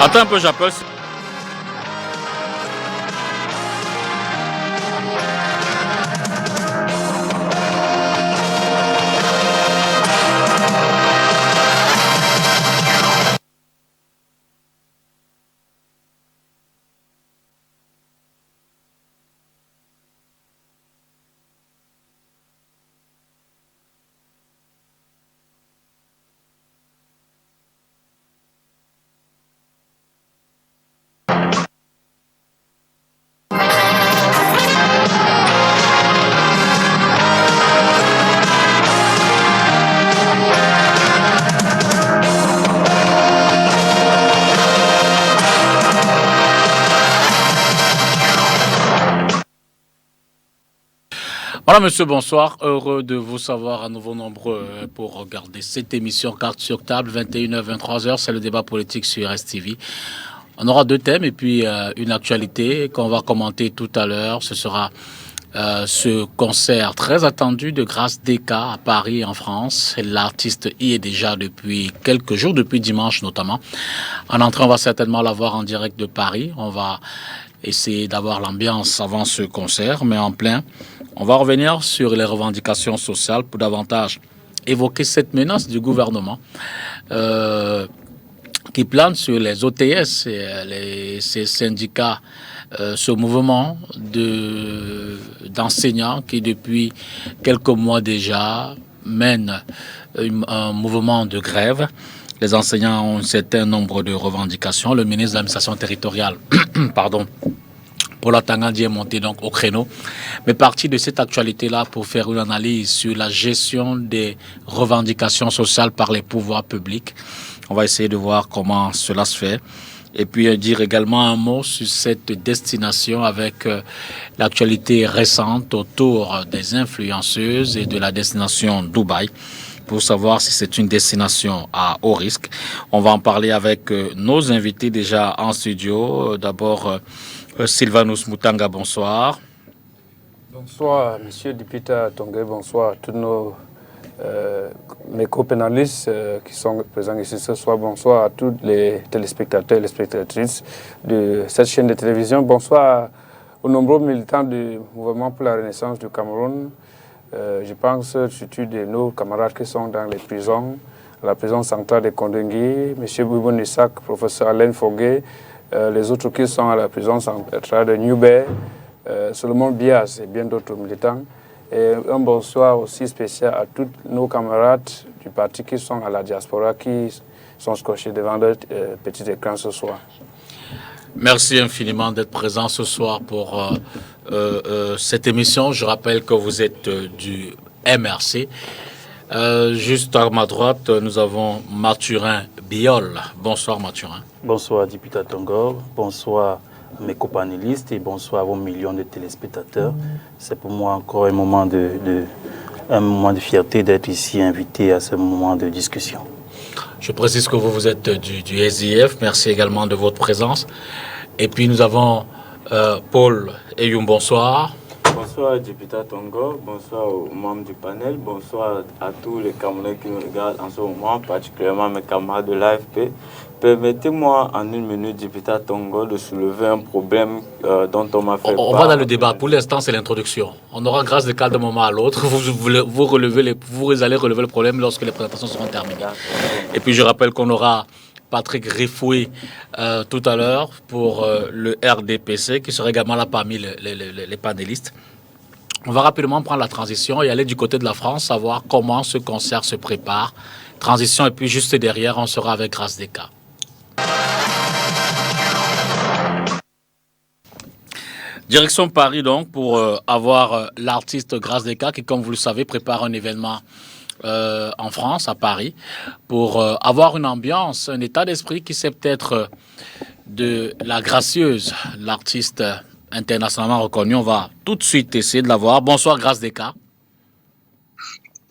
Attends un peu, j'appelle. Voilà, monsieur, bonsoir. Heureux de vous savoir à nouveau nombreux pour regarder cette émission Carte sur table, 21h, 23h. C'est le débat politique sur STV. On aura deux thèmes et puis une actualité qu'on va commenter tout à l'heure. Ce sera ce concert très attendu de Grâce Descas à Paris, en France. L'artiste y est déjà depuis quelques jours, depuis dimanche notamment. En entrée, on va certainement la voir en direct de Paris. On va essayer d'avoir l'ambiance avant ce concert, mais en plein. On va revenir sur les revendications sociales pour davantage évoquer cette menace du gouvernement qui plane sur les OTS, ces syndicats, ce mouvement d'enseignants qui depuis quelques mois déjà mène un mouvement de grève. Les enseignants ont un certain nombre de revendications. Le ministre de l'administration territoriale, pardon, Paul Atangandi est monté donc au créneau. Mais partie de cette actualité-là pour faire une analyse sur la gestion des revendications sociales par les pouvoirs publics. On va essayer de voir comment cela se fait. Et puis dire également un mot sur cette destination avec l'actualité récente autour des influenceuses et de la destination Dubaï, pour savoir si c'est une destination à haut risque. On va en parler avec nos invités déjà en studio. D'abord, Sylvanus Mutanga, bonsoir. Bonsoir, monsieur député Tongué, bonsoir à tous mes co-pénalistes qui sont présents ici ce soir. Bonsoir à tous les téléspectateurs et les spectatrices de cette chaîne de télévision. Bonsoir aux nombreux militants du mouvement pour la renaissance du Cameroun. Je pense surtout de nos camarades qui sont dans les prisons, la prison centrale de Kondengui, M. Boubou Nissak, professeur Alain Foguet, les autres qui sont à la prison centrale de Newbay, Solomon Bias et bien d'autres militants. Et un bonsoir aussi spécial à tous nos camarades du parti qui sont à la diaspora, qui sont scotchés devant leur petit écran ce soir. Merci infiniment d'être présent ce soir pour cette émission. Je rappelle que vous êtes du MRC. Juste à ma droite, nous avons Mathurin Biol. Bonsoir Mathurin. Bonsoir député Tongor, bonsoir mes copanélistes et bonsoir aux millions de téléspectateurs. C'est pour moi encore un moment de fierté d'être ici invité à ce moment de discussion. Je précise que vous êtes du SDF. Merci également de votre présence. Et puis nous avons Paul Eyoum, bonsoir. Bonsoir député Tongo, bonsoir aux membres du panel, bonsoir à tous les Camerounais qui nous regardent en ce moment, particulièrement mes camarades de l'AFP. Permettez-moi en une minute, député Tongo, de soulever un problème dont on m'a fait On va dans le débat. Pour l'instant, c'est l'introduction. On aura grâce de cas d'un moment à l'autre. Vous allez relever le problème lorsque les présentations seront terminées. Et puis je rappelle qu'on aura Patrick Riffoui tout à l'heure pour le RDPC qui sera également là parmi les panélistes. On va rapidement prendre la transition et aller du côté de la France, savoir comment ce concert se prépare. Transition et puis juste derrière, on sera avec Grâce Descas. Direction Paris donc pour avoir l'artiste Grâce Descas qui, comme vous le savez, prépare un événement en France, à Paris, pour avoir une ambiance, un état d'esprit qui c'est peut-être de la gracieuse, l'artiste internationalement reconnue. On va tout de suite essayer de la voir. Bonsoir Grâce Descas.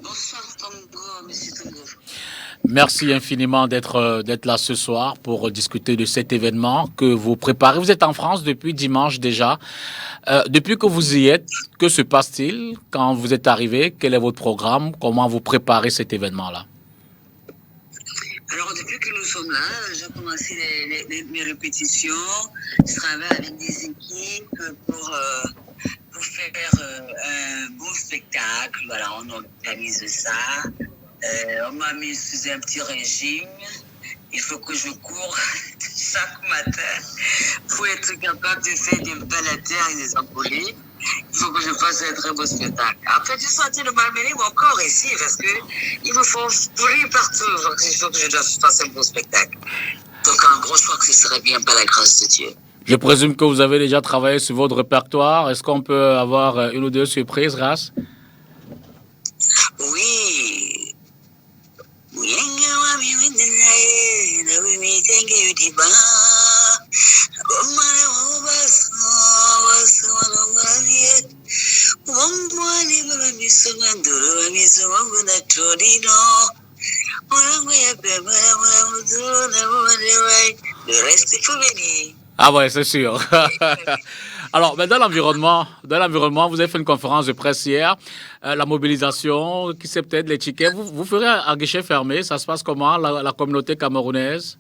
Bonsoir Tongo, monsieur Tongo. Merci infiniment d'être là ce soir pour discuter de cet événement que vous préparez. Vous êtes en France depuis dimanche déjà. Depuis que vous y êtes, que se passe-t-il quand vous êtes arrivé? Quel est votre programme? Comment vous préparez cet événement-là? Alors, depuis que nous sommes là, j'ai commencé mes répétitions. Je travaille avec des équipes pour faire un beau spectacle. Voilà, on organise ça. On m'a mis sous un petit régime. Il faut que je cours chaque matin pour être capable de faire des baladeurs et des envolées. Il faut que je fasse un très beau spectacle. En fait, je suis en train de malmener mon corps ici parce que il me faut courir partout. Il faut que je fasse un beau spectacle. Donc, en gros, je crois que ce serait bien par la grâce de Dieu. Je présume que vous avez déjà travaillé sur votre répertoire. Est-ce qu'on peut avoir une ou deux surprises, Grâce? Oui. Le reste, il faut venir. Ah ouais, c'est sûr. Alors, ben, dans l'environnement, vous avez fait une conférence de presse hier. La mobilisation, qui c'est peut-être les tickets. Vous ferez à guichet fermé. Ça se passe comment, la communauté camerounaise?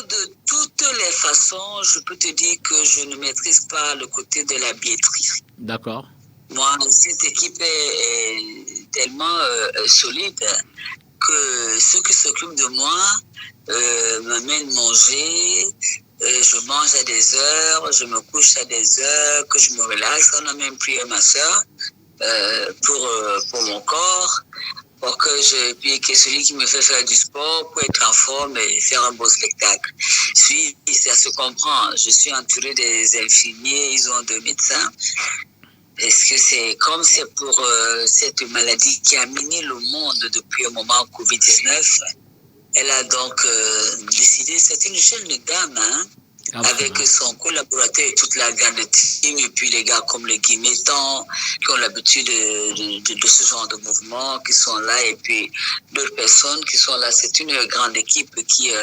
De toutes les façons, je peux te dire que je ne maîtrise pas le côté de la billetterie. D'accord. Moi, cette équipe est tellement solide que ceux qui s'occupent de moi m'amènent manger. Je mange à des heures, je me couche à des heures, que je me relaxe. On a même prié ma soeur pour mon corps, pour que puis que celui qui me fait faire du sport pour être en forme et faire un beau spectacle. Ça se comprend. Je suis entourée des infirmiers, ils ont 2 médecins. Est-ce que c'est comme c'est pour cette maladie qui a miné le monde depuis un moment, Covid-19? Elle a donc décidé, c'est une jeune dame, hein, avec son collaborateur et toute la garde team, et puis les gars comme les Guimétans, qui ont l'habitude de ce genre de mouvement, qui sont là, et puis d'autres personnes qui sont là. C'est une grande équipe qui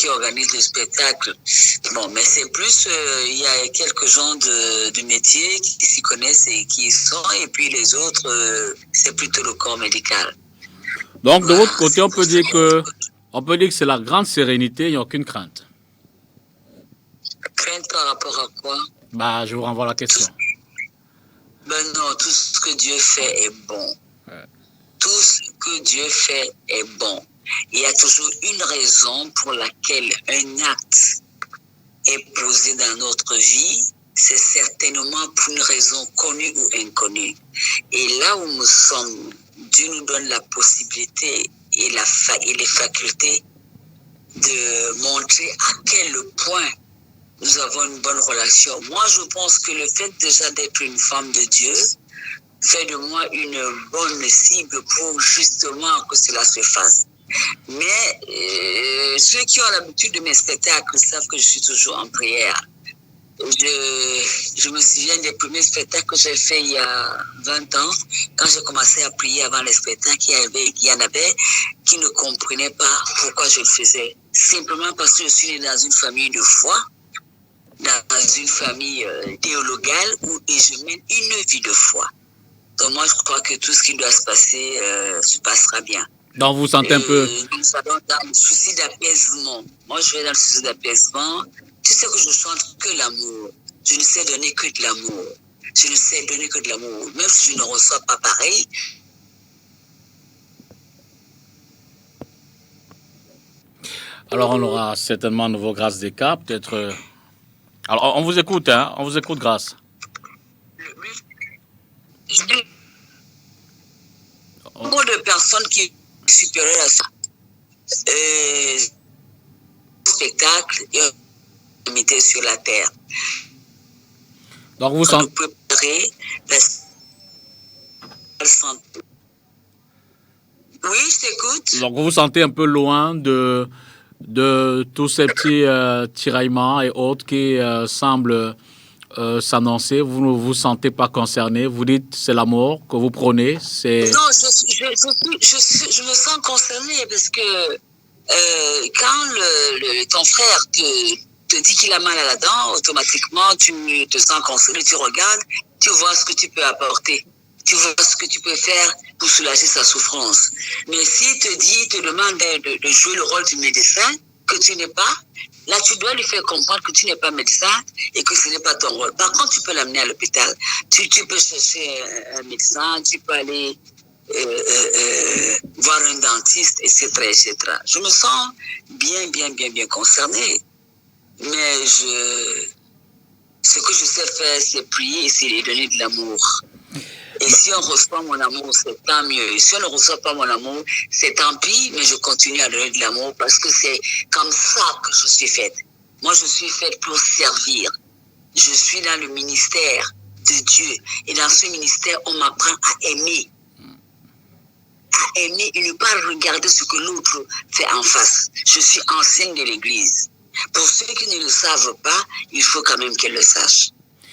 organise le spectacle. Bon, mais c'est plus, il y a quelques gens de métier qui s'y connaissent et qui y sont, et puis les autres, c'est plutôt le corps médical. Donc, de votre côté, on peut dire que c'est la grande sérénité, il n'y a aucune crainte. Crainte par rapport à quoi? Bah, je vous renvoie la question. Ben non, tout ce que Dieu fait est bon. Ouais. Tout ce que Dieu fait est bon. Il y a toujours une raison pour laquelle un acte est posé dans notre vie. C'est certainement pour une raison connue ou inconnue. Et là où nous sommes, Dieu nous donne la possibilité et les facultés de montrer à quel point nous avons une bonne relation. Moi, je pense que le fait déjà d'être une femme de Dieu fait de moi une bonne cible pour justement que cela se fasse. Mais ceux qui ont l'habitude de mes spectacles savent que je suis toujours en prière. Je me souviens des premiers spectacles que j'ai fait il y a 20 ans, quand j'ai commencé à prier avant les spectacles, il y en avait qui ne comprenaient pas pourquoi je le faisais. Simplement parce que je suis né dans une famille de foi, dans une famille théologale et je mène une vie de foi. Donc moi, je crois que tout ce qui doit se passer se passera bien. Donc vous sentez un peu... Nous allons dans le souci d'apaisement. Moi, je vais dans le souci d'apaisement. Tu sais que je chante que l'amour. Je ne sais donner que de l'amour. Je ne sais donner que de l'amour. Même si je ne reçois pas pareil. Alors, on aura certainement un nouveau Grâce des cas, peut-être... Alors, on vous écoute, hein? On vous écoute, Grâce. Beaucoup de personnes qui sont supérieures à ça. Spectacle et limité sur la terre. Donc, vous sentez... Oui, je t'écoute. Donc, vous vous sentez un peu loin de tous ces petits tiraillements et autres qui semblent s'annoncer. Vous ne vous sentez pas concerné. Vous dites c'est l'amour que vous prônez. Non, je me sens concernée parce que quand ton frère te dit qu'il a mal à la dent, automatiquement tu te sens concerné, tu regardes, tu vois ce que tu peux apporter. Tu vois ce que tu peux faire pour soulager sa souffrance. Mais s'il te demande de jouer le rôle du médecin, que tu n'es pas, là, tu dois lui faire comprendre que tu n'es pas médecin et que ce n'est pas ton rôle. Par contre, tu peux l'amener à l'hôpital. Tu peux chercher un médecin, tu peux aller voir un dentiste, etc., etc. Je me sens bien concernée. Mais ce que je sais faire, c'est prier et c'est donner de l'amour. Et si on reçoit mon amour, c'est tant mieux. Et si on ne reçoit pas mon amour, c'est tant pis, mais je continue à donner de l'amour parce que c'est comme ça que je suis faite. Moi, je suis faite pour servir. Je suis dans le ministère de Dieu. Et dans ce ministère, on m'apprend à aimer. À aimer et ne pas regarder ce que l'autre fait en face. Je suis enseigne de l'Église. Pour ceux qui ne le savent pas, il faut quand même qu'ils le sachent.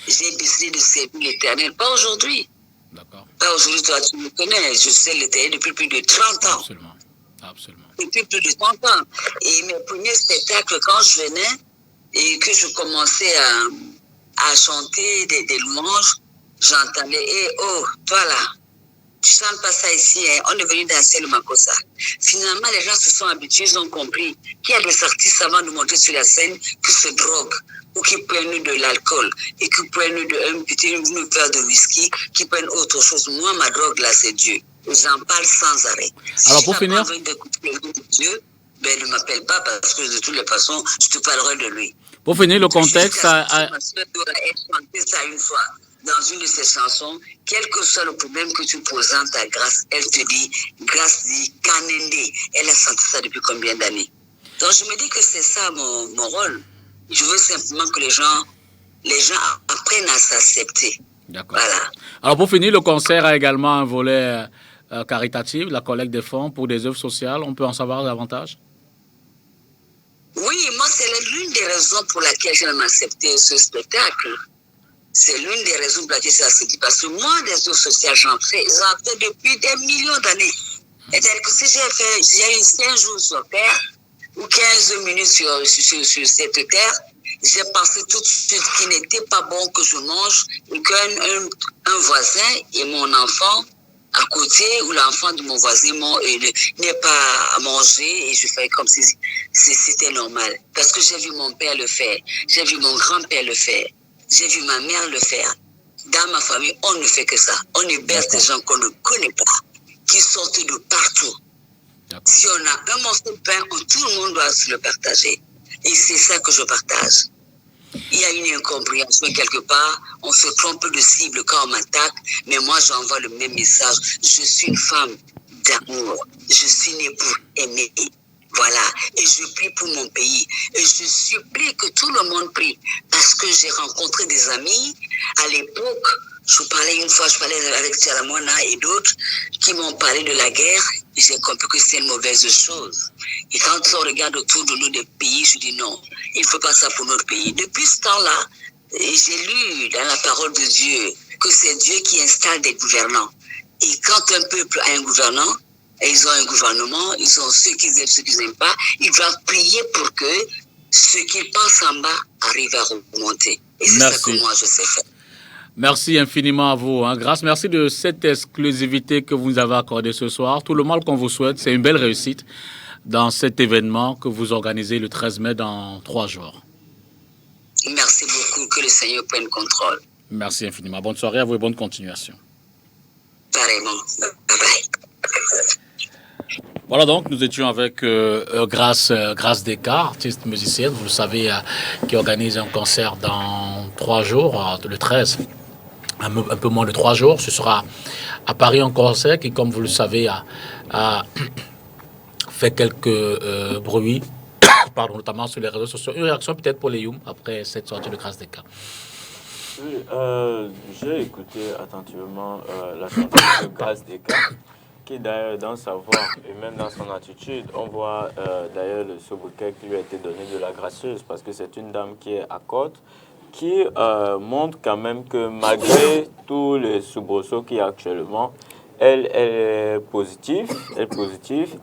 J'ai décidé de servir l'Éternel, pas aujourd'hui. D'accord. Pas aujourd'hui, toi, tu me connais. Je sais l'Éternel depuis plus de 30 ans. Absolument. Absolument. Depuis plus de 30 ans. Et mes premiers spectacles, quand je venais et que je commençais à chanter des louanges, j'entendais, oh, toi là, tu sens pas ça ici, hein? On est venu danser le Makossa. Finalement, les gens se sont habitués, ils ont compris qu'il y a des artistes avant de monter sur la scène qui se droguent ou qui prennent de l'alcool et qui prennent un petit verre de whisky, qui prennent autre chose. Moi, ma drogue là, c'est Dieu. J'en parle sans arrêt. Alors, pour finir, Si tu n'as pas envie d'écouter le nom de Dieu, ben ne m'appelle pas parce que de toutes les façons, je te parlerai de lui. pour finir, le contexte Ma soeur doit chanter ça une fois dans une de ses chansons, quel que soit le problème que tu présentes à Grâce, elle te dit, Grâce dit, Kanende. Elle a chanté ça depuis combien d'années? Donc je me dis que c'est ça mon rôle. Je veux simplement que les gens apprennent à s'accepter. D'accord. Voilà. Alors, pour finir, le concert a également un volet caritatif, la collecte des fonds pour des œuvres sociales. On peut en savoir davantage? Oui, moi, c'est l'une des raisons pour laquelle j'aime accepter ce spectacle. C'est l'une des raisons pour laquelle j'ai accepté. Parce que moi, des œuvres sociales, j'en fais depuis des millions d'années. C'est-à-dire que si j'ai eu 5 jours sur Terre, ou 15 minutes sur cette terre, j'ai pensé tout de suite qu'il n'était pas bon que je mange et qu'un voisin et mon enfant à côté, ou l'enfant de mon voisin n'est pas à manger, et je fais comme si c'était normal. Parce que j'ai vu mon père le faire, j'ai vu mon grand-père le faire, j'ai vu ma mère le faire. Dans ma famille, on ne fait que ça. On héberge des gens qu'on ne connaît pas, qui sortent de partout. Si on a un morceau de pain, tout le monde doit se le partager. Et c'est ça que je partage. Il y a une incompréhension quelque part, on se trompe de cible quand on m'attaque, mais moi j'envoie le même message. Je suis une femme d'amour, je suis née pour aimer. Voilà, et je prie pour mon pays. Et je supplie que tout le monde prie, parce que j'ai rencontré des amis à l'époque. Je parlais avec Tchalamona et d'autres qui m'ont parlé de la guerre. Et j'ai compris que c'est une mauvaise chose. Et quand on regarde autour de nous des pays, je dis non, il ne faut pas ça pour notre pays. Depuis ce temps-là, j'ai lu dans la parole de Dieu que c'est Dieu qui installe des gouvernants. Et quand un peuple a un gouvernant, et ils ont un gouvernement, ils ont ceux qu'ils aiment, ceux qu'ils n'aiment pas, ils doivent prier pour que ce qu'ils pensent en bas arrive à remonter. Et c'est ça que moi je sais faire. Merci infiniment à vous. Grâce, merci de cette exclusivité que vous nous avez accordée ce soir. Tout le mal qu'on vous souhaite, c'est une belle réussite dans cet événement que vous organisez le 13 mai dans 3 jours. Merci beaucoup. Que le Seigneur prenne contrôle. Merci infiniment. Bonne soirée à vous et bonne continuation. Pareillement. Bye bye. Voilà donc, nous étions avec Grâce Descartes, artiste musicienne, vous le savez, qui organise un concert dans 3 jours, le 13. Un peu moins de 3 jours. Ce sera à Paris un concert qui, comme vous le savez, a fait quelques bruits, pardon, notamment sur les réseaux sociaux. Une réaction peut-être pour les Youm après cette sortie de Grâce Descartes. Oui, j'ai écouté attentivement la chanson de Grâce Descartes, qui d'ailleurs dans sa voix et même dans son attitude, on voit d'ailleurs le sobriquet qui lui a été donné de la gracieuse, parce que c'est une dame qui est à côte, qui montre quand même que malgré tous les soubresauts qu'il y a actuellement, elle est positive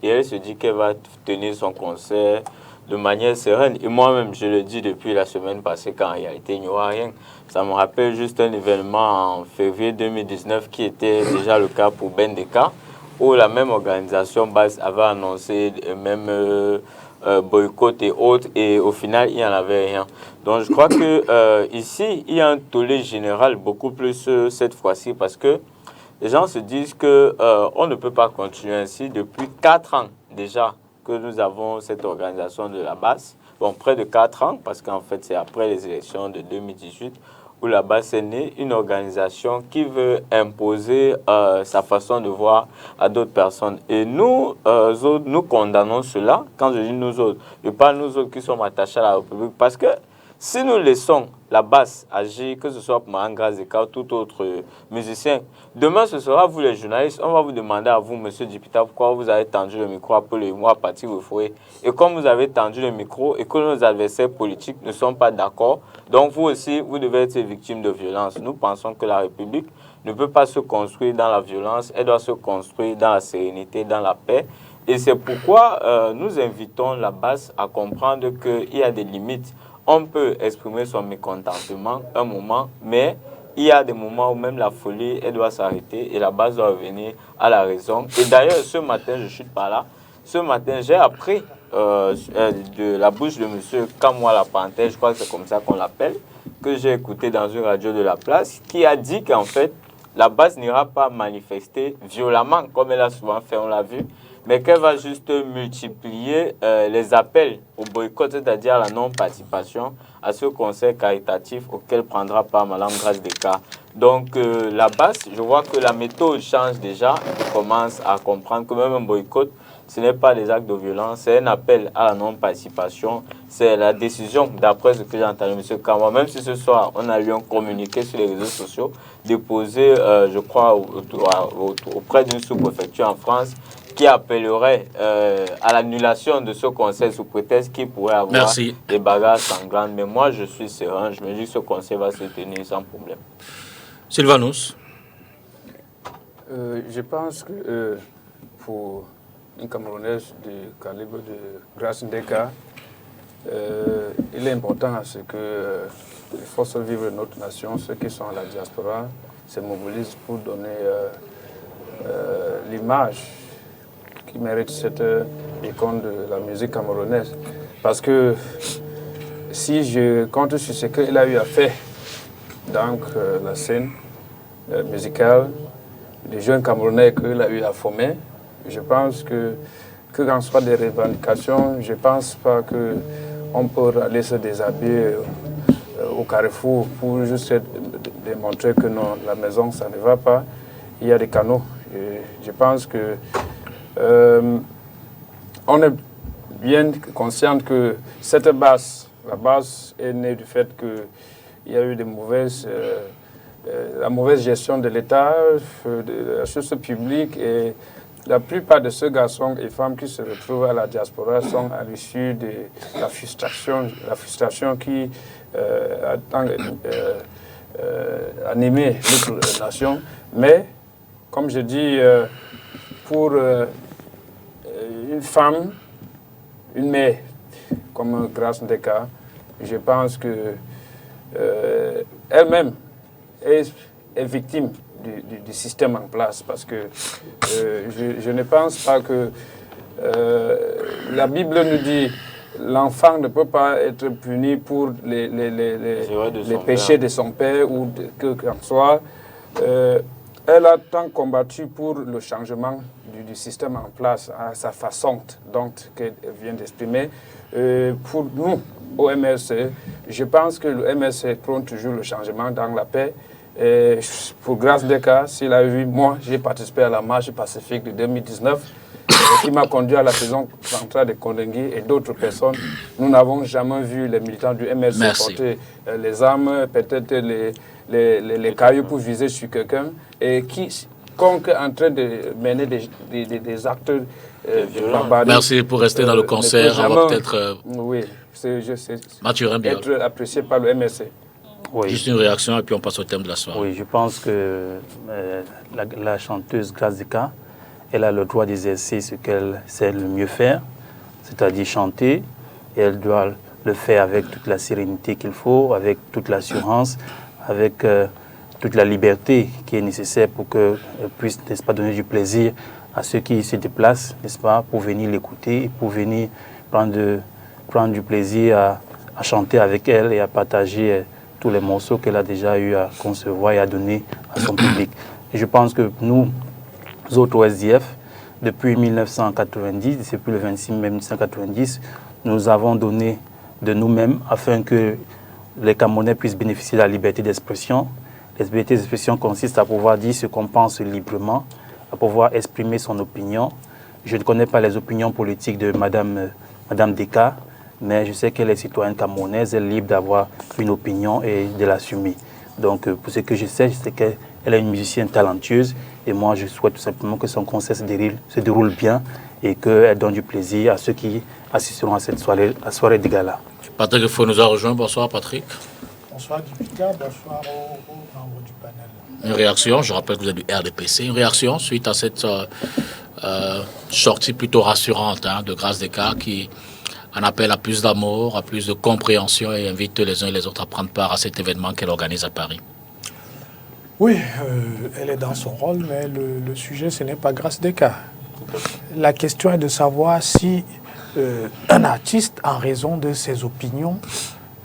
et elle se dit qu'elle va tenir son concert de manière sereine. Et moi-même, je le dis depuis la semaine passée qu'en réalité, il n'y aura rien. Ça me rappelle juste un événement en février 2019 qui était déjà le cas pour Bendeka, où la même organisation BAS avait annoncé même boycott et autres, et au final, il n'y en avait rien. Donc, je crois que ici, il y a un tollé général beaucoup plus cette fois-ci, parce que les gens se disent que on ne peut pas continuer ainsi. Depuis 4 ans déjà que nous avons cette organisation de la BAS, bon, près de 4 ans, parce qu'en fait, c'est après les élections de 2018, où la BAS est née, une organisation qui veut imposer sa façon de voir à d'autres personnes. Et nous autres, nous condamnons cela. Quand je dis nous autres, je parle nous autres qui sommes attachés à la République, parce que si nous laissons la BAS agir, que ce soit pour Mahanga Zeka ou tout autre musicien, demain ce sera vous les journalistes, on va vous demander à vous, monsieur Dipita, pourquoi vous avez tendu le micro, appelez-moi à partir du foyer. Et comme vous avez tendu le micro et que nos adversaires politiques ne sont pas d'accord, donc vous aussi, vous devez être victime de violence. Nous pensons que la République ne peut pas se construire dans la violence, elle doit se construire dans la sérénité, dans la paix. Et c'est pourquoi nous invitons la BAS à comprendre qu'il y a des limites. On peut exprimer son mécontentement un moment, mais il y a des moments où même la folie, elle doit s'arrêter et la base doit revenir à la raison. Et d'ailleurs, ce matin, je suis pas là. Ce matin, j'ai appris de la bouche de monsieur Kamwa La Panthère, je crois que c'est comme ça qu'on l'appelle, que j'ai écouté dans une radio de la place, qui a dit qu'en fait, la base n'ira pas manifester violemment, comme elle a souvent fait, on l'a vu, mais qu'elle va juste multiplier les appels au boycott, c'est-à-dire à la non-participation à ce conseil caritatif auquel prendra part Mme Grace Deka. Donc la base, je vois que la méthode change déjà. On commence à comprendre que même un boycott, ce n'est pas des actes de violence, c'est un appel à la non-participation. C'est la décision, d'après ce que j'ai entendu, M. Kamwa, même si ce soir, on a eu un communiqué sur les réseaux sociaux, déposé, je crois, auprès d'une sous-préfecture en France, qui appellerait à l'annulation de ce conseil sous prétexte qu'il pourrait avoir des bagarres sanglantes. Mais moi, je suis serein. Je me dis que ce conseil va se tenir sans problème. Sylvanus. Je pense que pour une Camerounaise du calibre de Grace Ndeka, il est important à ce que les forces vives de notre nation, ceux qui sont à la diaspora, se mobilisent pour donner l'image qui mérite cette icône de la musique camerounaise. Parce que si je compte sur ce qu'il a eu à faire dans la scène musicale, les jeunes Camerounais qu'il a eu à former, je pense que qu'en soit des revendications, je ne pense pas qu'on peut aller se déshabiller au carrefour pour juste démontrer que non, la maison, ça ne va pas. Il y a des canaux. Et je pense que on est bien conscient que cette base, la base est née du fait qu'il y a eu la mauvaise gestion de l'État, de la chose publique, et la plupart de ceux garçons et femmes qui se retrouvent à la diaspora sont à l'issue de la frustration qui a animé notre nation. Mais, comme je dis, pour une femme, une mère, comme Grace Ndeka, je pense que elle-même est victime du système en place, parce que je ne pense pas que la Bible nous dit l'enfant ne peut pas être puni pour les péchés de son père ou que qu'en soit. Elle a tant combattu pour le changement du système en place, à sa façon dont elle vient d'exprimer. Pour nous, au MRC, je pense que le MRC prône toujours le changement dans la paix. Et pour Grace Ndeka, s'il a vu, moi, j'ai participé à la marche pacifique de 2019, qui m'a conduit à la prison centrale de Kondengui, et d'autres personnes. Nous n'avons jamais vu les militants du MRC porter les armes, peut-être les cailloux pour viser sur quelqu'un, et qui sont en train de mener des actes de barbarie. Merci pour rester dans le concert. On va peut-être être apprécié par le MRC. Oui. Juste une réaction et puis on passe au thème de la soirée. Oui, je pense que la chanteuse Grace Deka, elle a le droit d'exercer ce qu'elle sait le mieux faire, c'est-à-dire chanter et elle doit le faire avec toute la sérénité qu'il faut, avec toute l'assurance, avec toute la liberté qui est nécessaire pour qu'elle puisse, n'est-ce pas, donner du plaisir à ceux qui se déplacent, n'est-ce pas, pour venir l'écouter et pour venir prendre du plaisir à chanter avec elle et à partager tous les morceaux qu'elle a déjà eu à concevoir et à donner à son public. Et je pense que nous autres au SDF, depuis 1990, depuis le 26 mai 1990, nous avons donné de nous-mêmes afin que les Camerounais puissent bénéficier de la liberté d'expression. La liberté d'expression consiste à pouvoir dire ce qu'on pense librement, à pouvoir exprimer son opinion. Je ne connais pas les opinions politiques de Madame Deka, mais je sais qu'elle est citoyenne camerounaise, elle est libre d'avoir une opinion et de l'assumer. Donc, pour ce que je sais qu'elle est une musicienne talentueuse et moi, je souhaite tout simplement que son concert se déroule bien et qu'elle donne du plaisir à ceux qui assisteront à cette soirée, la soirée de gala. Patrick Faut nous a rejoint. Bonsoir, Patrick. Bonsoir, député. Bonsoir aux membres du panel. Une réaction, je rappelle que vous êtes du RDPC, une réaction suite à cette sortie plutôt rassurante de Grace Deka qui en appelle à plus d'amour, à plus de compréhension et invite les uns et les autres à prendre part à cet événement qu'elle organise à Paris. Oui, elle est dans son rôle, mais le sujet, ce n'est pas Grace Deka. La question est de savoir si un artiste, en raison de ses opinions,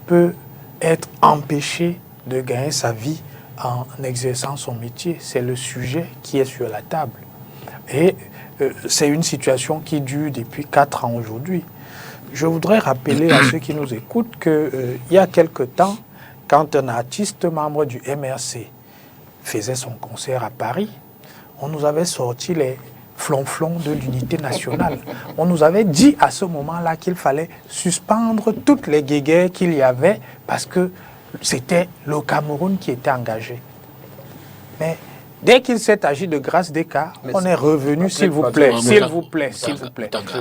peut être empêché de gagner sa vie en exerçant son métier. C'est le sujet qui est sur la table. Et c'est une situation qui dure depuis 4 ans aujourd'hui. Je voudrais rappeler à ceux qui nous écoutent qu'il y a quelque temps, quand un artiste membre du MRC faisait son concert à Paris, on nous avait sorti les flonflons de l'unité nationale. On nous avait dit à ce moment-là qu'il fallait suspendre toutes les guéguerres qu'il y avait parce que c'était le Cameroun qui était engagé. Mais dès qu'il s'est agi de Grace Deka, on est revenu, s'il vous plaît.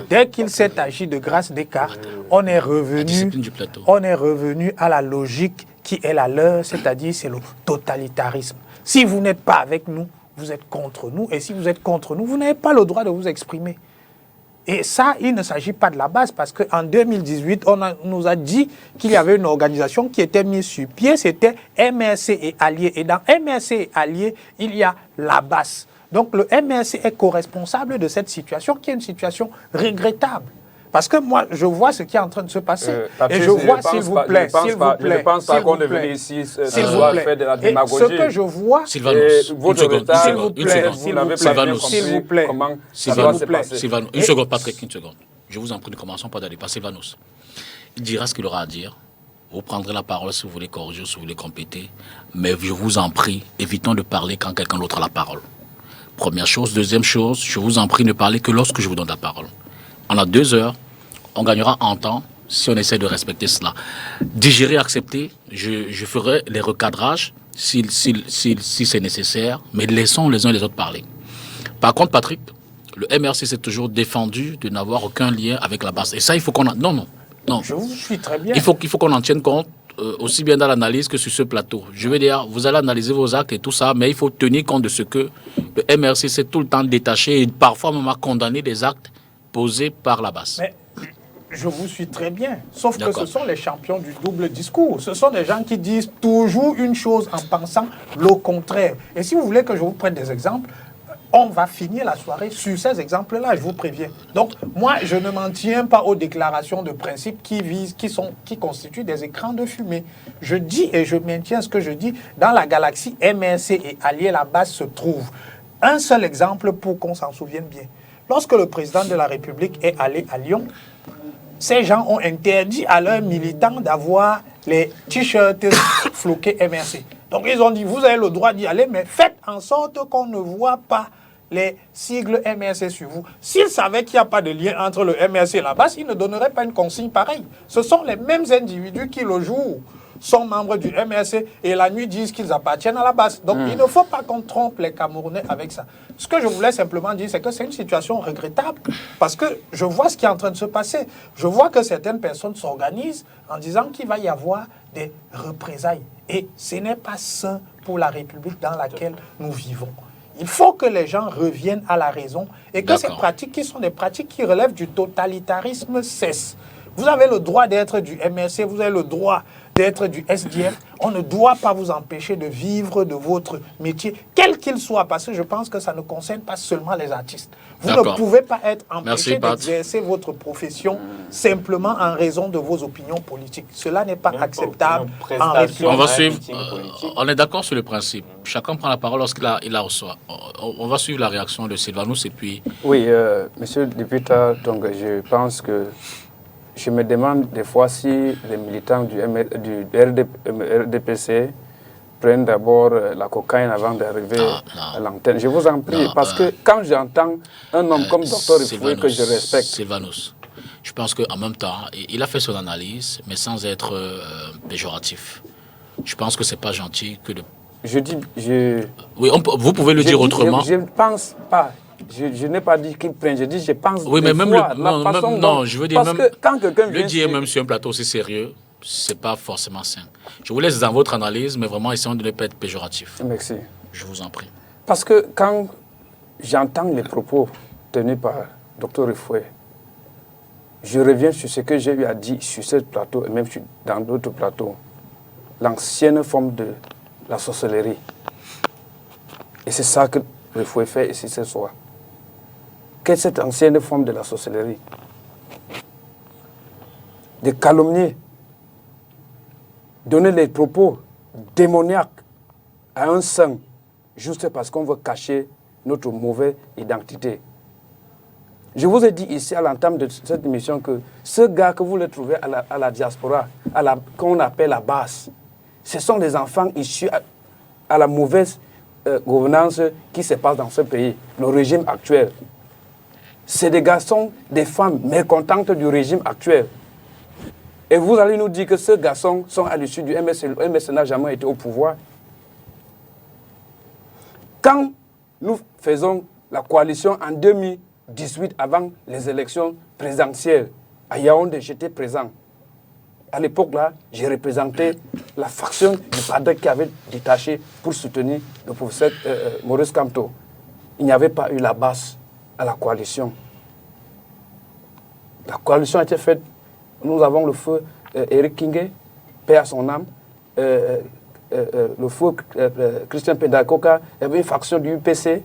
Dès qu'il s'est agi de Grace Deka, on est revenu à la logique qui est la leur, c'est-à-dire c'est le totalitarisme. Si vous n'êtes pas avec nous, vous êtes contre nous, et si vous êtes contre nous, vous n'avez pas le droit de vous exprimer. Et ça, il ne s'agit pas de la base, parce qu'en 2018, on nous a dit qu'il y avait une organisation qui était mise sur pied, c'était MRC et Alliés. Et dans MRC et Alliés, il y a la base. Donc le MRC est co-responsable de cette situation, qui est une situation regrettable. Parce que moi, je vois ce qui est en train de se passer. Et je vois, s'il vous plaît, je ne pense pas qu'on est venu ici faire de la démagogie. Ce que je vois... Sylvanus, une seconde, Patrick, une seconde. Je vous en prie, ne commençons pas d'aller. Sylvanus, il dira ce qu'il aura à dire. Vous prendrez la parole si vous voulez corriger, si vous voulez compléter. Mais je vous en prie, évitons de parler quand quelqu'un d'autre a la parole. Première chose. Deuxième chose, je vous en prie, ne parlez que lorsque je vous donne la parole. On a 2 heures, on gagnera en temps si on essaie de respecter cela. Digérer, accepter, je ferai les recadrages si c'est nécessaire, mais laissons les uns et les autres parler. Par contre, Patrick, le MRC s'est toujours défendu de n'avoir aucun lien avec la base. Et ça, il faut qu'on en... Non. Je vous suis très bien. Il faut qu'on en tienne compte, aussi bien dans l'analyse que sur ce plateau. Je veux dire, vous allez analyser vos actes et tout ça, mais il faut tenir compte de ce que le MRC s'est tout le temps détaché et parfois même a condamné des actes posé par la base. Mais je vous suis très bien, sauf que ce sont les champions du double discours. Ce sont des gens qui disent toujours une chose en pensant le contraire. Et si vous voulez que je vous prenne des exemples, on va finir la soirée sur ces exemples-là, je vous préviens. Donc, moi, je ne m'en tiens pas aux déclarations de principe qui constituent des écrans de fumée. Je dis et je maintiens ce que je dis. Dans la galaxie MRC et Alliés, la base se trouve. Un seul exemple pour qu'on s'en souvienne bien. Lorsque le président de la République est allé à Lyon, ces gens ont interdit à leurs militants d'avoir les t-shirts floqués MRC. Donc ils ont dit, vous avez le droit d'y aller, mais faites en sorte qu'on ne voit pas les sigles MRC sur vous. S'ils savaient qu'il n'y a pas de lien entre le MRC et la base, ils ne donneraient pas une consigne pareille. Ce sont les mêmes individus qui, le jour, sont membres du MRC et la nuit disent qu'ils appartiennent à la base. Donc il ne faut pas qu'on trompe les Camerounais avec ça. Ce que je voulais simplement dire, c'est que c'est une situation regrettable parce que je vois ce qui est en train de se passer. Je vois que certaines personnes s'organisent en disant qu'il va y avoir des représailles. Et ce n'est pas sain pour la République dans laquelle nous vivons. Il faut que les gens reviennent à la raison et que ces pratiques qui sont des pratiques qui relèvent du totalitarisme cessent. Vous avez le droit d'être du MRC, vous avez le droit d'être du SDF. On ne doit pas vous empêcher de vivre de votre métier, quel qu'il soit, parce que je pense que ça ne concerne pas seulement les artistes. Vous ne pouvez pas être empêché d'exercer votre profession simplement en raison de vos opinions politiques. Cela n'est pas acceptable en République. On va suivre. On est d'accord sur le principe. Chacun prend la parole lorsqu'il a reçoit. On va suivre la réaction de Sylvanus et puis... Oui, monsieur le député, donc je pense que je me demande des fois si les militants du RDPC prennent d'abord la cocaïne avant d'arriver à l'antenne. Je vous en prie, parce que quand j'entends un homme comme Dr Rifoué que je respecte... Sylvanus, je pense qu'en même temps, il a fait son analyse, mais sans être péjoratif. Je pense que c'est pas gentil que de... Oui, vous pouvez le dire autrement. Je ne pense pas. Je n'ai pas dit qu'il prenne, je dis je pense. Oui, mais même je veux dire, parce même, que quand quelqu'un le dire même sur un plateau aussi sérieux, c'est pas forcément sain. Je vous laisse dans votre analyse, mais vraiment essayons de ne pas être péjoratif. Merci. Je vous en prie. Parce que quand j'entends les propos tenus par Dr Rifoué, je reviens sur ce que j'ai eu à dire sur ce plateau et même dans d'autres plateaux. L'ancienne forme de la sorcellerie. Et c'est ça que Rifoué fait ici ce soir. Quelle est cette ancienne forme de la sorcellerie? De calomnier, donner les propos démoniaques à un saint juste parce qu'on veut cacher notre mauvaise identité. Je vous ai dit ici à l'entame de cette émission que ce gars que vous le trouvez à la diaspora, qu'on appelle la base, ce sont des enfants issus à la mauvaise gouvernance qui se passe dans ce pays, le régime actuel. C'est des garçons, des femmes mécontentes du régime actuel. Et vous allez nous dire que ces garçons sont à l'issue du MSC. Le MSC n'a jamais été au pouvoir. Quand nous faisons la coalition en 2018, avant les élections présidentielles, à Yaoundé, j'étais présent. À l'époque, là, j'ai représenté la faction du PADEC qui avait détaché pour soutenir le professeur Maurice Kamto. Il n'y avait pas eu la base à la coalition. La coalition a été faite. Nous avons le feu Eric Kingé, paix à son âme, le feu Christian Pendakoka, il y avait une faction du UPC,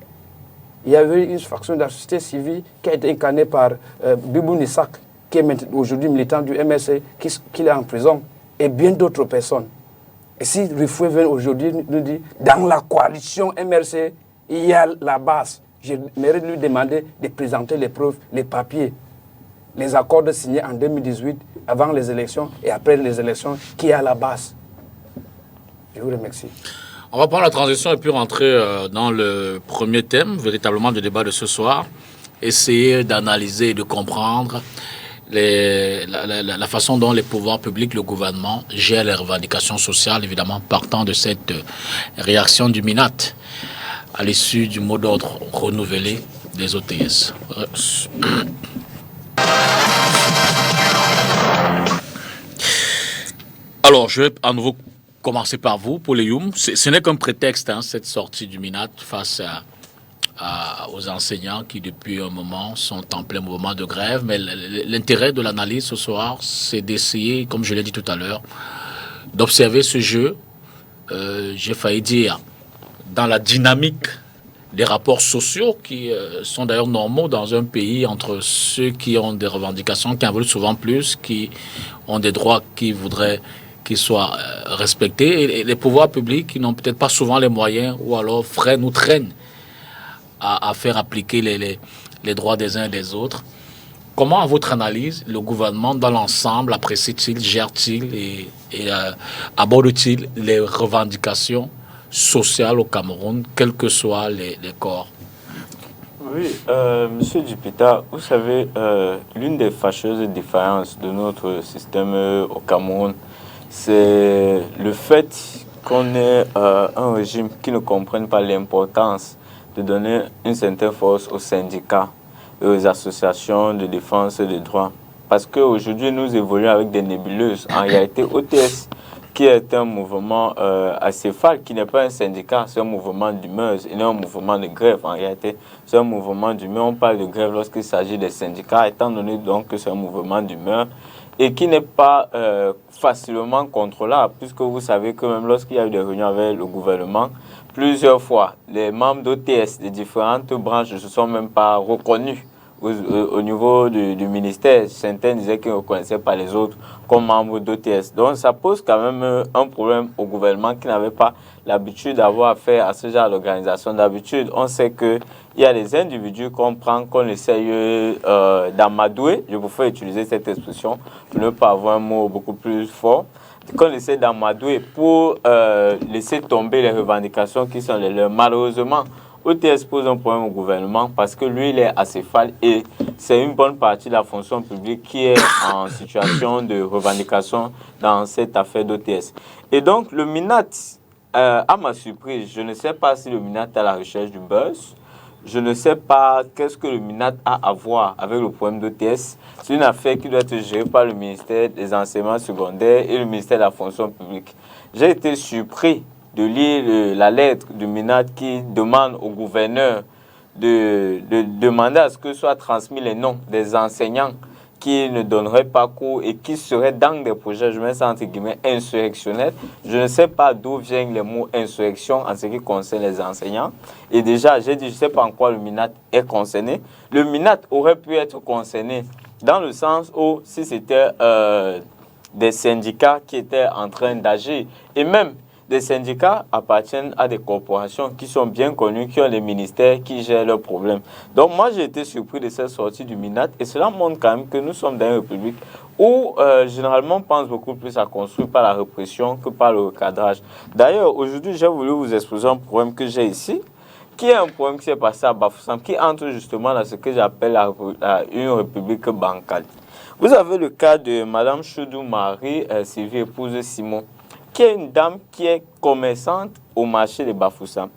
il y avait une faction de la société civile qui a été incarnée par Bibou Nissak, qui est aujourd'hui militant du MSC, qui est en prison, et bien d'autres personnes. Et si Rifoué vient aujourd'hui nous dire, dans la coalition MRC, il y a la base. Je mérite de lui demander de présenter les preuves, les papiers, les accords signés en 2018, avant les élections et après les élections, qui est à la base. Je vous remercie. On va prendre la transition et puis rentrer dans le premier thème, véritablement, du débat de ce soir. Essayer d'analyser et de comprendre la façon dont les pouvoirs publics, le gouvernement, gèrent les revendications sociales, évidemment, partant de cette réaction du MINAT à l'issue du mot d'ordre renouvelé des OTS. Alors, je vais à nouveau commencer par vous, Paul Eyoum. Ce n'est qu'un prétexte, hein, cette sortie du MINAT face aux enseignants qui, depuis un moment, sont en plein mouvement de grève. Mais l'intérêt de l'analyse ce soir, c'est d'essayer, comme je l'ai dit tout à l'heure, d'observer ce jeu, j'ai failli dire, dans la dynamique des rapports sociaux qui sont d'ailleurs normaux dans un pays entre ceux qui ont des revendications, qui en veulent souvent plus, qui ont des droits qui voudraient qu'ils soient respectés, et les pouvoirs publics qui n'ont peut-être pas souvent les moyens ou alors freinent ou traînent à faire appliquer les droits des uns et des autres. Comment, à votre analyse, le gouvernement dans l'ensemble apprécie-t-il, gère-t-il et aborde-t-il les revendications sociales au Cameroun, quels que soient les corps? Oui, Monsieur Dupita, vous savez, l'une des fâcheuses différences de notre système au Cameroun, c'est le fait qu'on ait un régime qui ne comprenne pas l'importance de donner une certaine force aux syndicats et aux associations de défense des droits. Parce qu'aujourd'hui, nous évoluons avec des nébuleuses. En réalité, OTS, qui est un mouvement acéphale, qui n'est pas un syndicat, c'est un mouvement d'humeur, et non un mouvement de grève. En réalité, c'est un mouvement d'humeur. On parle de grève lorsqu'il s'agit des syndicats, étant donné donc que c'est un mouvement d'humeur. et qui n'est pas facilement contrôlable, puisque vous savez que même lorsqu'il y a eu des réunions avec le gouvernement, plusieurs fois, les membres d'OTS des différentes branches ne se sont même pas reconnus au niveau du ministère. Certains disaient qu'ils ne reconnaissaient pas les autres comme membres d'OTS. Donc ça pose quand même un problème au gouvernement qui n'avait pas l'habitude d'avoir affaire à ce genre d'organisation. D'habitude, on sait qu'il y a des individus qu'on prend, qu'on essaye d'amadouer. Je vous fais utiliser cette expression pour ne pas avoir un mot beaucoup plus fort. Qu'on essaie d'amadouer pour laisser tomber les revendications qui sont les leurs. Malheureusement, OTS pose un problème au gouvernement parce que lui, il est acéphale et c'est une bonne partie de la fonction publique qui est en situation de revendication dans cette affaire d'OTS. Et donc, le MINAT, à ma surprise, je ne sais pas si le MINAT est à la recherche du buzz. Je ne sais pas qu'est-ce que le MINAT a à voir avec le problème d'OTS. C'est une affaire qui doit être gérée par le ministère des enseignements secondaires et le ministère de la fonction publique. J'ai été surpris de lire la lettre du MINAT qui demande au gouverneur de demander à ce que soient transmis les noms des enseignants qui ne donneraient pas cours et qui seraient dans des projets, je mets ça entre guillemets, insurrectionnels. Je ne sais pas d'où viennent les mots insurrection en ce qui concerne les enseignants. Et déjà, j'ai dit, je ne sais pas en quoi le MINAT est concerné. Le MINAT aurait pu être concerné dans le sens où si c'était des syndicats qui étaient en train d'agir et même des syndicats appartiennent à des corporations qui sont bien connues, qui ont des ministères qui gèrent leurs problèmes. Donc moi, j'ai été surpris de cette sortie du MINAT et cela montre quand même que nous sommes dans une république où généralement on pense beaucoup plus à construire par la répression que par le recadrage. D'ailleurs, aujourd'hui, j'ai voulu vous exposer un problème que j'ai ici, qui est un problème qui s'est passé à Bafoussam, qui entre justement dans ce que j'appelle une république bancale. Vous avez le cas de Mme Choudou Marie, Sylvie, épouse Simon, qui est une dame qui est commerçante au marché de Bafoussam.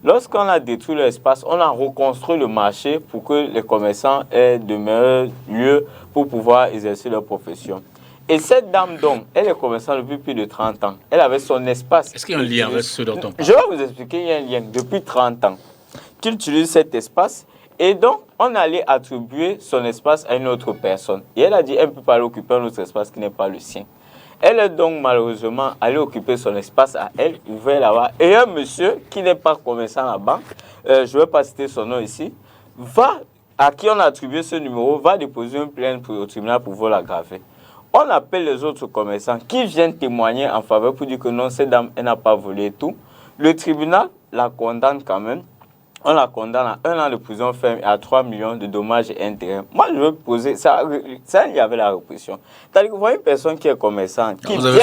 Lorsqu'on a détruit l'espace, on a reconstruit le marché pour que les commerçants aient de meilleurs lieux pour pouvoir exercer leur profession. Et cette dame, donc, elle est commerçante depuis plus de 30 ans. Elle avait son espace. Est-ce qu'il y a un lien avec ce dont on parle? Je vais vous expliquer, il y a un lien depuis 30 ans qu'il utilise cet espace. Et donc, on allait attribuer son espace à une autre personne. Et elle a dit, elle ne peut pas occuper un autre espace qui n'est pas le sien. Elle est donc malheureusement allée occuper son espace à elle, ouvert là-bas. Et un monsieur qui n'est pas commerçant à la banque, je ne vais pas citer son nom ici, à qui on a attribué ce numéro, va déposer une plainte au tribunal pour vol aggravé. On appelle les autres commerçants qui viennent témoigner en faveur pour dire que non, cette dame, elle n'a pas volé tout. Le tribunal la condamne quand même. On la condamne à 1 an de prison ferme et à 3 millions de dommages et intérêts. Moi, je veux poser ça, il y avait la répression. C'est-à-dire que vous voyez une personne qui est commerçante, qui, vous avez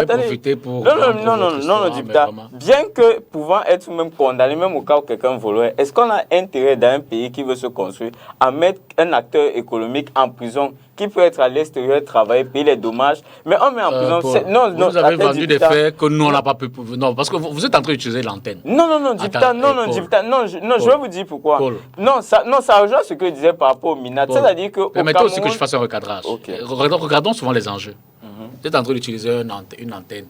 profité pour... Non, bien que pouvant être même condamné, même au cas où quelqu'un volerait, est-ce qu'on a intérêt dans un pays qui veut se construire à mettre un acteur économique en prison qui peut être à l'extérieur, travailler, payer les dommages, mais on met en prison... Vous avez vendu des faits que nous, on n'a pas pu... Non, parce que vous êtes en train d'utiliser l'antenne. Je vais vous dire pourquoi. Non, ça rejoint ce que je disais par rapport au MINAT. C'est-à-dire que... Permettez aussi que je fasse un recadrage. Okay. Regardons souvent les enjeux. Vous êtes en train d'utiliser une antenne.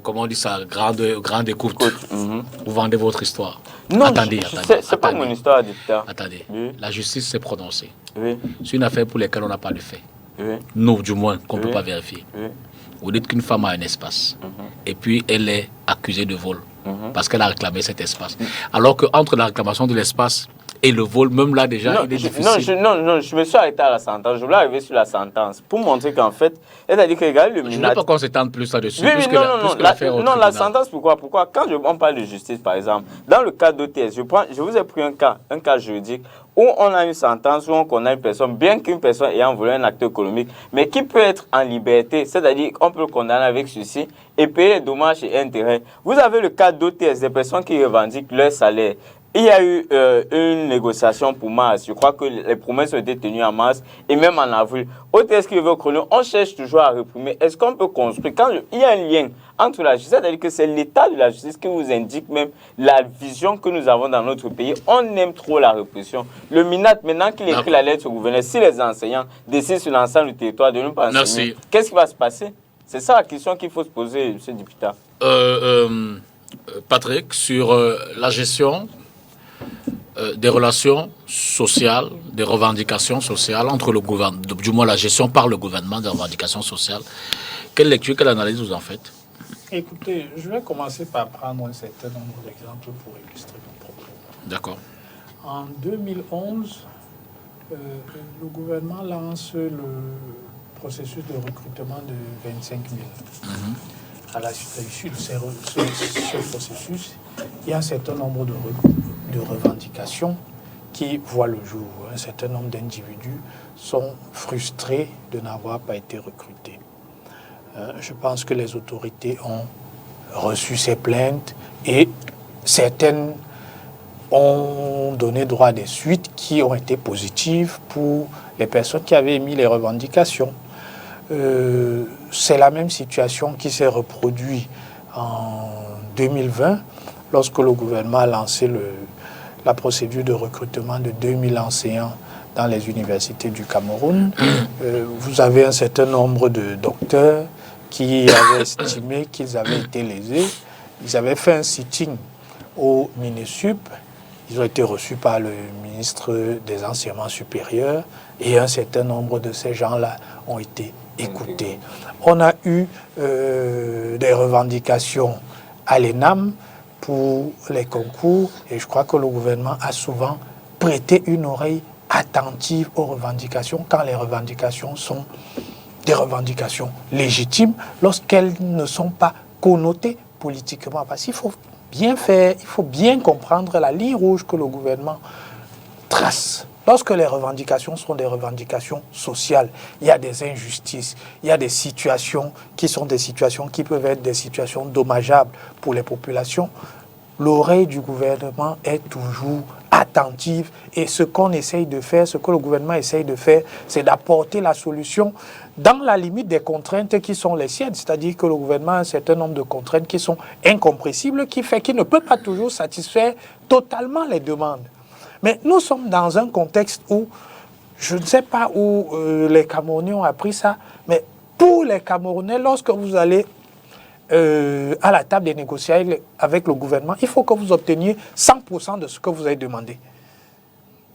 Comment on dit ça, grande écoute. Vous vendez votre histoire. Non, attendez. C'est pas mon histoire, dictateur. Attendez. Oui. La justice s'est prononcée. Oui. C'est une affaire pour laquelle on n'a pas de fait. Oui. Nous, du moins, qu'on ne peut pas vérifier. Oui. Vous dites qu'une femme a un espace. Et puis, elle est accusée de vol. Parce qu'elle a réclamé cet espace. Alors qu'entre la réclamation de l'espace et le vol, même là déjà, il est difficile. Je me suis arrêté à la sentence. Je voulais arriver sur la sentence pour montrer qu'en fait, c'est-à-dire que regardez le MINAT. Je ne veux pas qu'on s'étende plus là-dessus. La sentence, pourquoi? Quand on parle de justice, par exemple, dans le cas d'OTS, je vous ai pris un cas juridique où on a une sentence, où on connaît une personne, bien qu'une personne ayant volé un acte économique, mais qui peut être en liberté, c'est-à-dire qu'on peut le condamner avec ceci et payer les dommages et intérêts. Vous avez le cas d'OTS, des personnes qui revendiquent leur salaire. Il y a eu une négociation pour mars. Je crois que les promesses ont été tenues en mars et même en avril. OTS qui veut chrono, on cherche toujours à réprimer. Est-ce qu'on peut construire? Quand il y a un lien entre la justice, c'est-à-dire que c'est l'état de la justice qui vous indique même la vision que nous avons dans notre pays. On aime trop la répression. Le MINAT, maintenant qu'il écrit la lettre au gouverneur, si les enseignants décident sur l'ensemble du territoire de ne pas enseigner, qu'est-ce qui va se passer? C'est ça la question qu'il faut se poser, M. Dipita. Patrick, sur la gestion des relations sociales, des revendications sociales entre le gouvernement, du moins la gestion par le gouvernement des revendications sociales. Quelle lecture, quelle analyse vous en faites? Écoutez, je vais commencer par prendre un certain nombre d'exemples pour illustrer mon propos. D'accord. En 2011, le gouvernement lance le processus de recrutement de 25 000. À l'issue de ce processus, il y a un certain nombre de revendications qui voient le jour. Un certain nombre d'individus sont frustrés de n'avoir pas été recrutés. Je pense que les autorités ont reçu ces plaintes et certaines ont donné droit à des suites qui ont été positives pour les personnes qui avaient émis les revendications. C'est la même situation qui s'est reproduite en 2020 lorsque le gouvernement a lancé la procédure de recrutement de 2000 enseignants dans les universités du Cameroun. Vous avez un certain nombre de docteurs qui avaient estimé qu'ils avaient été lésés. Ils avaient fait un sitting au MINESUP. Ils ont été reçus par le ministre des Enseignements supérieurs et un certain nombre de ces gens-là ont été écoutés. On a eu des revendications à l'ENAM pour les concours et je crois que le gouvernement a souvent prêté une oreille attentive aux revendications quand les revendications sont des revendications légitimes lorsqu'elles ne sont pas connotées politiquement. Parce qu'il faut bien faire, il faut bien comprendre la ligne rouge que le gouvernement trace. Lorsque les revendications sont des revendications sociales, il y a des injustices, il y a des situations qui sont des situations qui peuvent être des situations dommageables pour les populations. L'oreille du gouvernement est toujours attentive et ce qu'on essaye de faire, ce que le gouvernement essaye de faire, c'est d'apporter la solution dans la limite des contraintes qui sont les siennes. C'est-à-dire que le gouvernement a un certain nombre de contraintes qui sont incompressibles, qui fait qu'il ne peut pas toujours satisfaire totalement les demandes. Mais nous sommes dans un contexte où, je ne sais pas où les Camerounais ont appris ça, mais pour les Camerounais, lorsque vous allez à la table des négociations avec le gouvernement, il faut que vous obteniez 100% de ce que vous avez demandé.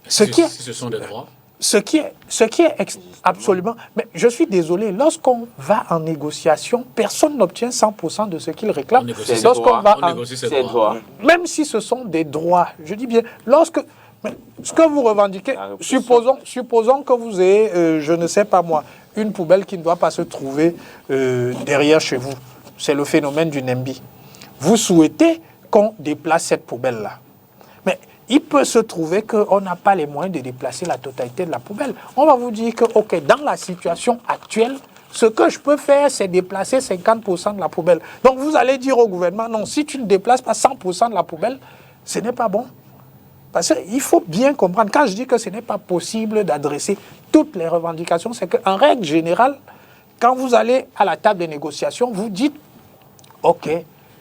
Si ce sont des droits. Ce qui est absolument... Mais je suis désolé, lorsqu'on va en négociation, personne n'obtient 100% de ce qu'il réclame. Lorsqu'on va on négocie ses droits. Même si ce sont des droits, je dis bien, lorsque... Mais ce que vous revendiquez, supposons que vous ayez, je ne sais pas moi, une poubelle qui ne doit pas se trouver derrière chez vous. C'est le phénomène du NEMBI. Vous souhaitez qu'on déplace cette poubelle-là. Mais il peut se trouver qu'on n'a pas les moyens de déplacer la totalité de la poubelle. On va vous dire que, OK, dans la situation actuelle, ce que je peux faire, c'est déplacer 50% de la poubelle. Donc vous allez dire au gouvernement, non, si tu ne déplaces pas 100% de la poubelle, ce n'est pas bon. Parce qu'il faut bien comprendre, quand je dis que ce n'est pas possible d'adresser toutes les revendications, c'est qu'en règle générale, quand vous allez à la table des négociations, vous dites, OK,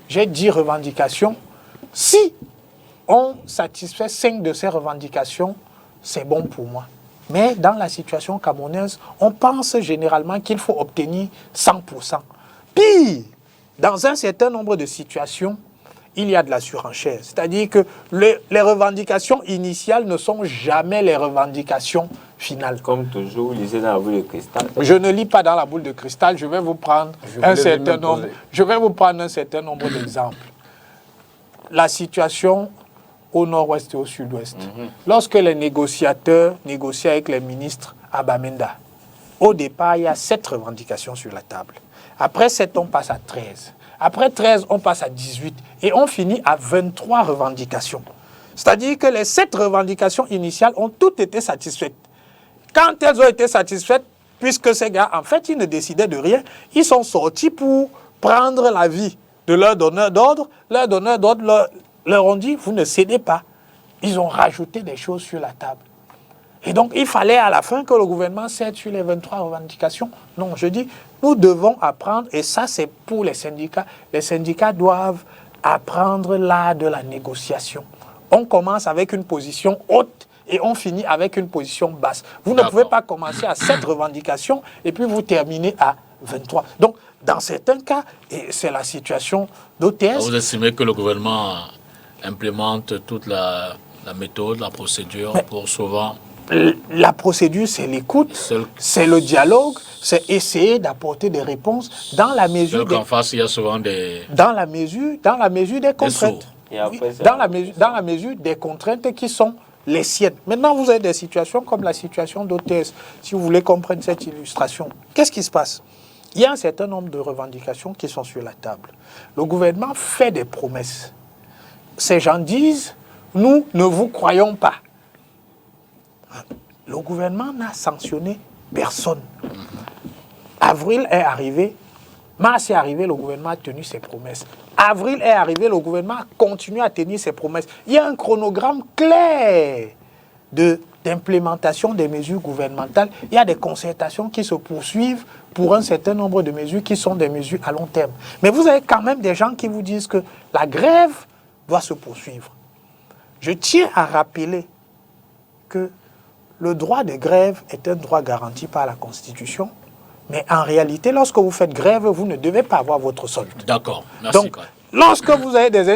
j'ai 10 revendications. Si on satisfait 5 de ces revendications, c'est bon pour moi. Mais dans la situation camerounaise, on pense généralement qu'il faut obtenir 100%. Pire, dans un certain nombre de situations, il y a de la surenchère. C'est-à-dire que les revendications initiales ne sont jamais les revendications finales. Comme toujours, lisez dans la boule de cristal. Je ne lis pas dans la boule de cristal, je vais vous prendre un certain nombre d'exemples. La situation au nord-ouest et au sud-ouest. Lorsque les négociateurs négocient avec les ministres à Bamenda, au départ, il y a 7 revendications sur la table. Après 7, on passe à 13. Après 13, on passe à 18. Et on finit à 23 revendications. C'est-à-dire que les 7 revendications initiales ont toutes été satisfaites. Quand elles ont été satisfaites, puisque ces gars, en fait, ils ne décidaient de rien, ils sont sortis pour prendre l'avis de leur donneur d'ordre. Leur donneur d'ordre leur ont dit, vous ne cédez pas. Ils ont rajouté des choses sur la table. Et donc, il fallait à la fin que le gouvernement cède sur les 23 revendications. Non, je dis, nous devons apprendre, et ça c'est pour les syndicats. Les syndicats doivent apprendre l'art de la négociation. On commence avec une position haute et on finit avec une position basse. Vous ne pouvez pas commencer à 7 revendications et puis vous terminez à 23. Donc, dans certains cas, et c'est la situation d'OTS... Vous estimez que le gouvernement implémente toute la La méthode, la procédure, pour souvent... La procédure, c'est l'écoute, c'est le dialogue, c'est essayer d'apporter des réponses dans la mesure qu'en face, il y a souvent des... Dans la mesure des contraintes. Dans la mesure des contraintes qui sont les siennes. Maintenant, vous avez des situations comme la situation d'hôtesse. Si vous voulez comprendre cette illustration, qu'est-ce qui se passe? Il y a un certain nombre de revendications qui sont sur la table. Le gouvernement fait des promesses. Ces gens disent, nous ne vous croyons pas. Le gouvernement n'a sanctionné personne. Avril est arrivé, mars est arrivé, le gouvernement a tenu ses promesses. Avril est arrivé, le gouvernement a continué à tenir ses promesses. Il y a un chronogramme clair d'implémentation des mesures gouvernementales. Il y a des concertations qui se poursuivent pour un certain nombre de mesures qui sont des mesures à long terme. Mais vous avez quand même des gens qui vous disent que la grève doit se poursuivre. Je tiens à rappeler que le droit de grève est un droit garanti par la Constitution, mais en réalité, lorsque vous faites grève, vous ne devez pas avoir votre solde. D'accord, merci. Donc, lorsque vous avez des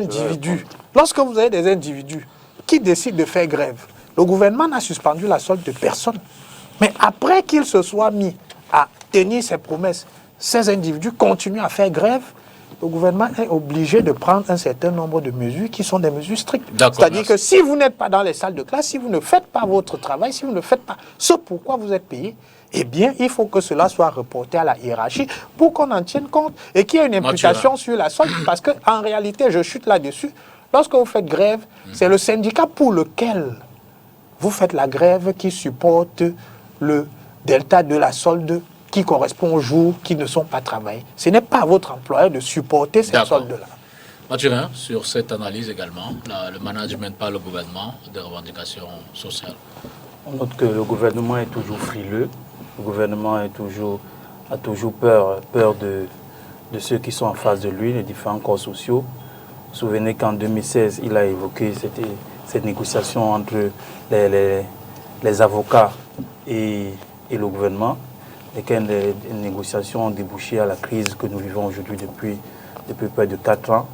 individus qui décident de faire grève, le gouvernement n'a suspendu la solde de personne. Mais après qu'il se soit mis à tenir ses promesses, ces individus continuent à faire grève. Le gouvernement est obligé de prendre un certain nombre de mesures qui sont des mesures strictes. C'est-à-dire que si vous n'êtes pas dans les salles de classe, si vous ne faites pas votre travail, si vous ne faites pas ce pourquoi vous êtes payé, eh bien, il faut que cela soit reporté à la hiérarchie pour qu'on en tienne compte et qu'il y ait une implication sur la solde. Parce qu'en réalité, je chute là-dessus, lorsque vous faites grève, c'est le syndicat pour lequel vous faites la grève qui supporte le delta de la solde qui correspond aux jours qui ne sont pas travaillés. Ce n'est pas à votre employeur de supporter cette solde-là. Mathurin, sur cette analyse également, le management par le gouvernement des revendications sociales. On note que le gouvernement est toujours frileux. Le gouvernement a toujours peur de ceux qui sont en face de lui, les différents corps sociaux. Vous vous souvenez qu'en 2016, il a évoqué cette négociation entre les avocats et le gouvernement, lesquelles les négociations ont débouché à la crise que nous vivons aujourd'hui depuis près de 4 ans.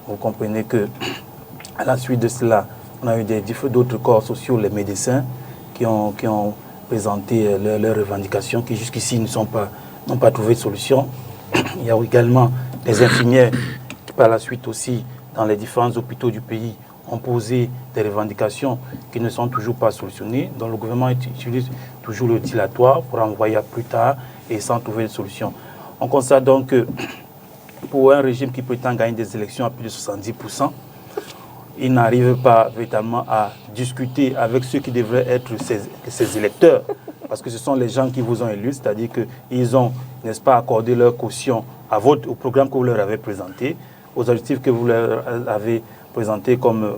Vous comprenez que à la suite de cela, on a eu d'autres corps sociaux, les médecins, qui ont présenté leurs revendications, qui jusqu'ici n'ont pas trouvé de solution. Il y a également les infirmières qui, par la suite aussi, dans les différents hôpitaux du pays, ont posé des revendications qui ne sont toujours pas solutionnées. Donc le gouvernement utilise toujours le dilatoire pour envoyer à plus tard et sans trouver de solution. On constate donc que pour un régime qui prétend gagner des élections à plus de 70%, il n'arrive pas véritablement à discuter avec ceux qui devraient être ses électeurs, parce que ce sont les gens qui vous ont élus, c'est-à-dire qu'ils ont, n'est-ce pas, accordé leur caution au programme que vous leur avez présenté, aux objectifs que vous leur avez présentés comme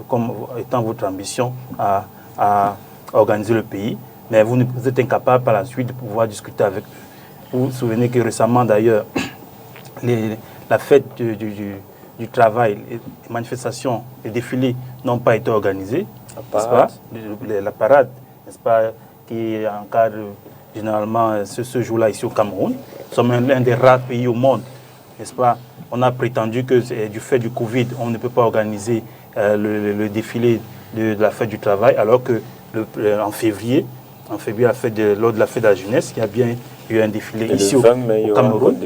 étant votre ambition à organiser le pays, mais vous êtes incapable par la suite de pouvoir discuter avec eux. Vous vous souvenez que récemment d'ailleurs, la fête du travail, les manifestations, les défilés n'ont pas été organisés, n'est-ce pas? La parade, n'est-ce pas, qui encadre généralement ce jour-là ici au Cameroun. Nous sommes l'un des rares pays au monde, n'est-ce pas? On a prétendu que du fait du Covid, on ne peut pas organiser le défilé de la fête du travail, alors que en février, lors de la fête de la jeunesse, il y a bien eu un défilé ici au Cameroun.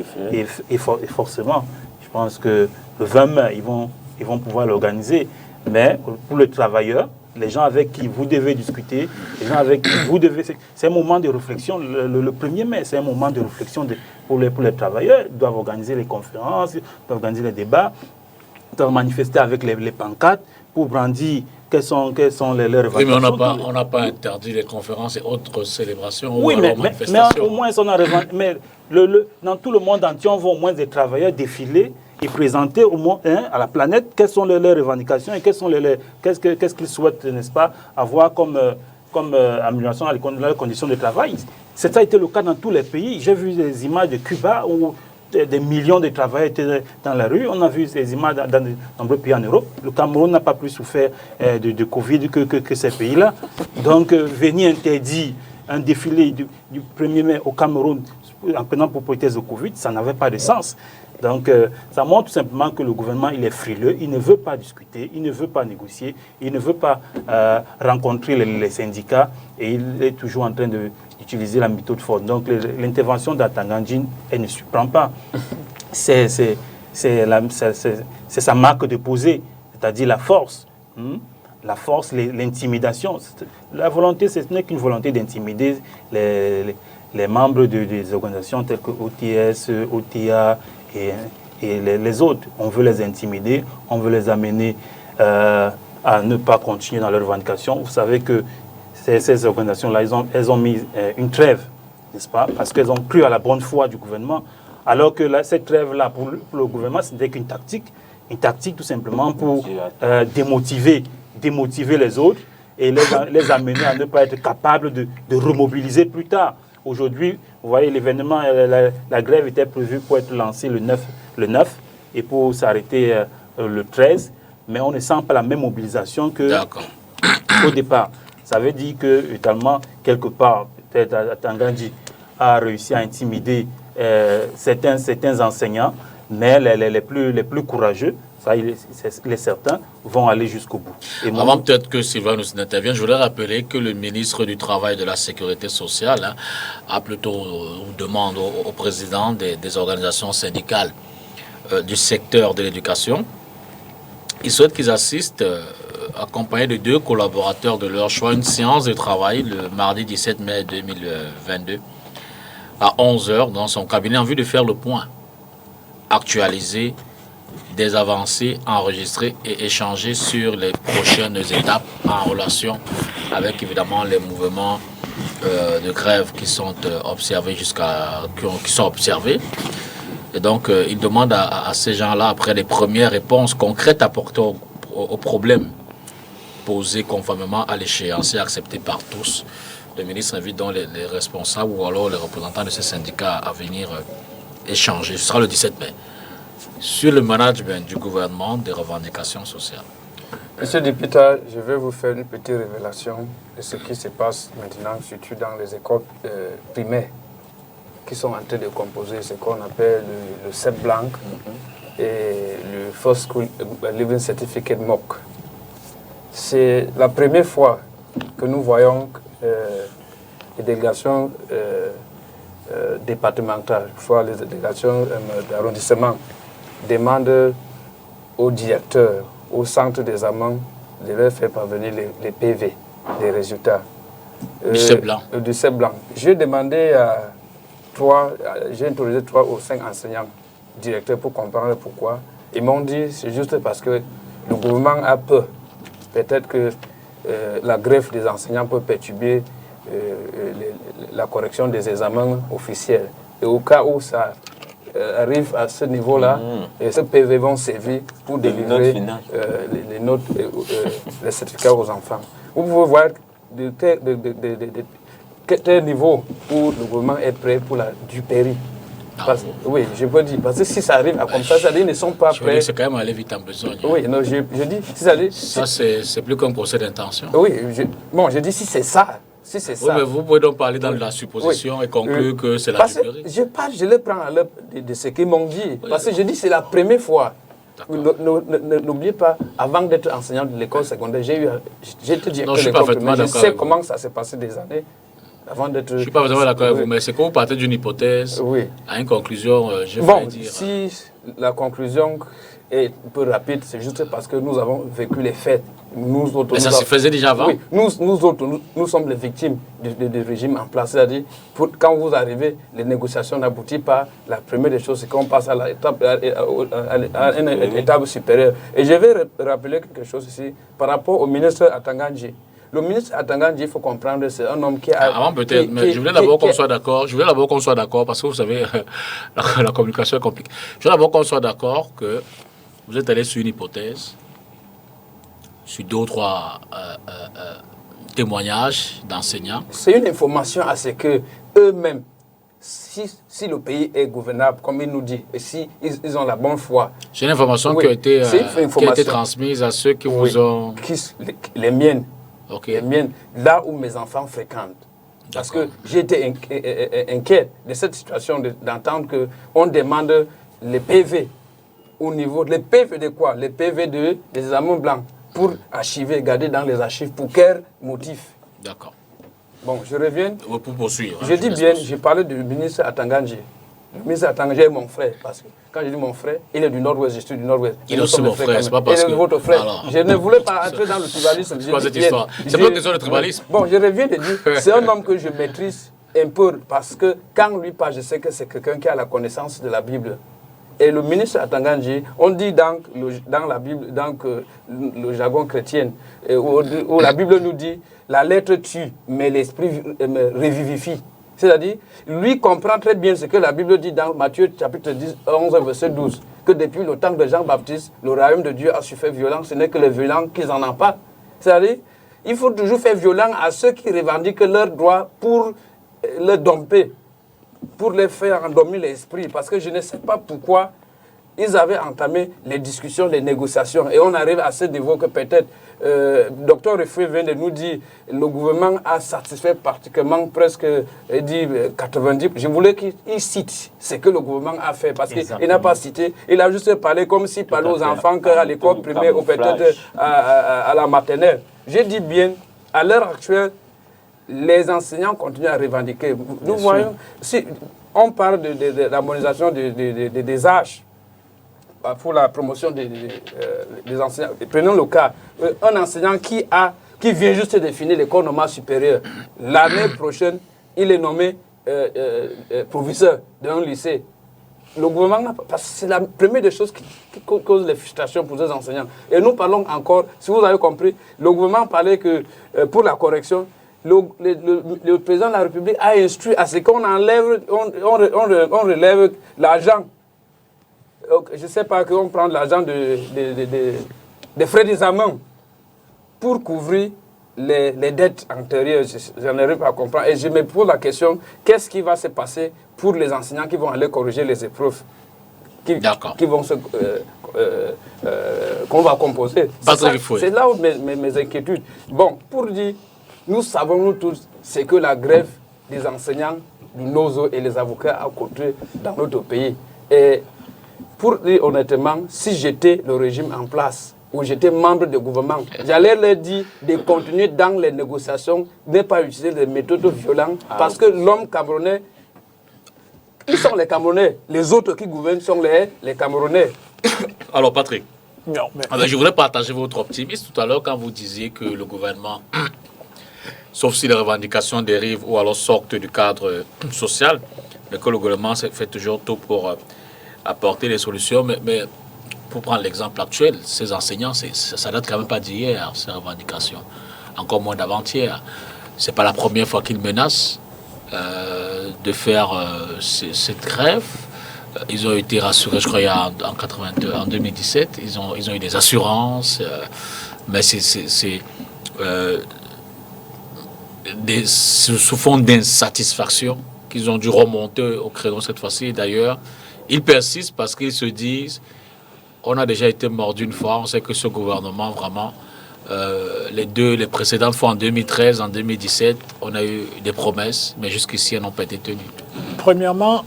Et forcément, je pense que le 20 mai, ils vont pouvoir l'organiser. Mais pour les travailleurs, les gens avec qui vous devez discuter, les gens avec qui vous devez... C'est un moment de réflexion. Le 1er mai, c'est un moment de réflexion pour les travailleurs. Ils doivent organiser les conférences, ils doivent organiser les débats, ils doivent manifester avec les pancartes pour brandir quelles sont les revendications. Oui, mais on n'a pas interdit les conférences et autres célébrations ou mais manifestations. au moins, dans tout le monde entier, on voit au moins des travailleurs défiler et présenter au moins à la planète quelles sont leurs revendications et qu'est-ce qu'ils souhaitent, n'est-ce pas, avoir comme amélioration dans leurs conditions de travail. Ça a été le cas dans tous les pays. J'ai vu des images de Cuba où des millions de travailleurs étaient dans la rue. On a vu ces images dans de nombreux pays en Europe. Le Cameroun n'a pas plus souffert de Covid que ces pays-là. Donc, venir interdire un défilé du 1er mai au Cameroun en prenant pour prétexte de Covid, ça n'avait pas de sens. Donc, ça montre tout simplement que le gouvernement, il est frileux, il ne veut pas discuter, il ne veut pas négocier, il ne veut pas rencontrer les syndicats et il est toujours en train d'utiliser la méthode forte. Donc, l'intervention d'Atangandji, elle ne surprend pas. C'est sa marque de poser, c'est-à-dire la force. La force, l'intimidation. La volonté, ce n'est qu'une volonté d'intimider les membres des organisations telles que OTS, OTA et les autres. On veut les intimider, on veut les amener à ne pas continuer dans leurs revendications. Vous savez que ces organisations-là, elles ont mis une trêve, n'est-ce pas? Parce qu'elles ont cru à la bonne foi du gouvernement. Alors que cette trêve-là, pour le gouvernement, ce n'était qu'une tactique. Une tactique tout simplement pour démotiver les autres et les amener à ne pas être capables de remobiliser plus tard. Aujourd'hui, vous voyez, l'événement, la grève était prévue pour être lancée le 9 et pour s'arrêter le 13, mais on ne sent pas la même mobilisation qu'au départ. Ça veut dire que, notamment, quelque part, peut-être Atangandji a réussi à intimider certains enseignants, mais les plus courageux, ça, les certains vont aller jusqu'au bout. Avant peut-être que Sylvain nous intervienne, je voudrais rappeler que le ministre du Travail et de la Sécurité sociale a plutôt demande au président des organisations syndicales du secteur de l'éducation. Il souhaite qu'ils assistent, accompagnés de 2 collaborateurs de leur choix, une séance de travail le mardi 17 mai 2022 à 11h dans son cabinet en vue de faire le point, actualiser des avancées enregistrées et échanger sur les prochaines étapes en relation avec évidemment les mouvements de grève qui sont observés qui sont observés. Et donc il demande à ces gens-là, après les premières réponses concrètes apportées aux problèmes posés conformément à l'échéancier accepté par tous, le ministre invite donc les responsables ou alors les représentants de ces syndicats à venir échanger. Ce sera le 17 mai. Sur le management du gouvernement des revendications sociales. Monsieur le député, je vais vous faire une petite révélation de ce qui se passe maintenant, surtout dans les écoles primaires qui sont en train de composer ce qu'on appelle le CEP blanc et le First School Living Certificate MOOC. C'est la première fois que nous voyons les délégations départementales, soit les délégations d'arrondissement, demandent aux directeurs, au centre des amants, de leur faire parvenir les PV, les résultats. Du CEP blanc. Du CEP blanc. J'ai demandé j'ai interrogé 3 ou 5 enseignants directeurs pour comprendre pourquoi. Ils m'ont dit c'est juste parce que le gouvernement a peur. Peut-être que la greffe des enseignants peut perturber la correction des examens officiels. Et au cas où ça arrive à ce niveau-là, et ces PV vont servir pour délivrer les notes, les certificats aux enfants. Vous pouvez voir de quel niveau où le gouvernement est prêt pour du péri. Oui, je peux dire, parce que si ça arrive comme ça, ils ne sont pas prêts. C'est quand même aller vite en besogne. Oui, non, je dis, si ça arrive... Ça, c'est plus qu'un procès d'intention. Oui, je dis si c'est ça. Si c'est ça. Oui, mais vous pouvez donc parler dans la supposition et conclure que c'est la duperie. Je les prends à l'heure de ce qu'ils m'ont dit. Parce que je dis c'est la première fois. N'oubliez pas, avant d'être enseignant de l'école secondaire, j'ai été directeur de l'école primaire. Je sais comment ça s'est passé des années. Avant d'être... Je ne suis pas vraiment d'accord avec vous, mais c'est que vous partez d'une hypothèse à une conclusion, je vais dire. Si la conclusion est un peu rapide, c'est juste parce que nous avons vécu les faits. Nous autres, mais ça se faisait déjà avant. Oui, nous autres, nous sommes les victimes du régime en place. C'est-à-dire, quand vous arrivez, les négociations n'aboutissent pas. La première des choses, c'est qu'on passe à une étape supérieure. Et je vais rappeler quelque chose ici par rapport au ministre Atangandji. Le ministre Atangandji, il faut comprendre, c'est un homme qui a... Avant peut-être, mais je voulais d'abord qu'on soit d'accord. Je voulais d'abord qu'on soit d'accord, parce que vous savez, la communication est compliquée. Je voulais d'abord qu'on soit d'accord que vous êtes allé sur une hypothèse, sur 2 ou 3 témoignages d'enseignants. C'est une information à ce que eux-mêmes, si le pays est gouvernable, comme ils nous disent, et si ils ont la bonne foi... C'est une information qui a été transmise à ceux qui vous ont... Les miennes. Okay. Les miennes, là où mes enfants fréquentent. Parce que j'ai été inquiet de cette situation, d'entendre qu'on demande les PV. Au niveau, les PV de quoi? Les PV des examens blancs. Pour archiver, garder dans les archives. Pour quel motif? D'accord. Bon, je reviens. Pour poursuivre. Je dis bien, j'ai parlé du ministre Atanganji. Le ministre Atanganji est mon frère. Parce que quand je dis mon frère, il est du Nord-Ouest, je suis du Nord-Ouest. Il est aussi mon frère, c'est pas parce que... Il est votre frère. Alors, je ne voulais pas entrer dans le tribalisme. C'est quoi cette histoire? C'est pas une question de tribalisme. Bon, je reviens de dire, c'est un homme que je maîtrise un peu parce que quand lui parle, je sais que c'est quelqu'un qui a la connaissance de la Bible. Et le ministre Atanganji, on dit dans la Bible, dans le jargon chrétien, où la Bible nous dit, la lettre tue, mais l'esprit revivifie. C'est-à-dire, lui comprend très bien ce que la Bible dit dans Matthieu chapitre 11, verset 12, que depuis le temps de Jean-Baptiste, le royaume de Dieu a su faire violent, ce n'est que les violents qui n'en ont pas. C'est-à-dire, il faut toujours faire violent à ceux qui revendiquent leurs droits pour les domper, pour les faire endormir l'esprit. Parce que je ne sais pas pourquoi ils avaient entamé les discussions, les négociations. Et on arrive à ce niveau que peut-être, Dr Refoué vient de nous dire, le gouvernement a satisfait pratiquement presque, il dit 90. Je voulais qu'il cite ce que le gouvernement a fait. Parce qu'il n'a pas cité. Il a juste parlé comme s'il parlait aux enfants qu'à l'école primaire ou peut-être à la maternelle. Je dis bien, à l'heure actuelle, les enseignants continuent à revendiquer. Nous voyons, si on parle de la monétisation des âges, pour la promotion des enseignants. Prenons le cas, un enseignant qui vient juste de finir l'école normale supérieure. L'année prochaine, il est nommé professeur d'un lycée. Le gouvernement, parce que c'est la première des choses qui cause les frustrations pour les enseignants. Et nous parlons encore, si vous avez compris, le gouvernement parlait que pour la correction, le président de la République a instruit à ce qu'on enlève, on relève l'argent. Je ne sais pas qu'on prend l'argent des frais d'examen pour couvrir les dettes antérieures. Je n'arrive pas à comprendre. Et je me pose la question, qu'est-ce qui va se passer pour les enseignants qui vont aller corriger les épreuves qui vont qu'on va composer? C'est là où mes inquiétudes. Bon, pour dire, nous savons nous tous, c'est que la grève des enseignants du NOZO et les avocats a coûté dans notre pays. Et pour dire honnêtement, si j'étais le régime en place, ou j'étais membre du gouvernement, j'allais leur dire de continuer dans les négociations, de ne pas utiliser des méthodes violentes, parce que l'homme camerounais, ils sont les Camerounais. Les autres qui gouvernent sont les Camerounais. Alors Patrick, non, je voudrais partager votre optimisme tout à l'heure quand vous disiez que le gouvernement, sauf si les revendications dérivent ou alors sortent du cadre social, mais que le gouvernement fait toujours tout pour apporter des solutions, mais pour prendre l'exemple actuel, ces enseignants, ça date quand même pas d'hier, ces revendications, encore moins d'avant-hier. C'est pas la première fois qu'ils menacent de faire cette grève. Ils ont été rassurés, je crois, en 2017, ils ont eu des assurances, mais c'est sous fond d'insatisfaction qu'ils ont dû remonter au créneau cette fois-ci. D'ailleurs, ils persistent parce qu'ils se disent, on a déjà été mordu une fois, on sait que ce gouvernement, vraiment, les précédentes fois en 2013, en 2017, on a eu des promesses, mais jusqu'ici, elles n'ont pas été tenues. Premièrement,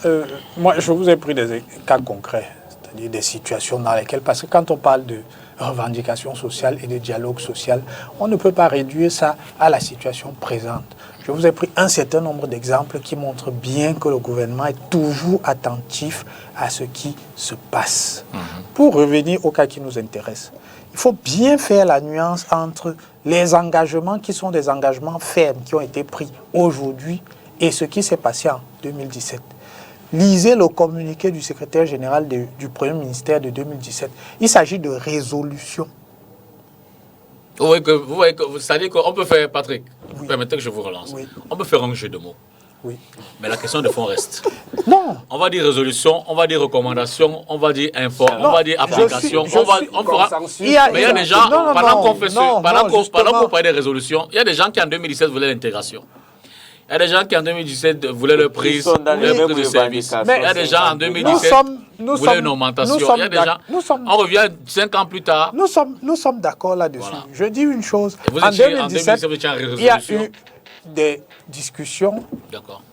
moi, je vous ai pris des cas concrets, c'est-à-dire des situations dans lesquelles, parce que quand on parle de revendications sociales et de dialogue social, on ne peut pas réduire ça à la situation présente. Je vous ai pris un certain nombre d'exemples qui montrent bien que le gouvernement est toujours attentif à ce qui se passe. Pour revenir au cas qui nous intéresse, il faut bien faire la nuance entre les engagements qui sont des engagements fermes qui ont été pris aujourd'hui et ce qui s'est passé en 2017. Lisez le communiqué du secrétaire général du Premier ministère de 2017. Il s'agit de résolution. Vous voyez que c'est-à-dire qu'on peut faire, Patrick, permettez que je vous relance. Oui. On peut faire un jeu de mots. Oui. Mais la question de fond reste. Non. On va dire résolution, on va dire recommandation, on va dire informe, on va dire application. On fera. Mais il y a des gens, pendant qu'on parlait des résolutions, il y a des gens qui en 2017 voulaient l'intégration. Il y a des gens qui en 2017 voulaient le prix de service. Il y a des gens en 2017 voulaient une augmentation. Il y a des gens. On revient 5 ans plus tard. Nous sommes d'accord là-dessus. Voilà. Je dis une chose. En 2017, il y a eu des discussions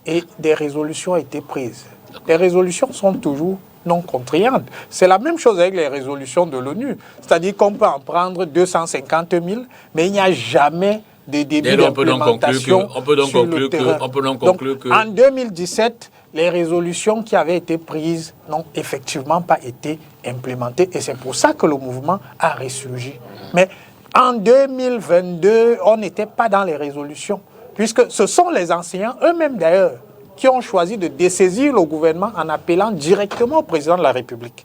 et des résolutions ont été prises. Les résolutions sont toujours non contraignante. C'est la même chose avec les résolutions de l'ONU. C'est-à-dire qu'on peut en prendre 250 000, mais il n'y a jamais de début d'implémentation sur le terrain. En 2017, les résolutions qui avaient été prises n'ont effectivement pas été implémentées et c'est pour ça que le mouvement a ressurgi. Mais en 2022, on n'était pas dans les résolutions, puisque ce sont les enseignants eux-mêmes d'ailleurs qui ont choisi de dessaisir le gouvernement en appelant directement au président de la République.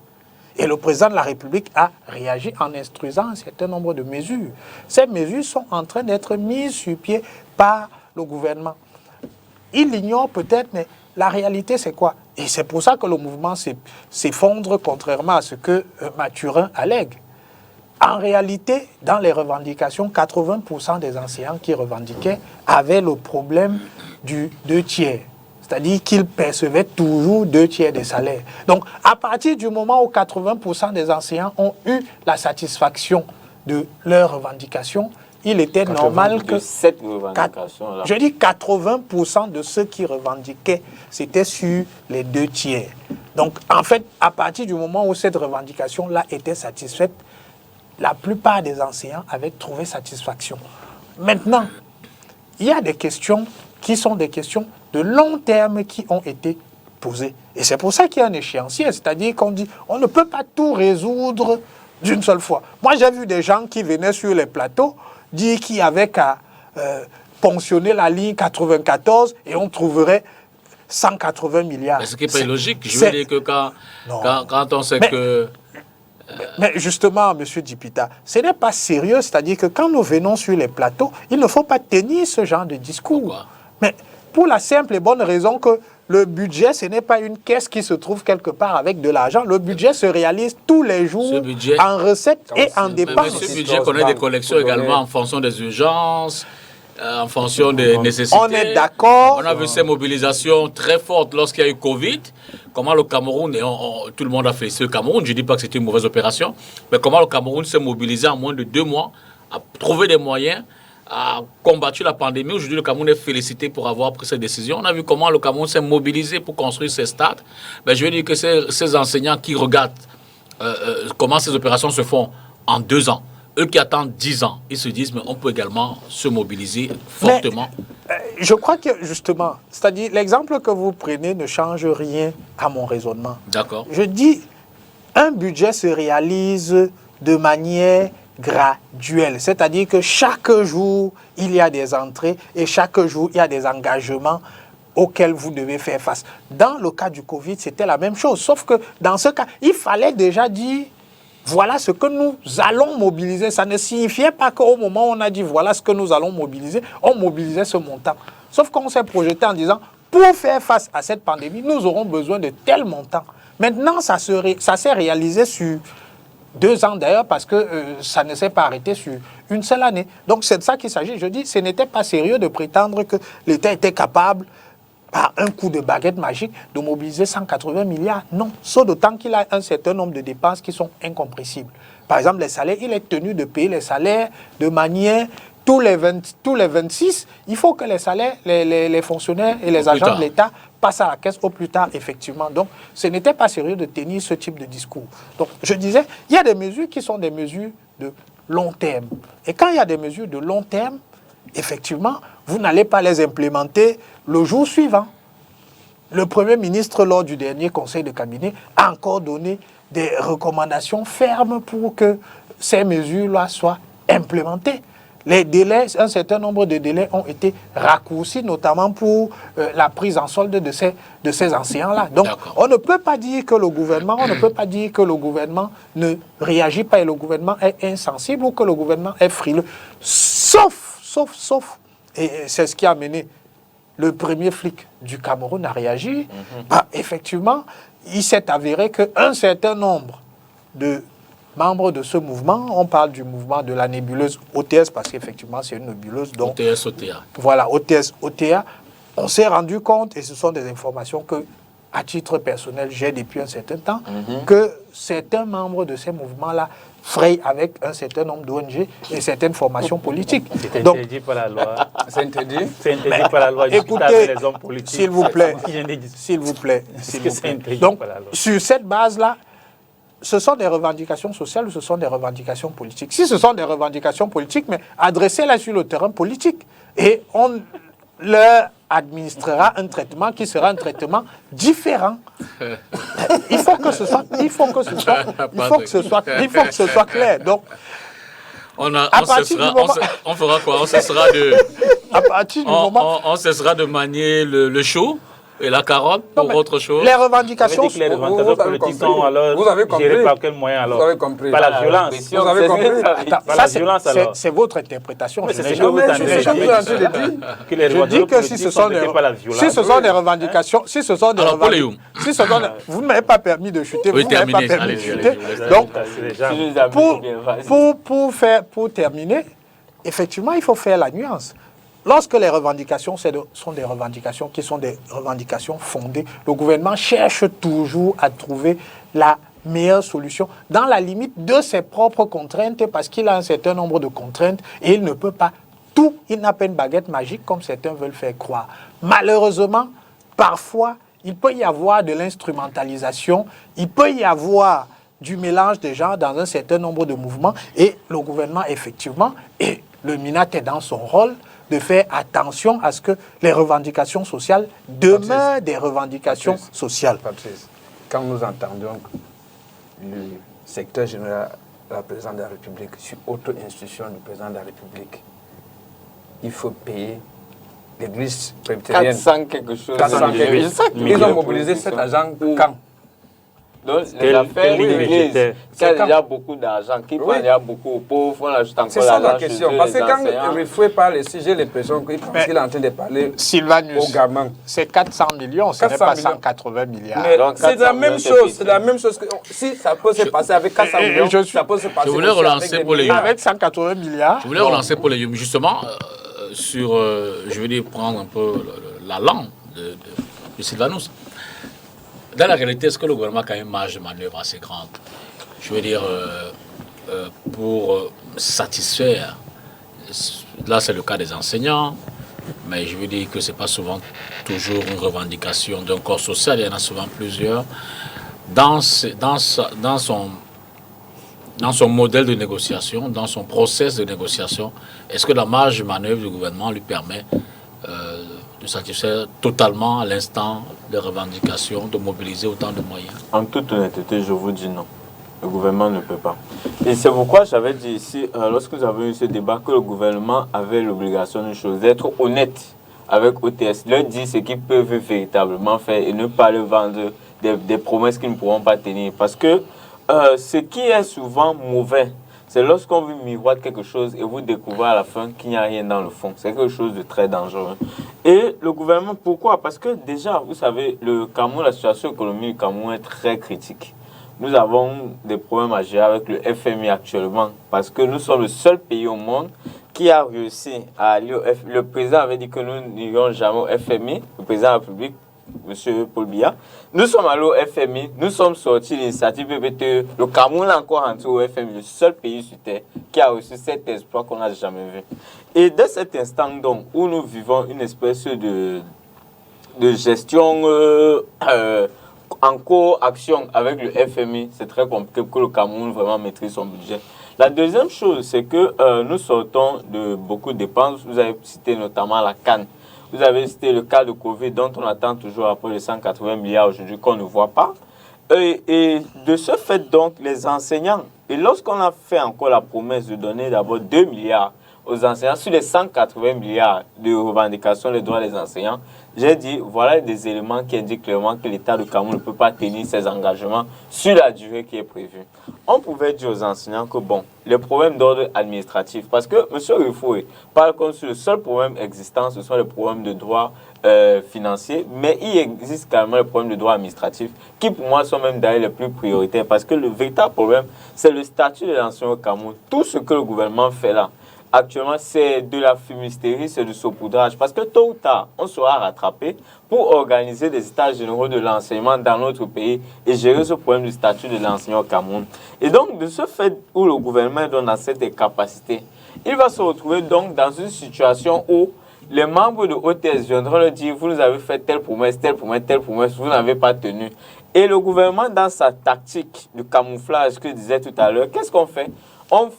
Et le président de la République a réagi en instruisant un certain nombre de mesures. Ces mesures sont en train d'être mises sur pied par le gouvernement. Il l'ignore peut-être, mais la réalité c'est quoi? Et c'est pour ça que le mouvement s'effondre, contrairement à ce que Mathurin allègue. En réalité, dans les revendications, 80% des enseignants qui revendiquaient avaient le problème du 2 tiers. C'est-à-dire qu'ils percevaient toujours 2 tiers des salaires. Donc, à partir du moment où 80% des enseignants ont eu la satisfaction de leurs revendications, il était normal que... Cette revendication-là. Je dis 80% de ceux qui revendiquaient, c'était sur les 2 tiers. Donc, en fait, à partir du moment où cette revendication-là était satisfaite, la plupart des enseignants avaient trouvé satisfaction. Maintenant, il y a des questions qui sont des questions de long terme qui ont été posées. Et c'est pour ça qu'il y a un échéancier, c'est-à-dire qu'on dit on ne peut pas tout résoudre d'une seule fois. Moi, j'ai vu des gens qui venaient sur les plateaux dire qu'il y avait qu'à ponctionner la ligne 94 et on trouverait 180 milliards. Mais ce qui n'est pas logique. Je veux dire que quand on sait que... Mais justement, M. Dipita, ce n'est pas sérieux, c'est-à-dire que quand nous venons sur les plateaux, il ne faut pas tenir ce genre de discours. Pourquoi? Mais pour la simple et bonne raison que le budget, ce n'est pas une caisse qui se trouve quelque part avec de l'argent. Le budget se réalise tous les jours en recettes et en dépenses. Mais ce budget connaît des collections également en fonction des urgences, en fonction des nécessités. On est d'accord. On a vu ces mobilisations très fortes lorsqu'il y a eu Covid. Comment le Cameroun, et tout le monde a fait ce Cameroun, je ne dis pas que c'était une mauvaise opération, mais comment le Cameroun s'est mobilisé en moins de 2 mois, a trouvé des moyens, a combattu la pandémie. Aujourd'hui, le Cameroun est félicité pour avoir pris cette décision. On a vu comment le Cameroun s'est mobilisé pour construire ces stades. Ben, je veux dire que ces enseignants qui regardent comment ces opérations se font en 2 ans, eux qui attendent 10 ans, ils se disent, mais on peut également se mobiliser fortement. Mais, je crois que, justement, c'est-à-dire, l'exemple que vous prenez ne change rien à mon raisonnement. D'accord. Je dis, un budget se réalise de manière graduelle. C'est-à-dire que chaque jour, il y a des entrées et chaque jour, il y a des engagements auxquels vous devez faire face. Dans le cas du Covid, c'était la même chose. Sauf que dans ce cas, il fallait déjà dire... Voilà ce que nous allons mobiliser. Ça ne signifiait pas qu'au moment où on a dit voilà ce que nous allons mobiliser, on mobilisait ce montant. Sauf qu'on s'est projeté en disant pour faire face à cette pandémie, nous aurons besoin de tel montant. Maintenant, ça s'est réalisé sur 2 ans d'ailleurs parce que ça ne s'est pas arrêté sur une seule année. Donc c'est de ça qu'il s'agit. Je dis, ce n'était pas sérieux de prétendre que l'État était capable par un coup de baguette magique, de mobiliser 180 milliards. Non, sauf d'autant qu'il a un certain nombre de dépenses qui sont incompressibles. Par exemple, les salaires, il est tenu de payer les salaires de manière, tous les 26, il faut que les salaires, les fonctionnaires et les agents de l'État passent à la caisse au plus tard, effectivement. Donc, ce n'était pas sérieux de tenir ce type de discours. Donc, je disais, il y a des mesures qui sont des mesures de long terme. Et quand il y a des mesures de long terme, effectivement, vous n'allez pas les implémenter le jour suivant. Le Premier ministre, lors du dernier conseil de cabinet, a encore donné des recommandations fermes pour que ces mesures-là soient implémentées. Les délais, un certain nombre de délais ont été raccourcis, notamment pour la prise en solde de ces enseignants-là. Donc, on ne peut pas dire que le gouvernement, ne réagit pas et le gouvernement est insensible ou que le gouvernement est frileux. Sauf, et c'est ce qui a amené le premier flic du Cameroun à réagir, effectivement, il s'est avéré qu'un certain nombre de membres de ce mouvement, on parle du mouvement de la nébuleuse OTS, parce qu'effectivement c'est une nébuleuse. Donc, OTS-OTA. Voilà, OTS-OTA. On s'est rendu compte, et ce sont des informations que à titre personnel, j'ai depuis un certain temps, que certains membres de ces mouvements-là frayent avec un certain nombre d'ONG et certaines formations politiques. C'est interdit par la loi. C'est interdit. C'est interdit par la loi. Écoutez, les hommes politiques. s'il vous plaît, s'il vous plaît. Donc, sur cette base-là, ce sont des revendications sociales ou ce sont des revendications politiques? Si ce sont des revendications politiques, mais adressez-les sur le terrain politique. Et on leur administrera un traitement qui sera un traitement différent. Il faut que ce soit clair. Donc, on fera quoi? On cessera de, à partir du moment... on cessera de manier le show et la carotte pour autre chose. Les revendications... Les revendications politiques sont alors... Vous avez compris. Gérées par quel moyen alors? Vous avez compris. Par la violence. Vous avez compris. C'est votre interprétation. Mais c'est ce que vous avez dit. Je dis que si ce sont des revendications... Vous ne m'avez pas permis de chuter. Vous ne m'avez pas permis de chuter. Donc, pour terminer, effectivement, il faut faire la nuance. Lorsque les revendications sont des revendications qui sont des revendications fondées, le gouvernement cherche toujours à trouver la meilleure solution dans la limite de ses propres contraintes parce qu'il a un certain nombre de contraintes et il ne peut pas tout, il n'a pas une baguette magique comme certains veulent faire croire. Malheureusement, parfois, il peut y avoir de l'instrumentalisation, il peut y avoir du mélange des gens dans un certain nombre de mouvements et le gouvernement, effectivement, et le MINAT est dans son rôle de faire attention à ce que les revendications sociales demeurent des revendications sociales. Patrice, quand nous entendons le secrétaire général de la présidente de la République sur auto-institution du président de la République, il faut payer l'église presbytérienne. 400 quelque chose. 400 quelque chose. Ils ont mobilisé cet argent quand? Donc, les affaires de l'église, qui a déjà beaucoup d'argent, qui prend déjà beaucoup aux pauvres, on ajoute encore l'argent. C'est ça la question. Parce que quand Rifoué parle ici, j'ai l'impression qu'il est en train de parler au gamin. C'est 400 millions, ce n'est pas 180 milliards. C'est la même chose. C'est la même chose. Si ça peut se passer avec 400 millions, ça peut se passer je voulais relancer pour les avec 180 milliards. Je voulais relancer pour les Yum, justement, sur, je veux dire, prendre un peu la langue de Sylvanus. Dans la réalité, est-ce que le gouvernement a quand même une marge de manœuvre assez grande? Je veux dire, pour satisfaire, là c'est le cas des enseignants, mais je veux dire que ce n'est pas souvent toujours une revendication d'un corps social, il y en a souvent plusieurs. Dans son modèle de négociation, dans son process de négociation, est-ce que la marge de manœuvre du gouvernement lui permet de satisfaire totalement à l'instant des revendications, de mobiliser autant de moyens? En toute honnêteté, je vous dis non. Le gouvernement ne peut pas. Et c'est pourquoi j'avais dit ici, lorsque nous avons eu ce débat, que le gouvernement avait l'obligation d'une chose, d'être honnête avec OTS, leur dire ce qu'ils peuvent véritablement faire et ne pas leur vendre des promesses qu'ils ne pourront pas tenir. Parce que ce qui est souvent mauvais, c'est lorsqu'on vous miroite quelque chose et vous découvrez à la fin qu'il n'y a rien dans le fond. C'est quelque chose de très dangereux. Et le gouvernement, pourquoi? Parce que déjà, vous savez, le Cameroun, la situation économique du Cameroun est très critique. Nous avons des problèmes à gérer avec le FMI actuellement parce que nous sommes le seul pays au monde qui a réussi à aller au FMI. Le président avait dit que nous n'irions jamais au FMI, le président de la République, M. Paul Biya. Nous sommes allés au FMI, nous sommes sortis de l'initiative PPTE. Le Cameroun est encore entré au FMI, le seul pays sur Terre qui a reçu cet exploit qu'on n'a jamais vu. Et dès cet instant donc, où nous vivons une espèce de gestion en coaction avec le FMI, c'est très compliqué pour que le Cameroun vraiment maîtrise son budget. La deuxième chose, c'est que nous sortons de beaucoup de dépenses. Vous avez cité notamment la CAN. Vous avez cité le cas de Covid dont on attend toujours après les 180 milliards aujourd'hui qu'on ne voit pas. Et de ce fait donc, les enseignants, et lorsqu'on a fait encore la promesse de donner d'abord 2 milliards aux enseignants sur les 180 milliards de revendications des droits des enseignants, j'ai dit, voilà des éléments qui indiquent clairement que l'État du Cameroun ne peut pas tenir ses engagements sur la durée qui est prévue. On pouvait dire aux enseignants que, bon, les problèmes d'ordre administratif, parce que M. Rifoué parle comme si le seul problème existant, ce sont les problèmes de droit financier, mais il existe carrément les problèmes de droit administratif, qui pour moi sont même d'ailleurs les plus prioritaires, parce que le véritable problème, c'est le statut de l'enseignant au Cameroun. Tout ce que le gouvernement fait là, actuellement, c'est de la fumisterie, c'est du saupoudrage. Parce que tôt ou tard, on sera rattrapé pour organiser des états généraux de l'enseignement dans notre pays et gérer ce problème du statut de l'enseignant au Cameroun. Et donc, de ce fait où le gouvernement donne à cette capacité, il va se retrouver donc dans une situation où les membres de OTS viendront leur dire, vous nous avez fait telle promesse, vous n'avez pas tenu. Et le gouvernement, dans sa tactique de camouflage que je disais tout à l'heure, qu'est-ce qu'on fait? On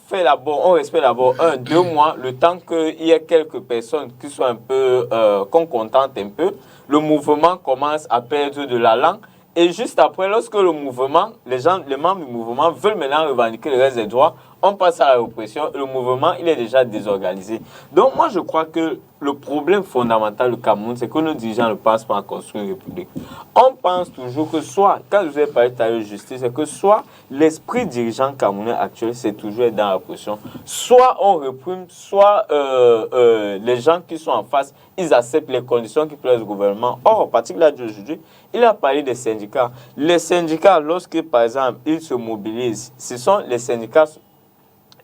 respecte d'abord 2 mois, le temps qu'il y ait quelques personnes qui soient un peu, qu'on contente un peu. Le mouvement commence à perdre de la langue. Et juste après, lorsque le mouvement, les membres du mouvement veulent maintenant revendiquer le reste des droits, on passe à la répression et le mouvement, il est déjà désorganisé. Donc moi, je crois que le problème fondamental du Cameroun, c'est que nos dirigeants ne pensent pas à construire une république. On pense toujours que soit, quand je vous ai parlé tout à l'heure de justice, c'est que soit l'esprit dirigeant camerounais actuel, c'est toujours être dans la pression. Soit on réprime, soit les gens qui sont en face, ils acceptent les conditions qui plaisent au gouvernement. Or, particulièrement d'aujourd'hui, il a parlé des syndicats. Les syndicats, lorsque, par exemple, ils se mobilisent, ce sont les syndicats,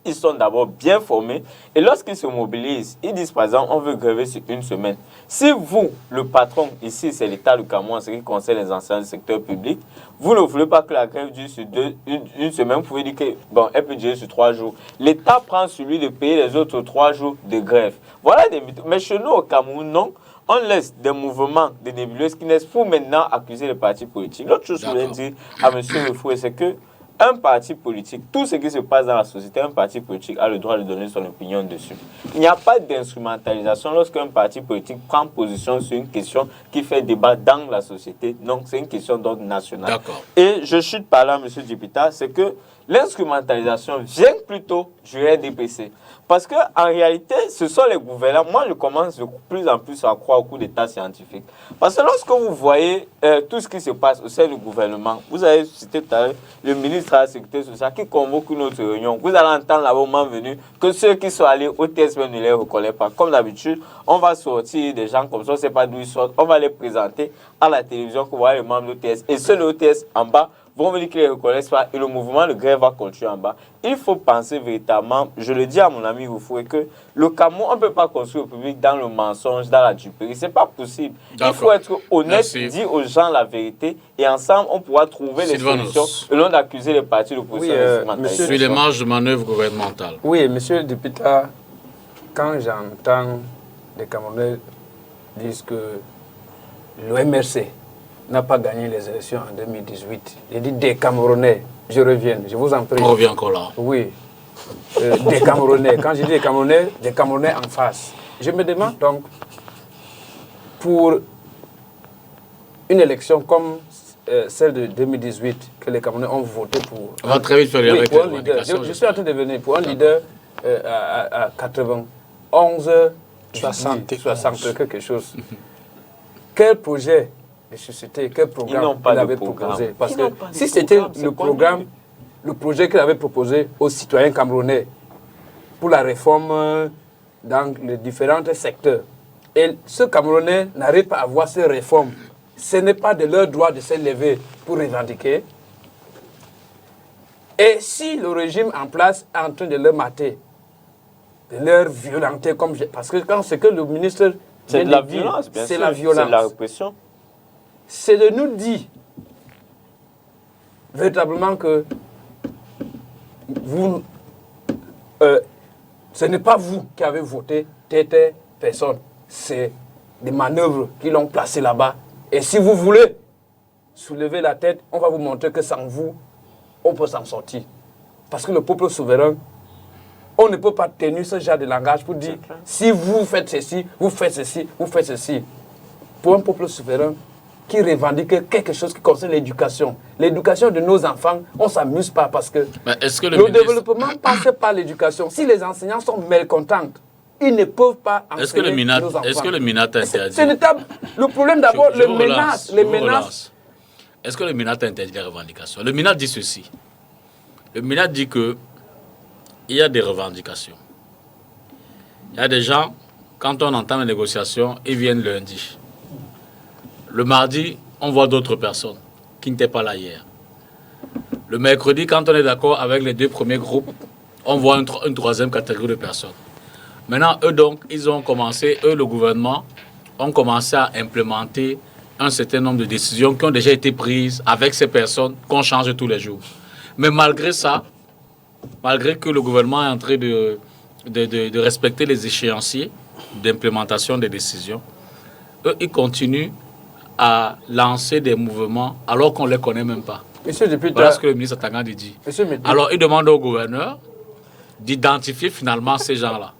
ils sont d'abord bien formés. Et lorsqu'ils se mobilisent, ils disent, par exemple, on veut gréver sur 1 semaine. Si vous, le patron, ici, c'est l'État du Cameroun, en ce qui concerne les enseignants du secteur public, vous ne voulez pas que la grève dure sur une semaine, vous pouvez dire que, bon, elle peut durer sur 3 jours. L'État prend celui de payer les autres 3 jours de grève. Voilà des mythes. Mais chez nous, au Cameroun, non. On laisse des mouvements, des nébuleuses qui naissent pour maintenant accuser les partis politiques. L'autre chose que je voulais dire à M. Refoué, c'est que un parti politique, tout ce qui se passe dans la société, un parti politique a le droit de donner son opinion dessus. Il n'y a pas d'instrumentalisation lorsqu'un parti politique prend position sur une question qui fait débat dans la société. Donc, c'est une question d'ordre national. Et je chute par là, M. Djipita, c'est que l'instrumentalisation vient plutôt du RDPC. Parce qu'en réalité, ce sont les gouvernants. Moi, je commence de plus en plus à croire au coup d'état scientifique. Parce que lorsque vous voyez tout ce qui se passe au sein du gouvernement, vous avez cité tout à l'heure le ministre de la Sécurité sociale qui convoque une autre réunion. Vous allez entendre là-bas au moment venu que ceux qui sont allés au TSP ne les reconnaissent pas. Comme d'habitude, on va sortir des gens comme ça, on ne sait pas d'où ils sortent. On va les présenter à la télévision pour voir les membres de l'OTS. Et ceux de l'OTS en bas vont me dire qu'ils ne les reconnaissent pas et le mouvement de grève va continuer en bas. Il faut penser véritablement, je le dis à mon ami Roufoué, que le Cameroun, on ne peut pas construire le public dans le mensonge, dans la duperie. Ce n'est pas possible. Il faut être honnête, dire aux gens la vérité et ensemble, on pourra trouver les solutions au lieu d'accuser les partis d'opposition. Sur les marges de manœuvre gouvernementales. Oui, monsieur le député, quand j'entends des Camerounais dire que l'OMRC n'a pas gagné les élections en 2018. J'ai dit des Camerounais, je reviens, je vous en prie. On revient encore là. Oui, des Camerounais. Quand je dis des Camerounais en face. Je me demande donc, pour une élection comme celle de 2018, que les Camerounais ont voté pour... On va très vite faire les revendications. Je suis en train de venir pour un leader à 91, 60 quelque chose. Quel projet de société, quel programme il avait proposé? Parce que si c'était le projet qu'il avait proposé aux citoyens camerounais pour la réforme dans les différents secteurs, et ce Camerounais n'arrive pas à voir ces réformes, ce n'est pas de leur droit de se lever pour revendiquer. Et si le régime en place est en train de leur mater, de leur violenter, parce que quand c'est que le ministre... C'est de la violence, bien sûr. C'est la violence. C'est de la répression. C'est de nous dire véritablement que vous, ce n'est pas vous qui avez voté telle personne. C'est des manœuvres qui l'ont placé là-bas. Et si vous voulez soulever la tête, on va vous montrer que sans vous, on peut s'en sortir. Parce que le peuple souverain, on ne peut pas tenir ce genre de langage pour dire si vous faites ceci, vous faites ceci, vous faites ceci. Pour un peuple souverain qui revendique quelque chose qui concerne l'éducation. L'éducation de nos enfants, on ne s'amuse pas parce que le développement passe par l'éducation. Si les enseignants sont mécontents, ils ne peuvent pas enseigner nos enfants. Est-ce que le MINAT interdit le problème d'abord, les menaces. Est-ce que le MINAT interdit les revendications? Le MINAT dit ceci. Le MINAT dit que il y a des revendications. Il y a des gens, quand on entend les négociations, ils viennent lundi. Le mardi, on voit d'autres personnes qui n'étaient pas là hier. Le mercredi, quand on est d'accord avec les 2 premiers groupes, on voit une troisième catégorie de personnes. Maintenant, eux donc, le gouvernement, ont commencé à implémenter un certain nombre de décisions qui ont déjà été prises avec ces personnes qu'on change tous les jours. Mais malgré ça, malgré que le gouvernement est en train de respecter les échéanciers d'implémentation des décisions, eux, ils continuent à lancer des mouvements alors qu'on ne les connaît même pas. Monsieur le député, voilà ce que le ministre Tangandi dit. Alors, il demande au gouverneur d'identifier finalement ces gens-là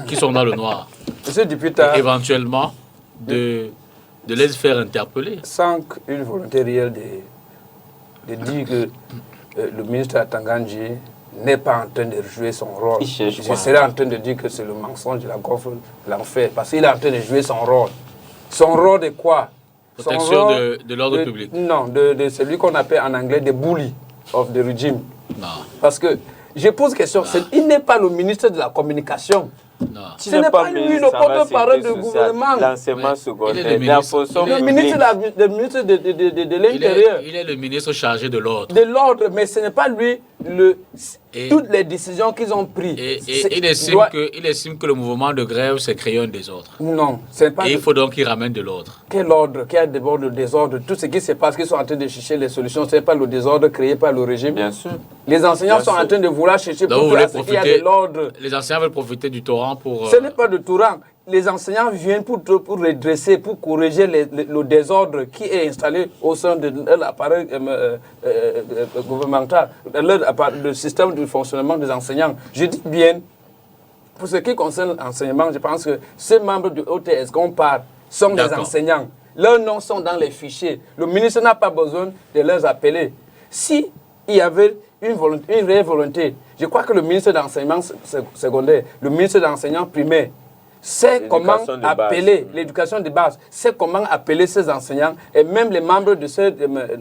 qui sont dans le noir. Monsieur le député, et éventuellement de les faire interpeller. Sans une volonté réelle de dire que le ministre Tangandji n'est pas en train de jouer son rôle. Je serais en train de dire que c'est le mensonge, la gauche, l'enfer. Parce qu'il est en train de jouer son rôle. Son rôle de quoi? Protection de l'ordre public. Non, de celui qu'on appelle en anglais the bully of the regime. Non. Parce que je pose question, il n'est pas le ministre de la communication. Non. Ce n'est pas lui le porte-parole du gouvernement. L'enseignement secondaire. Le ministre de l'Intérieur. Il est le ministre chargé de l'ordre. De l'ordre, mais ce n'est pas lui toutes les décisions qu'ils ont prises. Et il estime que le mouvement de grève, c'est créer un désordre. Non, c'est pas. Et il faut donc qu'il ramène de l'ordre. Quel ordre? Quel désordre? Tout ce qui se passe, qu'ils sont en train de chercher les solutions, ce n'est pas le désordre créé par le régime. Bien sûr. Les enseignants sont en train de vouloir chercher pour qu'il y ait de l'ordre. Les enseignants veulent profiter du torrent pour... Ce n'est pas de torrent. Les enseignants viennent pour redresser, pour corriger le désordre qui est installé au sein de l'appareil gouvernemental, le système de fonctionnement des enseignants. Je dis bien, pour ce qui concerne l'enseignement, je pense que ces membres du OTS qu'on parle sont des enseignants. Leurs noms sont dans les fichiers. Le ministre n'a pas besoin de les appeler. Si il y avait une réelle volonté, je crois que le ministre d'enseignement secondaire, le ministre d'enseignement primaire, c'est comment appeler l'éducation de base, c'est comment appeler ces enseignants et même les membres de ce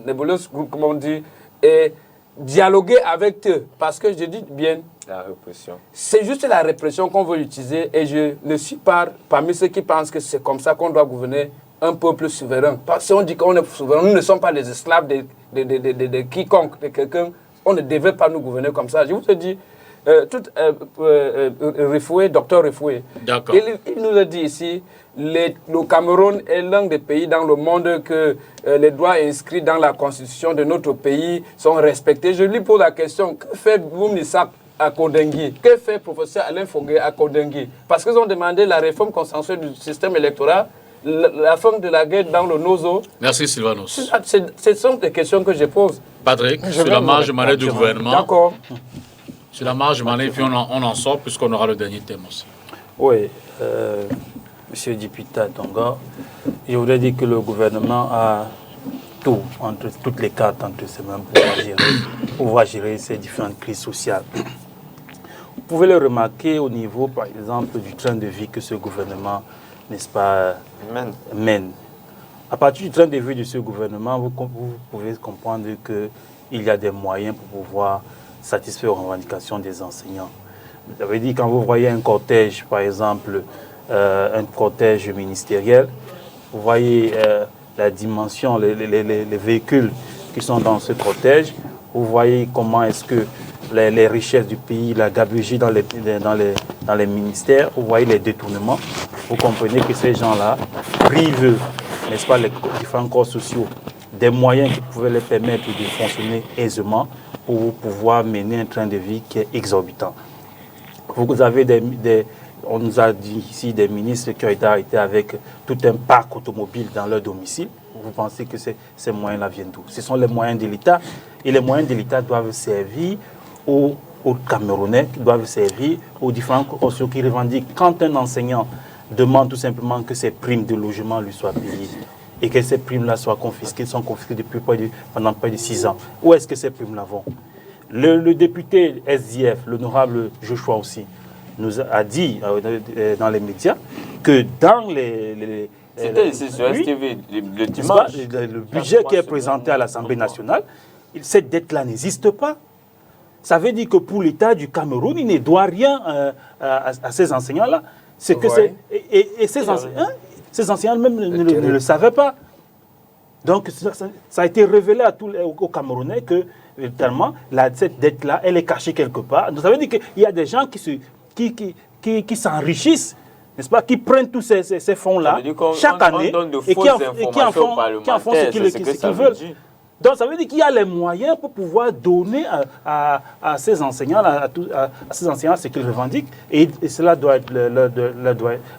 nébuleux groupe, comme on dit, et dialoguer avec eux. Parce que je dis bien, la répression. C'est juste la répression qu'on veut utiliser et je ne suis pas parmi ceux qui pensent que c'est comme ça qu'on doit gouverner un peuple souverain. Parce que si on dit qu'on est souverain, nous ne sommes pas des esclaves de quiconque, de quelqu'un. On ne devait pas nous gouverner comme ça. Je vous ai dit, docteur Refoué, il nous a dit ici, le Cameroun est l'un des pays dans le monde que les droits inscrits dans la constitution de notre pays sont respectés. Je lui pose la question, que fait Boumnissak à Kodengui? Que fait le professeur Alain Fogué à Kodengui? Parce qu'ils ont demandé la réforme consensuelle du système électoral, la fin de la guerre dans le Nozo. Merci Sylvanos. Ce sont des questions que je pose. Patrick, sur la marge de manœuvre du gouvernement. D'accord. Sur la marge de manœuvre, puis on en sort puisqu'on aura le dernier thème aussi. Oui, monsieur le député Tonga, je voudrais dire que le gouvernement a tout, entre toutes les cartes entre ses mains pour pouvoir gérer ces différentes crises sociales. Vous pouvez le remarquer au niveau, par exemple, du train de vie que ce gouvernement, n'est-ce pas, mène. À partir du train de vie de ce gouvernement, vous pouvez comprendre qu'il y a des moyens pour pouvoir satisfaire aux revendications des enseignants. Ça veut dire quand vous voyez un cortège, par exemple, un cortège ministériel, vous voyez la dimension, les véhicules qui sont dans ce cortège, vous voyez comment est-ce que les richesses du pays, la gabegie dans les ministères, vous voyez les détournements, vous comprenez que ces gens-là privent, n'est-ce pas, les différents corps sociaux des moyens qui pouvaient les permettre de fonctionner aisément pour pouvoir mener un train de vie qui est exorbitant. Vous avez on nous a dit ici des ministres qui ont été arrêtés avec tout un parc automobile dans leur domicile. Vous pensez que ces moyens-là viennent d'où? Ce sont les moyens de l'État et les moyens de l'État doivent servir aux Camerounais, doivent servir aux différents sociaux qui revendiquent. Quand un enseignant demande tout simplement que ses primes de logement lui soient payées et que ces primes-là sont confisquées pendant près de 6 ans. Où est-ce que ces primes-là vont? Le député SDF, l'honorable Joshua aussi, nous a dit dans les médias que dans c'était ici sur STV le dimanche. Le budget qui est présenté à l'Assemblée nationale, cette dette-là n'existe pas. Ça veut dire que pour l'État du Cameroun, il ne doit rien à ces enseignants-là. C'est que et ces enseignants même ne le savaient pas. Donc ça a été révélé aux Camerounais que tellement cette dette-là, elle est cachée quelque part. Donc, ça veut dire qu'il y a des gens qui qui s'enrichissent, n'est-ce pas, qui prennent tous ces fonds-là chaque année et qui en font ce qu'ils veulent. Donc, ça veut dire qu'il y a les moyens pour pouvoir donner à ces enseignants, à ces enseignants ce qu'ils revendiquent, et cela doit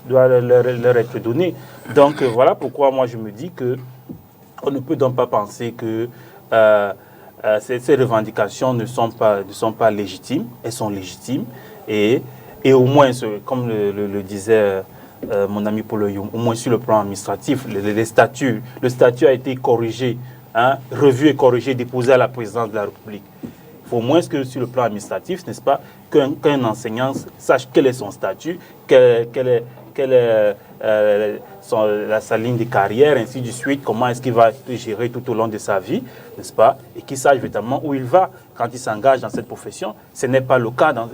leur être donné. Donc, voilà pourquoi moi je me dis qu'on ne peut donc pas penser que ces revendications ne sont pas légitimes. Elles sont légitimes, et au moins, comme le disait mon ami Paulo Youm, au moins sur le plan administratif, le statut a été corrigé. Revu et corrigé, déposé à la présidence de la République. Il faut au moins que sur le plan administratif, n'est-ce pas, qu'un enseignant sache quel est son statut, quelle est sa ligne de carrière, ainsi de suite, comment est-ce qu'il va gérer tout au long de sa vie, n'est-ce pas, et qu'il sache véritablement où il va quand il s'engage dans cette profession. Ce n'est pas le cas dans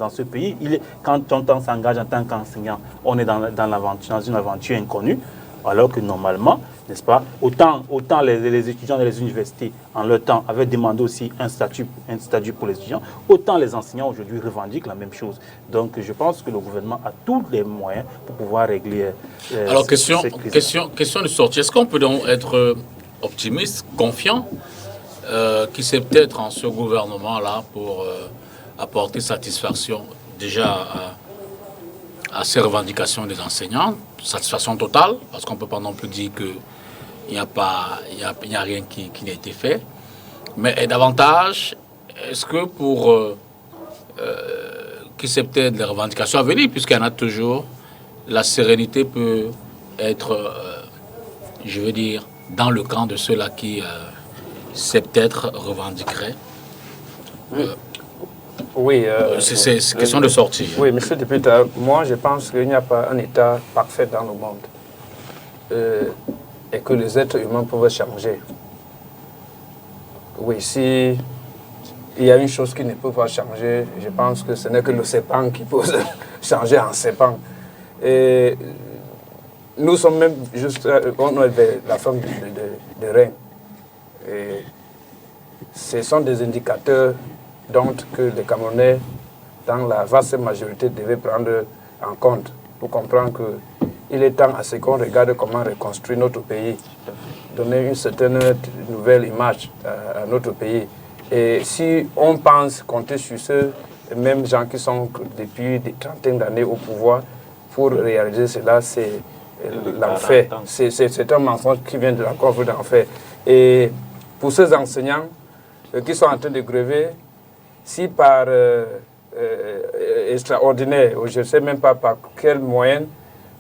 ce pays. Quand on s'engage en tant qu'enseignant, on est dans une aventure inconnue, alors que normalement, n'est-ce pas, autant les étudiants dans les universités, en leur temps, avaient demandé aussi un statut pour les étudiants, autant les enseignants aujourd'hui revendiquent la même chose. Donc, je pense que le gouvernement a tous les moyens pour pouvoir régler Alors, question de sortie. Est-ce qu'on peut donc être optimiste, confiant, qui c'est peut-être en ce gouvernement-là pour apporter satisfaction déjà à ces revendications des enseignants, satisfaction totale, parce qu'on ne peut pas non plus dire qu'il n'y a rien qui n'a été fait. Mais davantage, est-ce que pour qui c'est peut-être les revendications à venir, puisqu'il y en a toujours, la sérénité peut être, je veux dire, dans le camp de ceux-là qui c'est peut-être revendiqueraient. Oui. C'est question de sortie. Oui, monsieur le député, moi je pense qu'il n'y a pas un État parfait dans le monde et que les êtres humains peuvent changer. Oui, si il y a une chose qui ne peut pas changer, je pense que ce n'est que le CEPAN qui peut changer en CEPAN. Et nous sommes même juste, on est la forme de rein. Et ce sont des indicateurs donc que les Camerounais, dans la vaste majorité, devaient prendre en compte pour comprendre qu'il est temps à ce qu'on regarde comment reconstruire notre pays, donner une certaine nouvelle image à notre pays. Et si on pense compter sur ceux mêmes gens qui sont depuis des trentaines d'années au pouvoir pour réaliser cela, c'est l'enfer. C'est un mensonge qui vient de la coffre d'enfer. Et pour ces enseignants qui sont en train de grever, si par extraordinaire, je ne sais même pas par quel moyen,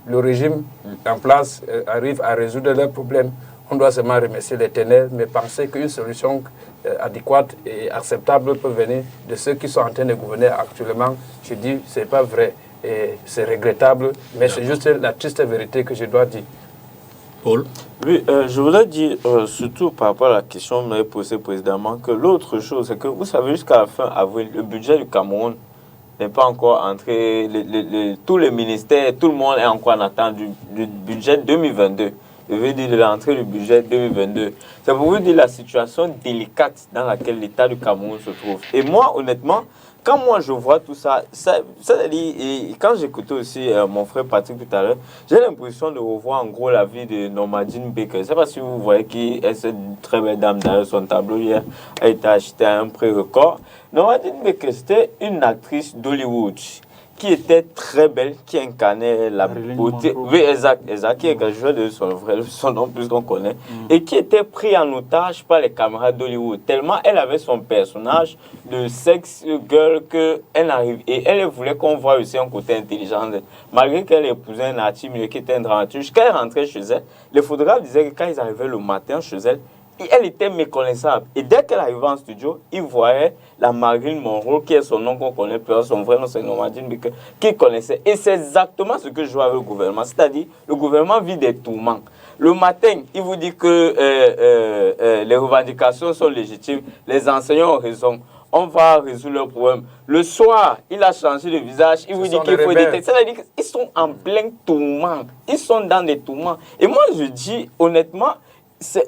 le régime en place arrive à résoudre leurs problèmes, on doit seulement remercier l'Éternel, mais penser qu'une solution adéquate et acceptable peut venir de ceux qui sont en train de gouverner actuellement, je dis, ce n'est pas vrai. Et c'est regrettable, mais c'est juste la triste vérité que je dois dire. Paul? Oui, je voulais dire, surtout par rapport à la question que m'avait posée précédemment, que l'autre chose, c'est que vous savez, jusqu'à la fin avril, le budget du Cameroun n'est pas encore entré, tous les ministères, tout le monde est encore en attente du budget 2022. Je veux dire de l'entrée du budget 2022. C'est pour vous dire la situation délicate dans laquelle l'État du Cameroun se trouve. Et moi, honnêtement, quand moi je vois tout ça, et quand j'écoutais aussi mon frère Patrick tout à l'heure, j'ai l'impression de revoir en gros la vie de Normadine Baker. Je ne sais pas si vous voyez qui est cette très belle dame d'ailleurs, son tableau hier a été acheté à un prix record. Normadine Baker, c'était une actrice d'Hollywood qui était très belle, qui incarnait la beauté. Oui, exact, qui est joué de son nom plus qu'on connaît, et qui était pris en otage par les caméras d'Hollywood. Tellement elle avait son personnage de sex girl qu'elle arrive et elle voulait qu'on voit aussi un côté intelligent. Malgré qu'elle épousait un artiste qui était un dramaturge, quand elle rentrait chez elle, les photographes disaient que quand ils arrivaient le matin chez elle, elle était méconnaissable. Et dès qu'elle arrivait en studio, ils voyaient la Marilyn Monroe, qui est son nom qu'on connaît plus, son vrai nom c'est Normadine Baker, qu'ils connaissaient. Et c'est exactement ce que je vois avec le gouvernement. C'est-à-dire, le gouvernement vit des tourments. Le matin, il vous dit que les revendications sont légitimes, les enseignants ont raison, on va résoudre leurs problèmes. Le soir, il a changé de visage, il vous dit qu'il faut des textes. C'est-à-dire qu'ils sont en plein tourment. Ils sont dans des tourments. Et moi, je dis honnêtement,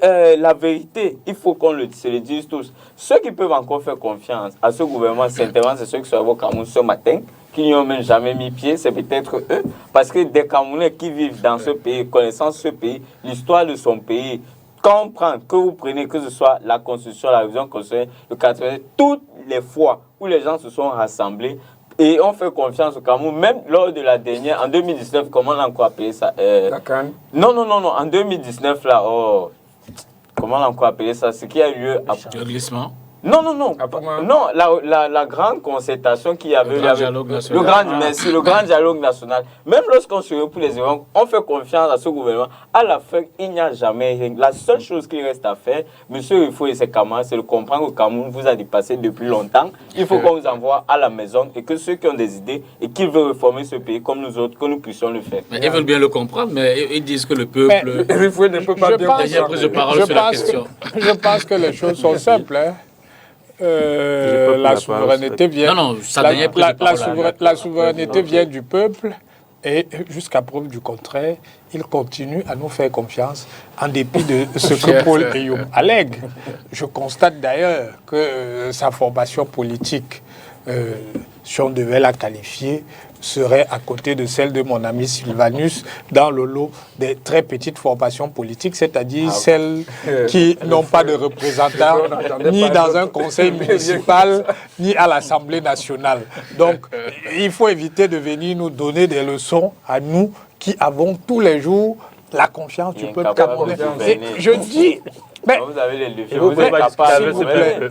la vérité, il faut qu'on se le dise tous. Ceux qui peuvent encore faire confiance à ce gouvernement, simplement, c'est ceux qui sont au Cameroun ce matin, qui n'y ont même jamais mis pied, c'est peut-être eux. Parce que des Camerounais qui vivent dans ce pays, connaissant ce pays, l'histoire de son pays, quand on prend, que vous prenez, que ce soit la Constitution, la révision constitutionnelle, le 80, toutes les fois où les gens se sont rassemblés, et on fait confiance au Cameroun, même lors de la dernière, en 2019, comment on a encore appelé ça La Cannes. Non, en 2019, là, comment on a encore appelé ça? Ce qui a eu lieu après. Le glissement. Non, la grande concertation qu'il y avait. Le grand dialogue national. Le grand dialogue national. Même lorsqu'on se retrouve pour les événements, on fait confiance à ce gouvernement. À la fin, il n'y a jamais rien. La seule chose qui reste à faire, M. Rifo et ses camarades, c'est de comprendre que le Cameroun vous a dépassé depuis longtemps. Il faut qu'on vous envoie à la maison et que ceux qui ont des idées et qui veulent réformer ce pays comme nous autres, que nous puissions le faire. Mais ils veulent bien le comprendre, mais ils disent que le peuple... Rifo ne peut pas bien comprendre. Je pense que les choses sont simples. La souveraineté vient. La souveraineté vient du peuple et jusqu'à preuve du contraire, il continue à nous faire confiance en dépit de ce que Paul Eyoum allègue. Je constate d'ailleurs que sa formation politique, si on devait la qualifier, serait à côté de celle de mon ami Sylvanus dans le lot des très petites formations politiques, c'est-à-dire celles qui n'ont pas de représentants ni dans un conseil municipal, ni à l'Assemblée nationale. Donc, il faut éviter de venir nous donner des leçons à nous qui avons tous les jours la confiance du peuple camerounais. Je dis... Mais vous avez les leviers,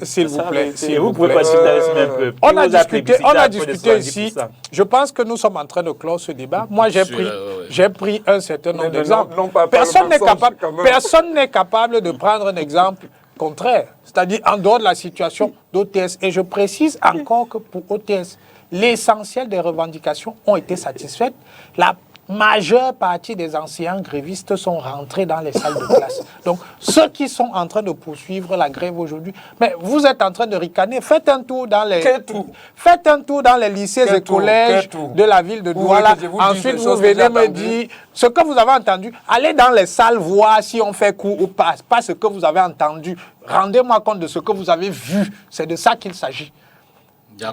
s'il vous plaît. Vous pouvez pas citer avec ce même peuple. On a discuté ici. Je pense que nous sommes en train de clore ce débat. Moi, j'ai pris un certain nombre d'exemples. Personne n'est capable de prendre un exemple contraire, c'est-à-dire en dehors de la situation d'OTS. Et je précise encore que pour OTS, l'essentiel des revendications ont été satisfaites. La majeure partie des enseignants grévistes sont rentrés dans les salles de classe. Donc, ceux qui sont en train de poursuivre la grève aujourd'hui, mais vous êtes en train de ricaner. Faites un tour dans les lycées et collèges de la ville de Douala. Ensuite, vous venez me dire ce que vous avez entendu. Allez dans les salles voir si on fait coup ou pas. Pas ce que vous avez entendu. Rendez-moi compte de ce que vous avez vu. C'est de ça qu'il s'agit.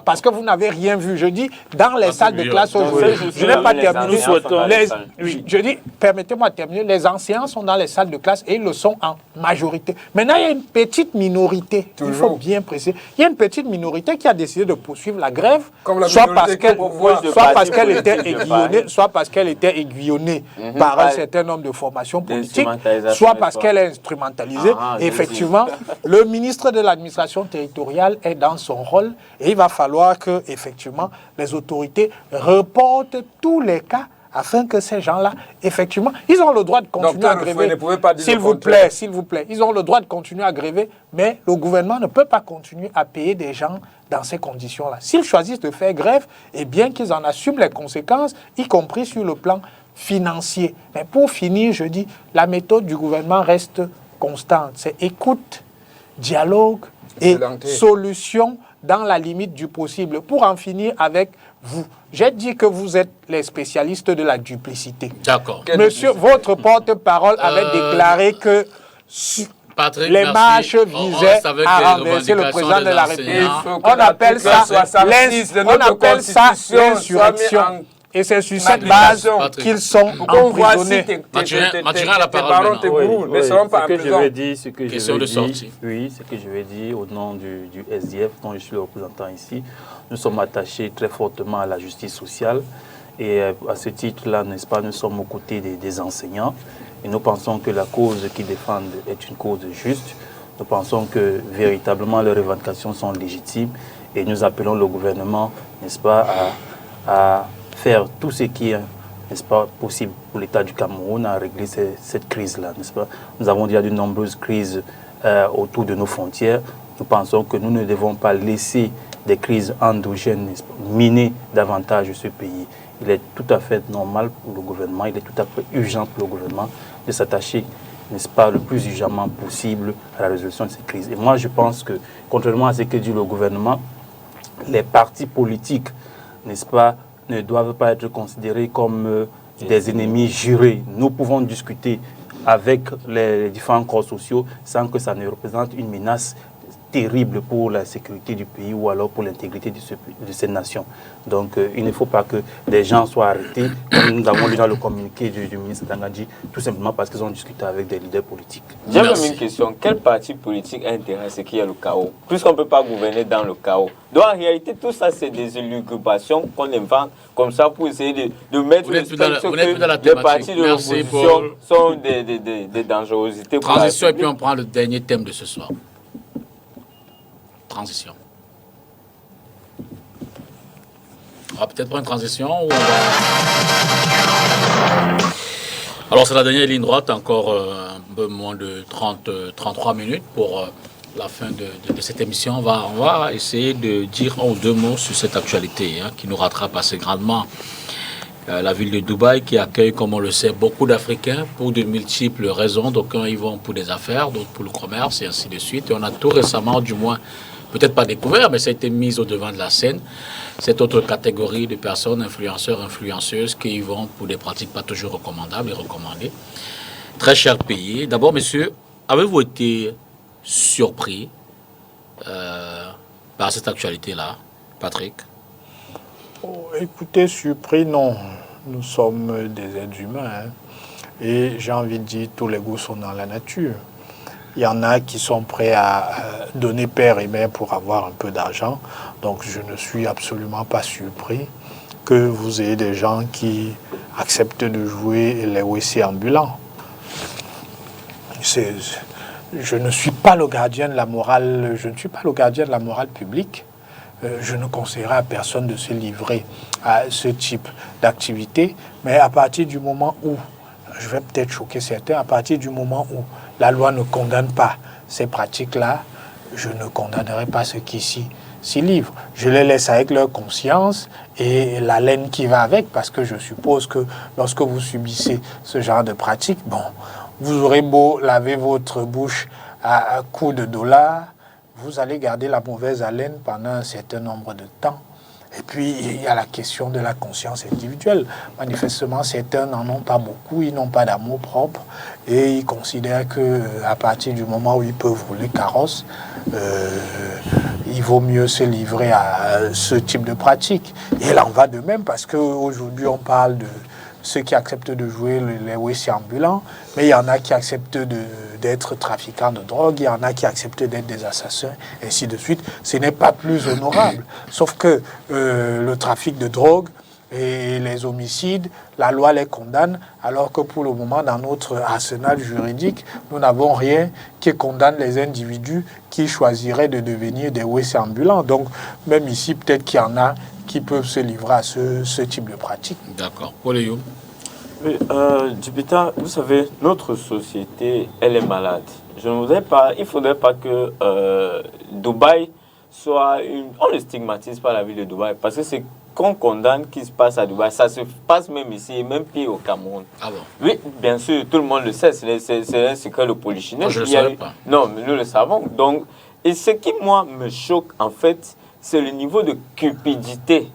Parce que vous n'avez rien vu. Je dis, dans les salles de classe aujourd'hui, je n'ai pas terminé. Je dis, permettez-moi de terminer. Les enseignants sont dans les salles de classe et ils le sont en majorité. Maintenant, il y a une petite minorité, il faut bien préciser, il y a une petite minorité qui a décidé de poursuivre la grève, soit parce qu'elle était aiguillonnée par un certain nombre de formations politiques, soit parce qu'elle est instrumentalisée. Et effectivement, le ministre de l'administration territoriale est dans son rôle et il va falloir que, effectivement, les autorités reportent tous les cas afin que ces gens-là, effectivement, ils ont le droit de continuer à gréver. S'il vous plaît, ils ont le droit de continuer à gréver, mais le gouvernement ne peut pas continuer à payer des gens dans ces conditions-là. S'ils choisissent de faire grève, eh bien qu'ils en assument les conséquences, y compris sur le plan financier. Mais pour finir, je dis, la méthode du gouvernement reste constante. C'est écoute, dialogue et solution dans la limite du possible, pour en finir avec vous. J'ai dit que vous êtes les spécialistes de la duplicité. D'accord. Monsieur, votre porte-parole avait déclaré que Patrick, les marches visaient à renverser le président de la République. On appelle ça l'insurrection. Et c'est sur cette base qu'ils sont emprisonnés. Mathurin a la parole Ce que je vais dire au nom du SDF, dont je suis le représentant ici, nous sommes attachés très fortement à la justice sociale. Et à ce titre-là, n'est-ce pas, nous sommes aux côtés des enseignants. Et nous pensons que la cause qu'ils défendent est une cause juste. Nous pensons que véritablement leurs revendications sont légitimes. Et nous appelons le gouvernement, n'est-ce pas, à faire tout ce qui est, n'est-ce pas, possible pour l'État du Cameroun à régler cette crise-là, n'est-ce pas. Nous avons déjà de nombreuses crises autour de nos frontières. Nous pensons que nous ne devons pas laisser des crises endogènes miner davantage ce pays. Il est tout à fait normal pour le gouvernement, il est tout à fait urgent pour le gouvernement de s'attacher, n'est-ce pas, le plus urgemment possible à la résolution de ces crises. Et moi, je pense que, contrairement à ce que dit le gouvernement, les partis politiques, n'est-ce pas, ne doivent pas être considérés comme des ennemis jurés. Nous pouvons discuter avec les différents corps sociaux sans que ça ne représente une menace terrible pour la sécurité du pays ou alors pour l'intégrité de cette nation. Donc, il ne faut pas que des gens soient arrêtés, comme nous avons lu dans le communiqué du ministre Dangadji, tout simplement parce qu'ils ont discuté avec des leaders politiques. J'ai même une question. Quel parti politique a intérêt à ce qu'il y ait le chaos, puisqu'on ne peut pas gouverner dans le chaos? Donc, en réalité, tout ça, c'est des élucubrations qu'on invente comme ça pour essayer de mettre le spectre que les partis de l'opposition sont des dangerosités. Transition, et puis on prend le dernier thème de ce soir. Transition. On va peut-être prendre une transition ou on va... Alors c'est la dernière ligne droite, encore un peu moins de 33 minutes pour la fin de cette émission. On va essayer de dire un ou deux mots sur cette actualité qui nous rattrape assez grandement. La ville de Dubaï qui accueille, comme on le sait, beaucoup d'Africains pour de multiples raisons. D'aucuns y vont pour des affaires, d'autres pour le commerce et ainsi de suite. Et on a tout récemment, du moins, peut-être pas découvert, mais ça a été mis au devant de la scène, cette autre catégorie de personnes, influenceurs, influenceuses, qui y vont pour des pratiques pas toujours recommandables et recommandées. Très cher payé. D'abord, messieurs, avez-vous été surpris par cette actualité-là, Patrick? Écoutez, surpris, non. Nous sommes des êtres humains. Et j'ai envie de dire, tous les goûts sont dans la nature. Il y en a qui sont prêts à donner père et mère pour avoir un peu d'argent. Donc je ne suis absolument pas surpris que vous ayez des gens qui acceptent de jouer les WC ambulants. Je ne suis pas le gardien de la morale, je ne suis pas le gardien de la morale publique. Je ne conseillerais à personne de se livrer à ce type d'activité. Mais à partir du moment où, je vais peut-être choquer certains, à partir du moment où la loi ne condamne pas ces pratiques-là, je ne condamnerai pas ceux qui s'y livrent. Je les laisse avec leur conscience et la laine qui va avec, parce que je suppose que lorsque vous subissez ce genre de pratique, bon, vous aurez beau laver votre bouche à coups de dollars, vous allez garder la mauvaise haleine pendant un certain nombre de temps. Et puis, il y a la question de la conscience individuelle. Manifestement, certains n'en ont pas beaucoup, ils n'ont pas d'amour propre et ils considèrent qu'à partir du moment où ils peuvent rouler carrosse, il vaut mieux se livrer à ce type de pratique. Et il en va de même parce qu'aujourd'hui, on parle de ceux qui acceptent de jouer les WC ambulants, mais il y en a qui acceptent d'être trafiquants de drogue, il y en a qui acceptent d'être des assassins, et ainsi de suite. Ce n'est pas plus honorable. Sauf que le trafic de drogue et les homicides, la loi les condamne, alors que pour le moment, dans notre arsenal juridique, nous n'avons rien qui condamne les individus qui choisiraient de devenir des WC ambulants. Donc, même ici, peut-être qu'il y en a qui peuvent se livrer à ce type de pratique. D'accord. Paul Youm. Oui, Djibita, vous savez, notre société, elle est malade. Il ne faudrait pas que Dubaï soit on ne stigmatise pas la ville de Dubaï, parce que c'est qu'on condamne qui se passe à Dubaï. Ça se passe même ici, et même pire au Cameroun. Ah bon? Oui, bien sûr, tout le monde le sait, c'est un secret de polichinelle. Je ne le savais pas. Non, mais nous le savons. Donc, et ce qui, moi, me choque, en fait, c'est le niveau de cupidité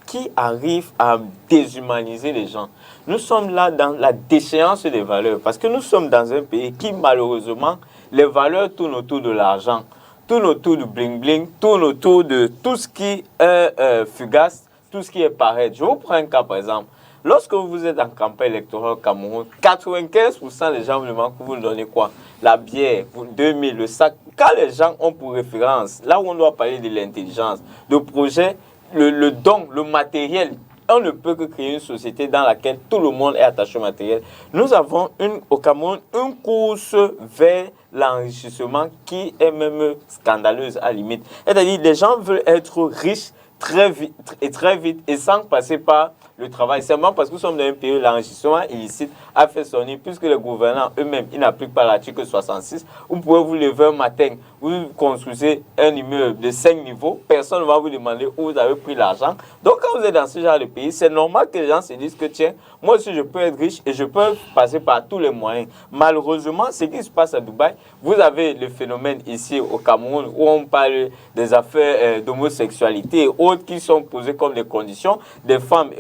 qui arrive à déshumaniser les gens. Nous sommes là dans la déchéance des valeurs, parce que nous sommes dans un pays qui, malheureusement, les valeurs tournent autour de l'argent, tournent autour du bling-bling, tournent autour de tout ce qui est fugace, tout ce qui est pareil. Je vous prends un cas, par exemple. Lorsque vous êtes en campagne électorale au Cameroun, 95% des gens vous demandent que vous donnez quoi? La bière, 2000, le sac. Quand les gens ont pour référence, là où on doit parler de l'intelligence, le projet, le don, le matériel, on ne peut que créer une société dans laquelle tout le monde est attaché au matériel. Nous avons au Cameroun une course vers l'enrichissement qui est même scandaleuse à la limite. C'est-à-dire les gens veulent être riches très vite et sans passer par le travail. Seulement parce que nous sommes dans un pays où l'enrichissement illicite a fait son nid, puisque les gouvernants eux-mêmes, ils n'appliquent pas l'article 66. Vous pouvez vous lever un matin, vous construisez un immeuble de 5 niveaux, personne ne va vous demander où vous avez pris l'argent. Donc quand vous êtes dans ce genre de pays, c'est normal que les gens se disent que tiens, moi aussi je peux être riche et je peux passer par tous les moyens. Malheureusement, ce qui se passe à Dubaï, vous avez le phénomène ici au Cameroun où on parle des affaires d'homosexualité et autres qui sont posées comme des conditions des femmes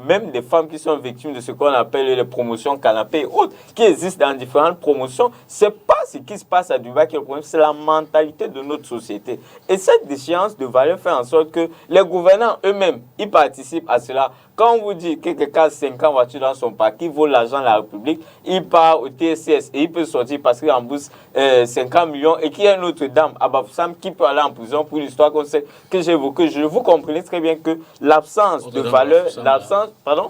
même des femmes qui sont victimes de ce qu'on appelle les promotions canapé et autres, qui existent dans différentes promotions. C'est pas ce qui se passe à Dubaï qui est le problème, c'est la mentalité de notre société. Et cette déchéance de valeur fait en sorte que les gouvernants eux-mêmes, ils participent à cela. Quand on vous dit que quelqu'un a 50 voitures dans son parc, il vole l'argent de la République, il part au TSS et il peut sortir parce qu'il rembourse 50 millions et qu'il y a une autre dame, Abafsam, qui peut aller en prison pour l'histoire que j'ai évoquée. Vous comprenez très bien que l'absence de valeur, pardon?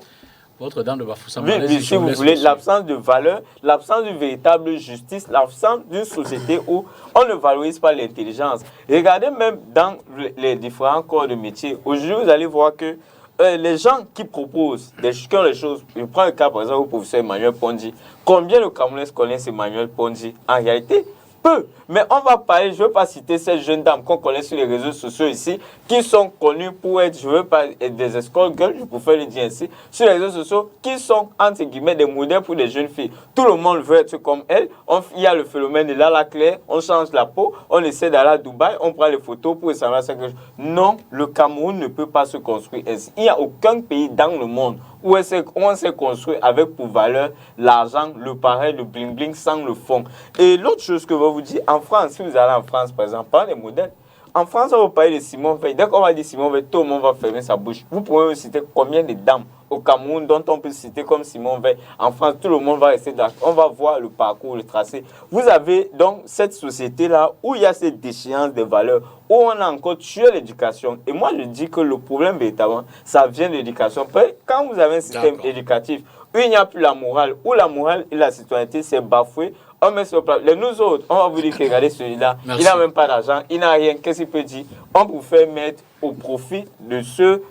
Votre dame de Bafoussam. Oui, si vous voulez, l'absence de valeur, l'absence d'une véritable justice, l'absence d'une société où on ne valorise pas l'intelligence. Regardez même dans les différents corps de métier. Aujourd'hui, vous allez voir que les gens qui proposent des choses, je prends le cas par exemple au professeur Emmanuel Pondi. Combien de Camerounais connaissent Emmanuel Pondi? En réalité, peu. Mais on va parler, je ne veux pas citer ces jeunes dames qu'on connaît sur les réseaux sociaux ici, qui sont connues pour être, je ne veux pas être des escort girls, je préfère le dire ainsi, sur les réseaux sociaux, qui sont, entre guillemets, des modèles pour des jeunes filles. Tout le monde veut être comme elles. Il y a le phénomène de Lala Claire, on change la peau, on essaie d'aller à Dubaï, on prend les photos pour savoir à quelque chose. Non, le Cameroun ne peut pas se construire ainsi. Il n'y a aucun pays dans le monde où on s'est construit avec pour valeur l'argent, le pareil, le bling-bling sans le fond. Et l'autre chose que je vais vous dire, en France, si vous allez en France, par exemple, par les modèles, en France, on va parler de Simone Veil. Dès qu'on va dire Simone Veil, tout le monde va fermer sa bouche. Vous pouvez me citer combien de dames au Cameroun dont on peut citer comme Simone Veil. En France, tout le monde va rester là. On va voir le parcours, le tracé. Vous avez donc cette société-là où il y a cette déchéance des valeurs, où on a encore tué l'éducation. Et moi, je dis que le problème, véritablement, ça vient de l'éducation. Quand vous avez un système éducatif où il n'y a plus la morale, où la morale et la citoyenneté s'est bafouée, on met sur le plat. Nous autres, on va vous dire que regardez celui-là, il n'a même pas d'argent, il n'a rien. Qu'est-ce qu'il peut dire? On peut faire mettre au profit de ceux,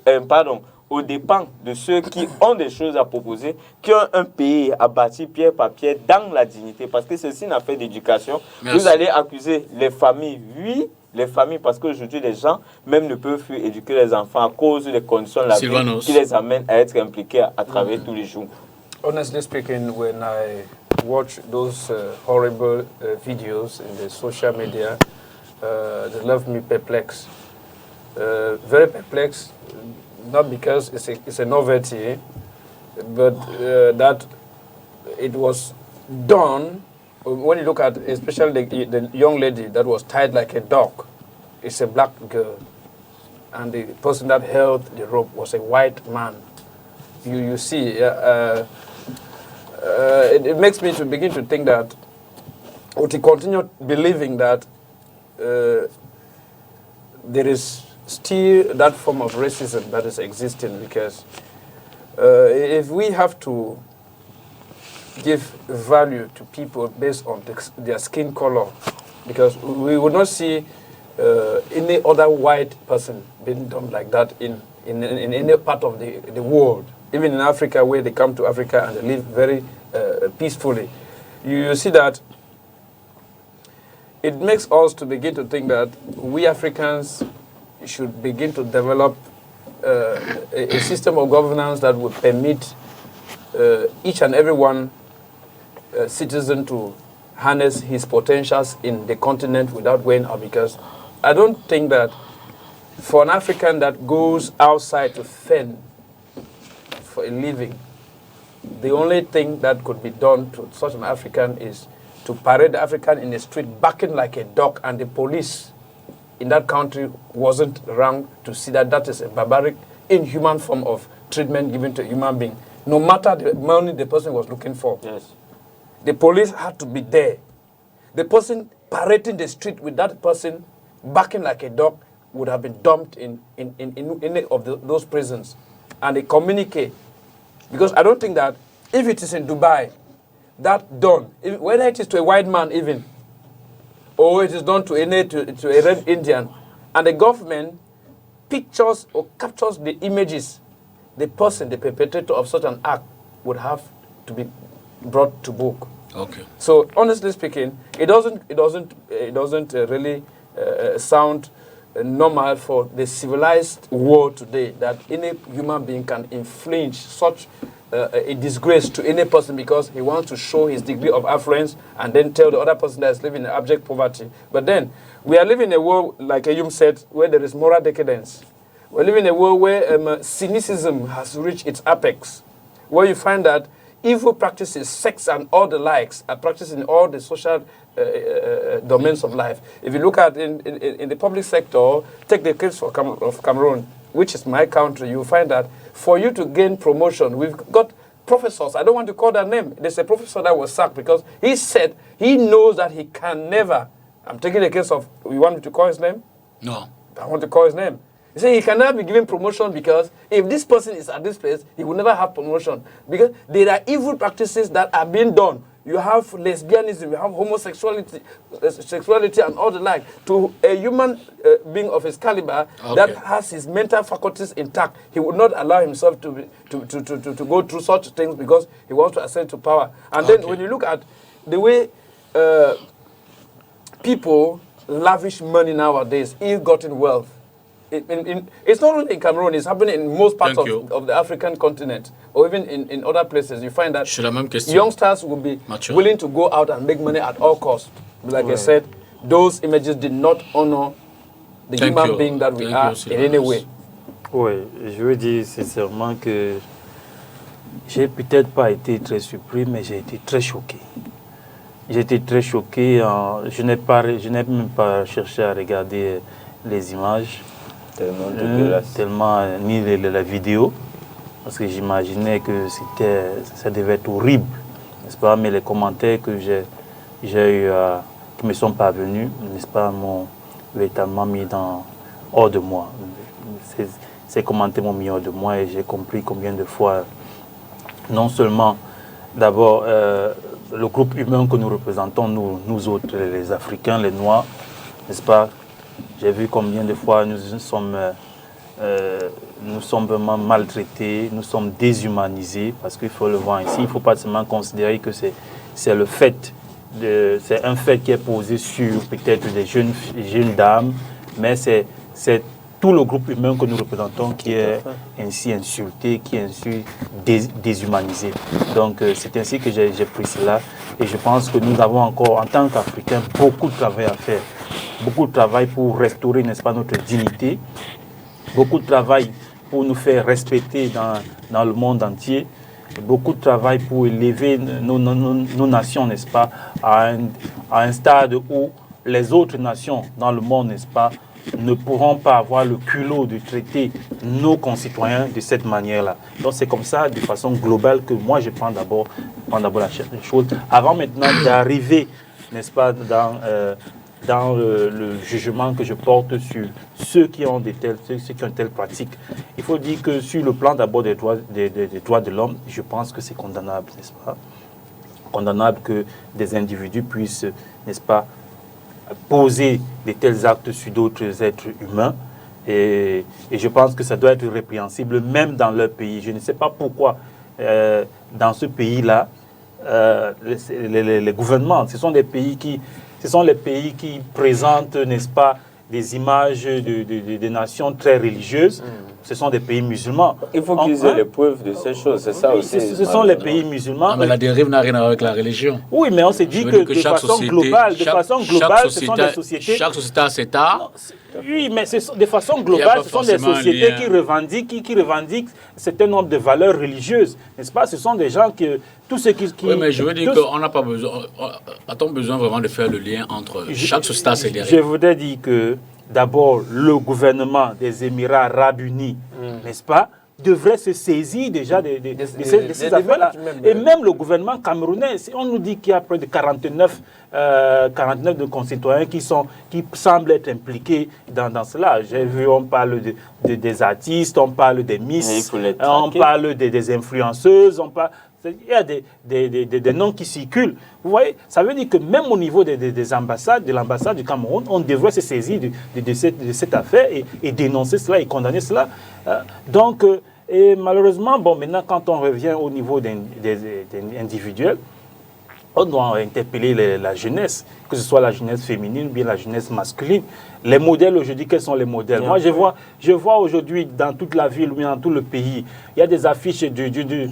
aux dépens de ceux qui ont des choses à proposer, qui ont un pays à bâtir pierre par pierre dans la dignité. Parce que ceci n'a fait d'éducation. Vous allez accuser les familles, oui, les familles, parce qu'aujourd'hui, les gens même ne peuvent plus éduquer les enfants à cause des conditions de la vie qui les amènent à être impliqués à travers tous les jours. Honestly speaking, when I watch those horrible videos in the social media, they left me perplexed. Very perplexed, not because it's a novelty, but that it was done. When you look at, especially the young lady that was tied like a dog, it's a black girl, and the person that held the rope was a white man. You see, it makes me to begin to think that, or to continue believing that there is still that form of racism that is existing, because if we have to give value to people based on their skin color, because we would not see any other white person being done like that in any part of the world. Even in Africa, where they come to Africa and they live very peacefully, you see that it makes us to begin to think that we Africans should begin to develop a system of governance that would permit each and every one citizen to harness his potentials in the continent without going out. Because I don't think that for an African that goes outside to fend for a living, the only thing that could be done to such an African is to parade the African in the street barking like a dog, and the police in that country wasn't around to see that that is a barbaric, inhuman form of treatment given to a human being, no matter the money the person was looking for. Yes. The police had to be there. The person parading the street with that person barking like a dog would have been dumped in any of those prisons. And they communicate. Because I don't think that if it is in Dubai, that done, whether it is to a white man even, or it is done to a red Indian, and the government pictures or captures the images, the person, the perpetrator of such an act would have to be brought to book. Okay. So honestly speaking, it doesn't really sound normal for the civilized world today that any human being can inflict such a disgrace to any person because he wants to show his degree of affluence and then tell the other person that is living in abject poverty. But then we are living in a world, like Ayum said, where there is moral decadence, We live in a world where cynicism has reached its apex, where you find that evil practices, sex and all the likes, are practiced in all the social domains of life. If you look at in the public sector, take the case of Cameroon, which is my country, you find that for you to gain promotion, we've got professors, I don't want to call their name, there's a professor that was sacked because he said he knows that he can never, I'm taking the case of, you want me to call his name? No. I want to call his name. He said he cannot be given promotion because if this person is at this place, he will never have promotion. Because there are evil practices that are being done. You have lesbianism, you have homosexuality, sexuality and all the like. To a human being of his caliber that has his mental faculties intact, he would not allow himself to go through such things because he wants to ascend to power. And then when you look at the way people lavish money nowadays, ill-gotten wealth, it's not only in Cameroon, it's happening in most parts of the African continent, or even in other places. You find that youngsters will be willing to go out and make money at all costs. Like I said, those images did not honor the human being that we are in any way. Oui, je veux dire sincèrement que j'ai peut-être pas été très surpris, mais j'ai été très choqué. J'ai été très choqué. Je n'ai même pas cherché à regarder les images. Tellement ni la vidéo, parce que j'imaginais que ça devait être horrible, n'est-ce pas? Mais les commentaires que j'ai eu, qui me sont parvenus, n'est-ce pas, m'ont véritablement mis hors de moi. Ces commentaires m'ont mis hors de moi et j'ai compris combien de fois, non seulement d'abord le groupe humain que nous représentons, nous autres, les Africains, les Noirs, n'est-ce pas? J'ai vu combien de fois nous sommes vraiment maltraités, nous sommes déshumanisés, parce qu'il faut le voir ici. Il ne faut pas seulement considérer que c'est un fait qui est posé sur peut-être des jeunes dames, mais c'est tout le groupe humain que nous représentons qui est ainsi insulté, qui est ainsi déshumanisé. Donc c'est ainsi que j'ai pris cela. Et je pense que nous avons encore, en tant qu'Africains, beaucoup de travail à faire. Beaucoup de travail pour restaurer, n'est-ce pas, notre dignité. Beaucoup de travail pour nous faire respecter dans le monde entier. Beaucoup de travail pour élever nos nations, n'est-ce pas, à un stade où les autres nations dans le monde, n'est-ce pas, ne pourront pas avoir le culot de traiter nos concitoyens de cette manière-là. Donc c'est comme ça, de façon globale, que moi je prends d'abord la chose, avant maintenant d'arriver, n'est-ce pas, dans le jugement que je porte sur ceux qui ont de telles pratiques. Il faut dire que sur le plan d'abord des droits de l'homme, je pense que c'est condamnable, n'est-ce pas? Condamnable que des individus puissent, n'est-ce pas, poser de tels actes sur d'autres êtres humains. Et je pense que ça doit être répréhensible même dans leur pays. Je ne sais pas pourquoi dans ce pays-là, les gouvernements, ce sont les pays qui présentent, n'est-ce pas, des images de nations très religieuses. Ce sont des pays musulmans. Il faut qu'ils aient les preuves de ces choses, c'est ça aussi. Ce sont les pays musulmans. Non, mais la dérive n'a rien à voir avec la religion. Oui, mais on s'est dit que de façon globale, ce sont des sociétés... Chaque société a cet art. Oui, mais de façon globale, ce sont des sociétés qui revendiquent un certain nombre de valeurs religieuses. N'est-ce pas? Ce sont des gens que... Tous ceux qui... Oui, mais je veux dire qu'on n'a pas besoin... A-t-on besoin vraiment de faire le lien entre chaque société a ses dérives? Je voudrais dire que d'abord, le gouvernement des Émirats arabes unis, n'est-ce pas, devrait se saisir déjà de ces affaires-là. Et même le gouvernement camerounais, on nous dit qu'il y a près de 49 de concitoyens qui semblent être impliqués dans cela. J'ai vu, on parle des artistes, on parle des miss, on parle des influenceuses, il y a des noms qui circulent. Vous voyez, ça veut dire que même au niveau des ambassades, de l'ambassade du Cameroun, on devrait se saisir de cette affaire et dénoncer cela et condamner cela. Donc, et malheureusement, bon, maintenant, quand on revient au niveau des individuels, on doit interpeller la jeunesse, que ce soit la jeunesse féminine ou bien la jeunesse masculine. Les modèles aujourd'hui, quels sont les modèles? Moi, je vois aujourd'hui dans toute la ville ou bien dans tout le pays, il y a des affiches d'une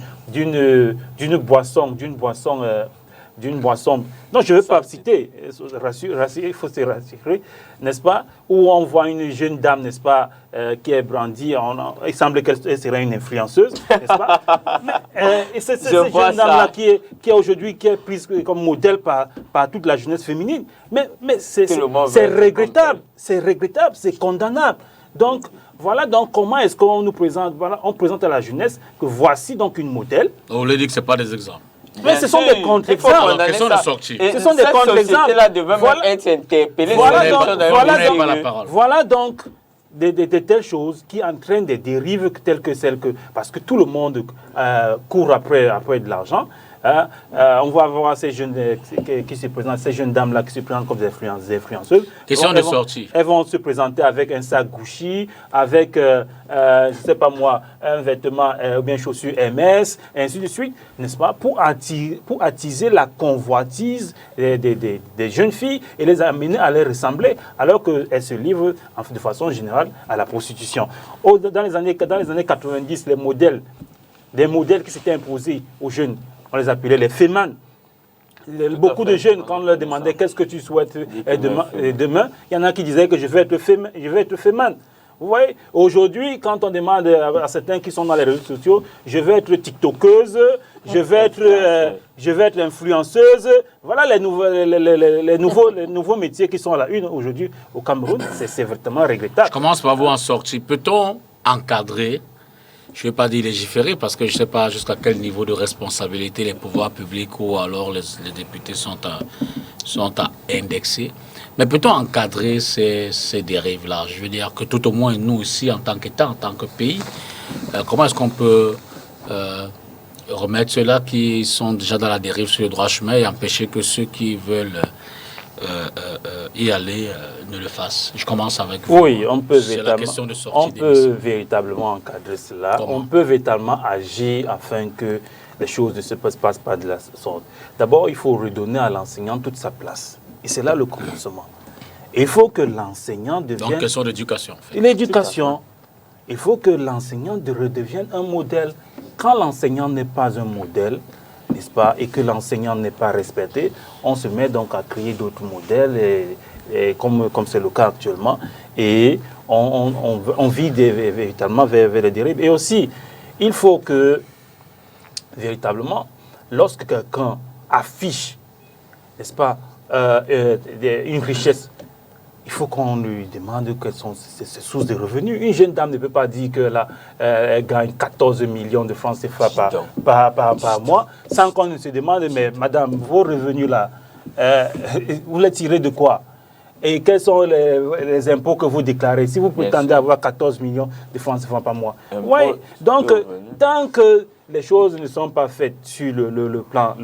boisson d'une boisson, non, je ne veux pas citer, il faut se rassurer, n'est-ce pas, où on voit une jeune dame, n'est-ce pas, qui est brandie, il semble qu'elle serait une influenceuse, n'est-ce pas? Et c'est cette jeune dame-là qui est aujourd'hui, qui est prise comme modèle par toute la jeunesse féminine. Mais c'est regrettable, c'est condamnable. Donc, voilà donc comment est-ce qu'on nous présente, voilà, on présente à la jeunesse que voici donc une modèle. On lui dit que ce n'est pas des exemples. Mais ce sont des contre-exemples. Ce sont des sorties. Ce sont des contre-exemples. Voilà donc de telles choses qui entraînent des dérives telles que celles que... Parce que tout le monde court après de l'argent. On va voir ces jeunes qui se présentent, ces jeunes dames-là qui se présentent comme des influenceuses. Question de sortie. Elles vont se présenter avec un sac Gucci, avec, je ne sais pas moi, un vêtement ou bien chaussures MS, et ainsi de suite, n'est-ce pas, pour attiser la convoitise des jeunes filles et les amener à les ressembler, alors qu'elles se livrent de façon générale à la prostitution. Dans les années 90, des modèles qui s'étaient imposés aux jeunes, on les appelait les fémans. Beaucoup de jeunes, quand on leur demandait qu'est-ce que tu souhaites demain, il y en a qui disaient que je vais être féman. Vous voyez, aujourd'hui, quand on demande à certains qui sont dans les réseaux sociaux, je vais être tiktokeuse, je vais être influenceuse. Voilà les nouveaux métiers qui sont à la une aujourd'hui au Cameroun. C'est vraiment regrettable. Je commence par vous en sortir. Peut-on encadrer, je ne vais pas dire légiférer, parce que je ne sais pas jusqu'à quel niveau de responsabilité les pouvoirs publics ou alors les députés sont à indexer. Mais peut-on encadrer ces dérives-là? Je veux dire que tout au moins nous ici, en tant qu'État, en tant que pays, comment est-ce qu'on peut remettre ceux-là qui sont déjà dans la dérive sur le droit chemin et empêcher que ceux qui veulent y aller ne le fassent? Je commence avec vous. Oui, on peut véritablement encadrer cela. Comment? On peut véritablement agir afin que les choses ne se passent pas de la sorte. D'abord, il faut redonner à l'enseignant toute sa place. Et c'est là le commencement. Il faut que l'enseignant devienne... Donc, question d'éducation. En fait. L'éducation. Il faut que l'enseignant redevienne un modèle. Quand l'enseignant n'est pas un modèle, n'est-ce pas, et que l'enseignant n'est pas respecté, on se met donc à créer d'autres modèles, et comme c'est le cas actuellement, et on vit véritablement vers les dérives. Et aussi, il faut que, véritablement, lorsque quelqu'un affiche, n'est-ce pas, une richesse, il faut qu'on lui demande quelles sont ses sources de revenus. Une jeune dame ne peut pas dire qu'elle gagne 14 millions de francs CFA par mois, sans qu'on ne se demande, mais madame, vos revenus là, vous les tirez de quoi? Et quels sont les impôts que vous déclarez si vous prétendez avoir 14 millions de francs CFA par mois? Oui, donc tant que les choses ne sont pas faites sur le plan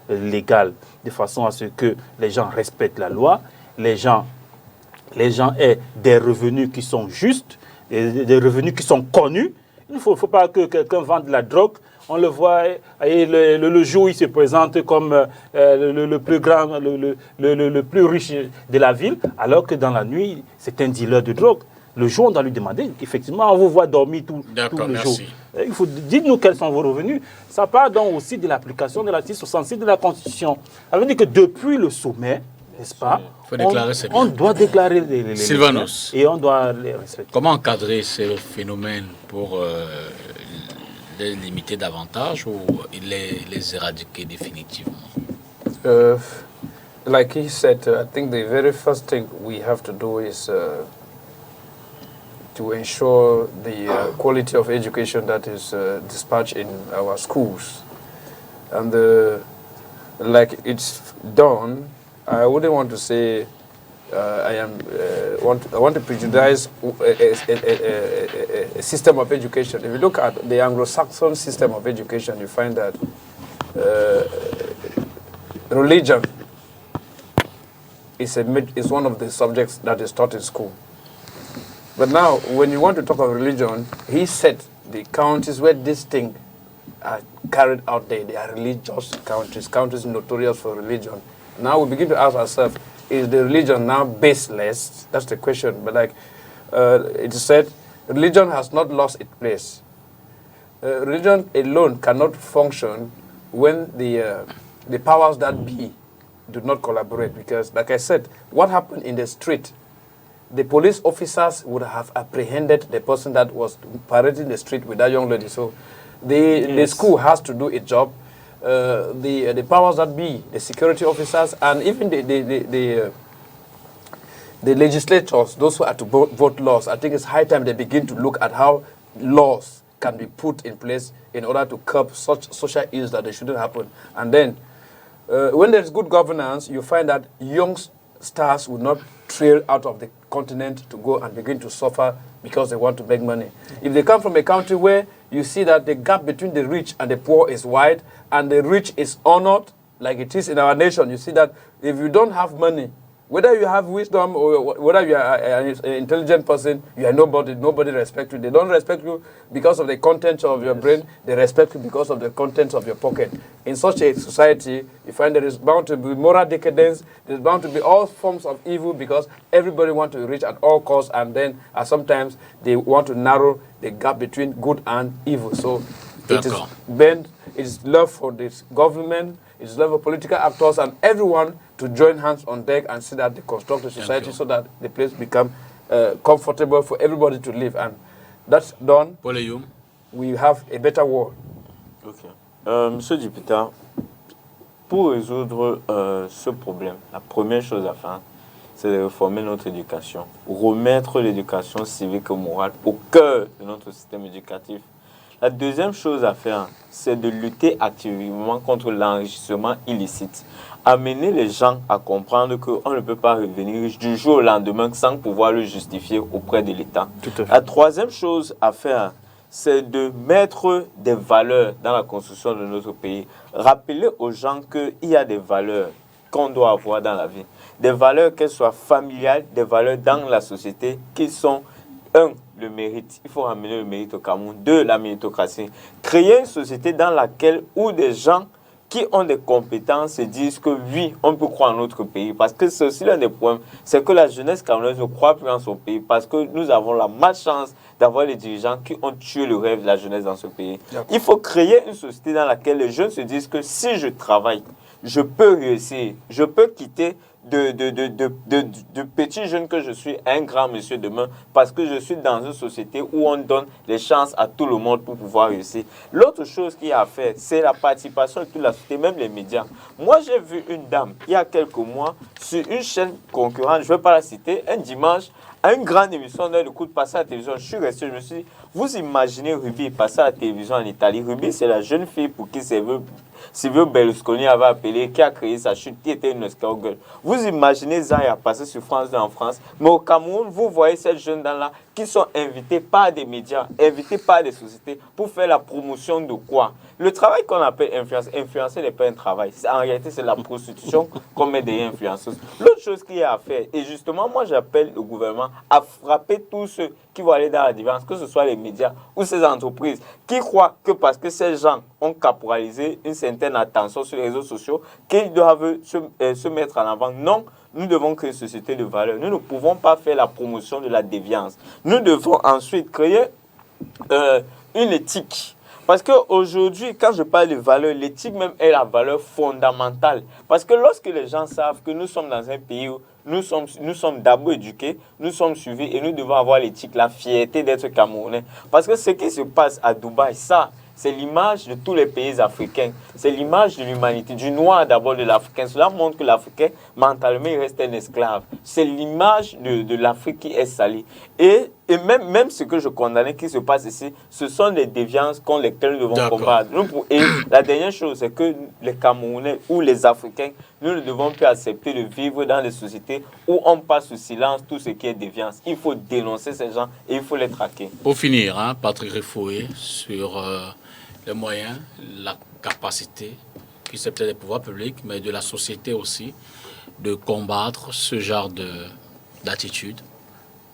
légal, de façon à ce que les gens respectent la loi, les gens aient des revenus qui sont justes, des revenus qui sont connus. Il ne faut pas que quelqu'un vende de la drogue. On le voit, et le jour où il se présente comme le plus grand, le plus riche de la ville, alors que dans la nuit, c'est un dealer de drogue. Le jour, on doit lui demander, effectivement, on vous voit dormir tout le jour. Dites-nous quels sont vos revenus. Ça part donc aussi de l'application de l'article 66 de la Constitution. Ça veut dire que depuis le sommet, n'est-ce pas, on doit déclarer les Sylvanus, et on doit les respecter. Comment encadrer ces phénomènes pour les limiter davantage ou les éradiquer définitivement? Like he said, I think the very first thing we have to do is to ensure the quality of education that is dispatched in our schools. And like it's done, I wouldn't want to say I want to prejudice a system of education. If you look at the Anglo-Saxon system of education, you find that religion is one of the subjects that is taught in school. But now, when you want to talk of religion, he said the counties where this thing are carried out there, they are religious countries notorious for religion. Now we begin to ask ourselves, is the religion now baseless? That's the question. But like it is said, religion has not lost its place. Religion alone cannot function when the the powers that be do not collaborate, because, like I said, what happened in the street, the police officers would have apprehended the person that was parading the street with that young lady. So the school has to do its job. The powers that be, the security officers, and even the legislators, those who are to vote laws, I think it's high time they begin to look at how laws can be put in place in order to curb such social ills that they shouldn't happen. And then, when there's good governance, you find that young stars will not trail out of the continent to go and begin to suffer because they want to make money. If they come from a country where you see that the gap between the rich and the poor is wide, and the rich is honored, like it is in our nation, you see that if you don't have money, whether you have wisdom or whether you are an intelligent person, you are nobody. Nobody respects you. They don't respect you because of the contents of your brain. They respect you because of the contents of your pocket. In such a society, you find there is bound to be moral decadence. There's bound to be all forms of evil because everybody wants to reach at all costs, and then sometimes they want to narrow the gap between good and evil. So it is love for this government, it's love for political actors and everyone to join hands on deck and see that they construct a society so that the place become comfortable for everybody to live. And that's done. We have a better world. Ok. Monsieur Djipita, pour résoudre ce problème, la première chose à faire, c'est de réformer notre éducation. Remettre l'éducation civique et morale au cœur de notre système éducatif. La deuxième chose à faire, c'est de lutter activement contre l'enrichissement illicite. Amener les gens à comprendre qu'on ne peut pas revenir riche du jour au lendemain sans pouvoir le justifier auprès de l'État. La troisième chose à faire, c'est de mettre des valeurs dans la construction de notre pays. Rappeler aux gens qu'il y a des valeurs qu'on doit avoir dans la vie. Des valeurs, qu'elles soient familiales, des valeurs dans la société qui sont, le mérite. Il faut ramener le mérite au Cameroun. 2, la méritocratie. Créer une société dans laquelle où des gens qui ont des compétences se disent que oui, on peut croire en notre pays. Parce que c'est aussi l'un des problèmes, c'est que la jeunesse camerounaise ne croit plus en son pays. Parce que nous avons la malchance d'avoir des dirigeants qui ont tué le rêve de la jeunesse dans ce pays. Il faut créer une société dans laquelle les jeunes se disent que si je travaille, je peux réussir, je peux quitter de petit jeune que je suis un grand monsieur demain parce que je suis dans une société où on donne les chances à tout le monde pour pouvoir réussir. L'autre chose qu'il y a à faire, c'est la participation de toute la société, même les médias. Moi, j'ai vu une dame, il y a quelques mois, sur une chaîne concurrente, je ne vais pas la citer, un dimanche, à une grande émission, on a le coup de passer à la télévision. Je suis resté, je me suis dit, vous imaginez Ruby passer à la télévision en Italie. Ruby, c'est la jeune fille pour qui Silvio Berlusconi avait appelé, qui a créé sa chute, qui était une escargot. Vous imaginez Zaya passer sur France 2 en France, mais au Cameroun, vous voyez ces jeunes là qui sont invités par des médias, invités par des sociétés pour faire la promotion de quoi? Le travail qu'on appelle influencer n'est pas un travail. En réalité, c'est la prostitution qu'on met derrière influenceuse. L'autre chose qu'il y a à faire, et justement, moi j'appelle le gouvernement à frapper tous ceux qui vont aller dans la différence, que ce soit les médias ou ces entreprises, qui croient que parce que ces gens ont caporalisé une certaine attention sur les réseaux sociaux, qu'ils doivent se mettre en avant. Non, nous devons créer une société de valeurs. Nous ne pouvons pas faire la promotion de la déviance. Nous devons ensuite créer une éthique. Parce qu'aujourd'hui, quand je parle de valeurs, l'éthique même est la valeur fondamentale. Parce que lorsque les gens savent que nous sommes dans un pays où nous sommes d'abord éduqués, nous sommes suivis et nous devons avoir l'éthique, la fierté d'être Camerounais. Parce que ce qui se passe à Dubaï, ça, c'est l'image de tous les pays africains. C'est l'image de l'humanité, du noir d'abord de l'Africain. Cela montre que l'Africain, mentalement, il reste un esclave. C'est l'image de l'Afrique qui est salie. Et même ce que je condamnais qui se passe ici, ce sont des déviances contre lesquelles nous devons combattre. Et la dernière chose, c'est que les Camerounais ou les Africains, nous ne devons plus accepter de vivre dans des sociétés où on passe sous silence tout ce qui est déviance. Il faut dénoncer ces gens et il faut les traquer. Pour finir, Patrick Refoué, sur les moyens, la capacité, puis c'est peut-être des pouvoirs publics, mais de la société aussi, de combattre ce genre d'attitude.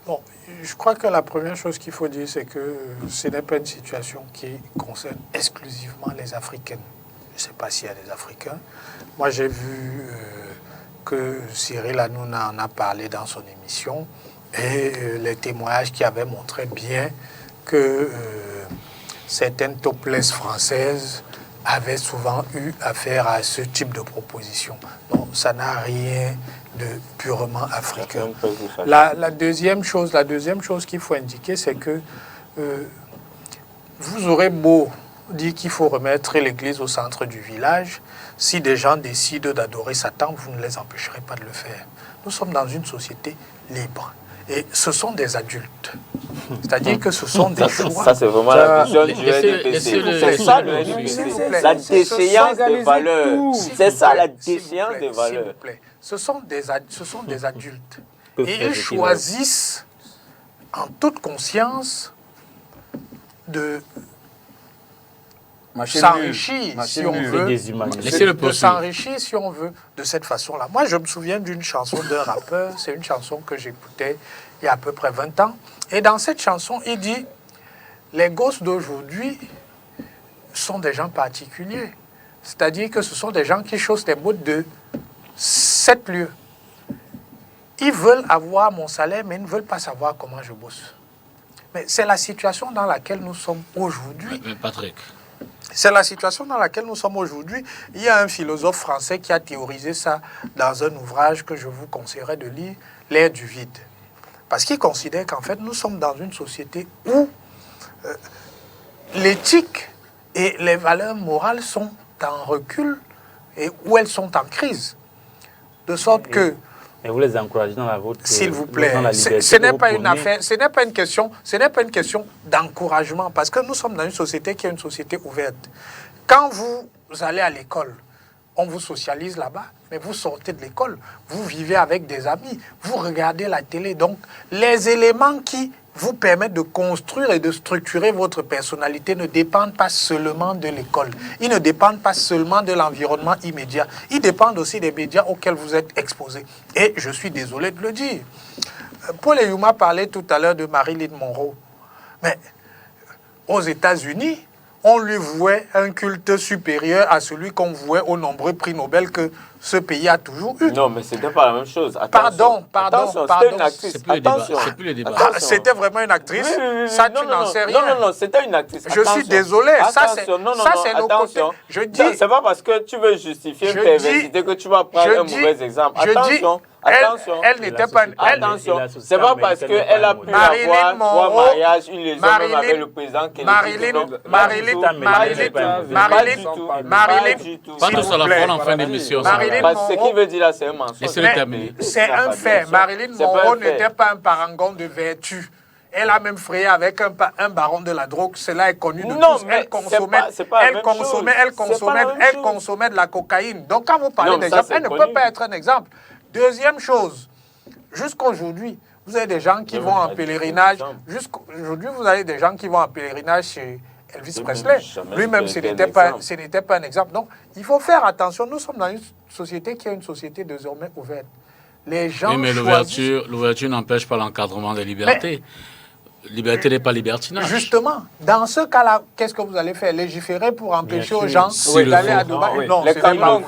Bon, je crois que la première chose qu'il faut dire, c'est que ce n'est pas une situation qui concerne exclusivement les Africains. Je ne sais pas s'il y a des Africains. Moi, j'ai vu que Cyril Hanouna en a parlé dans son émission et les témoignages qui avaient montré bien que certaines topless françaises avait souvent eu affaire à ce type de proposition. Donc, ça n'a rien de purement africain. La deuxième chose qu'il faut indiquer, c'est que vous aurez beau dire qu'il faut remettre l'église au centre du village, si des gens décident d'adorer Satan, vous ne les empêcherez pas de le faire. Nous sommes dans une société libre. Et ce sont des adultes. C'est-à-dire que ce sont des choix. Ça, c'est vraiment la vision du NDPC. C'est ça le NDPC. La déchéance des valeurs. C'est ça la déchéance des valeurs. S'il vous plaît. Ce sont des adultes. Et ils choisissent en toute conscience de s'enrichir, si on veut, de s'enrichir, si on veut, de cette façon-là. Moi, je me souviens d'une chanson d'un rappeur, c'est une chanson que j'écoutais il y a à peu près 20 ans, et dans cette chanson, il dit « Les gosses d'aujourd'hui sont des gens particuliers, c'est-à-dire que ce sont des gens qui chaussent des bottes de 7 lieues. Ils veulent avoir mon salaire, mais ils ne veulent pas savoir comment je bosse. » Mais c'est la situation dans laquelle nous sommes aujourd'hui. Patrick. C'est la situation dans laquelle nous sommes aujourd'hui. Il y a un philosophe français qui a théorisé ça dans un ouvrage que je vous conseillerais de lire, L'ère du vide. Parce qu'il considère qu'en fait, nous sommes dans une société où l'éthique et les valeurs morales sont en recul et où elles sont en crise. De sorte que... Et vous les encouragez dans la vôtre. S'il vous plaît, ce n'est pas une affaire, ce n'est pas une question d'encouragement, parce que nous sommes dans une société qui est une société ouverte. Quand vous allez à l'école, on vous socialise là-bas, mais vous sortez de l'école, vous vivez avec des amis, vous regardez la télé. Donc, les éléments qui vous permettent de construire et de structurer votre personnalité ne dépendent pas seulement de l'école. Ils ne dépendent pas seulement de l'environnement immédiat. Ils dépendent aussi des médias auxquels vous êtes exposés. Et je suis désolé de le dire. Paul Eyuma parlait tout à l'heure de Marilyn Monroe. Mais aux États-Unis, on lui vouait un culte supérieur à celui qu'on vouait aux nombreux prix Nobel que ce pays a toujours eu. Non, mais c'était pas la même chose. Pardon. C'était une actrice. C'est plus le débat. C'était vraiment une actrice. Oui, ça, tu n'en sais rien. Non, c'était une actrice. Je suis désolé. Ça, c'est nos côtés. Je dis... C'est pas parce que tu veux justifier une perversité que tu vas prendre un mauvais exemple. Attention. Elle n'était pas... Attention, c'est pas parce qu'elle a pu avoir trois mariages, une liaison même avec le président Kennedy. Pas tous à la fois en fin d'émission. Ce qu'il veut dire là, c'est un mensonge. C'est un fait. Marilyn Monroe n'était pas un parangon de vertu. Elle a même frayé avec un baron de la drogue. Cela est connu de tous. Elle consommait de la cocaïne. Donc quand vous parlez d'exemple, elle ne peut pas être un exemple. Deuxième chose, jusqu'aujourd'hui, vous avez des gens qui vont en pèlerinage. Jusqu'aujourd'hui, vous avez des gens qui vont en pèlerinage chez Elvis Presley. Lui-même, ce n'était pas un exemple. Donc, il faut faire attention. Nous sommes dans une société qui est une société désormais ouverte. Les gens mais l'ouverture n'empêche pas l'encadrement des libertés. Liberté n'est pas libertinage. Justement, dans ce cas-là, qu'est-ce que vous allez faire? Légiférer pour empêcher aux gens d'aller à Dubaï? Non, les canons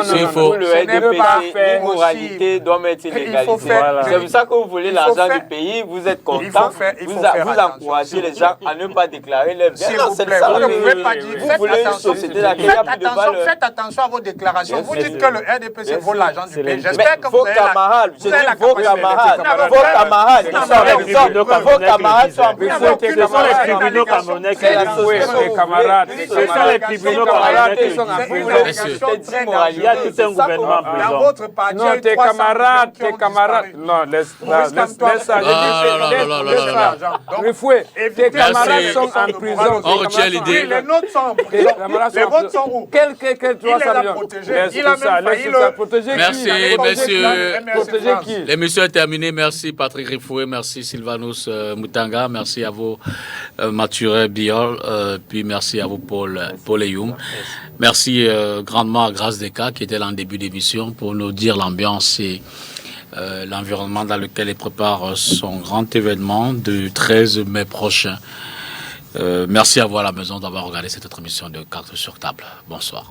c'est faux. Le RDPC, l'immoralité doit mettre l'égalité. C'est pour ça que vous voulez l'argent du pays, vous êtes content, vous encouragez les gens à ne pas déclarer les biens. Non, c'est ça. Vous ne pouvez pas dire, vous voulez une société dans laquelle il n'y a plus de valeur. Faites attention à vos déclarations. Vous dites que le RDPC vole l'argent du pays. J'espère que vos camarades, je dis vos camarades, vos camarades, ce sont les tribunaux camerounais qui les camarades. Ce sont les tribunaux camerounais qui sont en prison. Il y a tout un gouvernement en prison. Non, tes camarades. Non, laisse ça. Rifoué, tes camarades sont en prison. On retient l'idée. Les nôtres sont en prison. Les vôtres sont où? Quel 300 millions? Il a même failli le protéger. Merci, messieurs. Protéger qui? L'émission est terminée. Merci, Patrick Rifoué. Merci, Sylvanus Moutanga. Merci à vous, Mathurin Biol. Puis merci à vous, Paul Eyuma. Merci grandement à Grâce Deka qui était là en début d'émission pour nous dire l'ambiance et l'environnement dans lequel il prépare son grand événement du 13 mai prochain. Merci à vous à la maison d'avoir regardé cette autre émission de Cartes sur table. Bonsoir.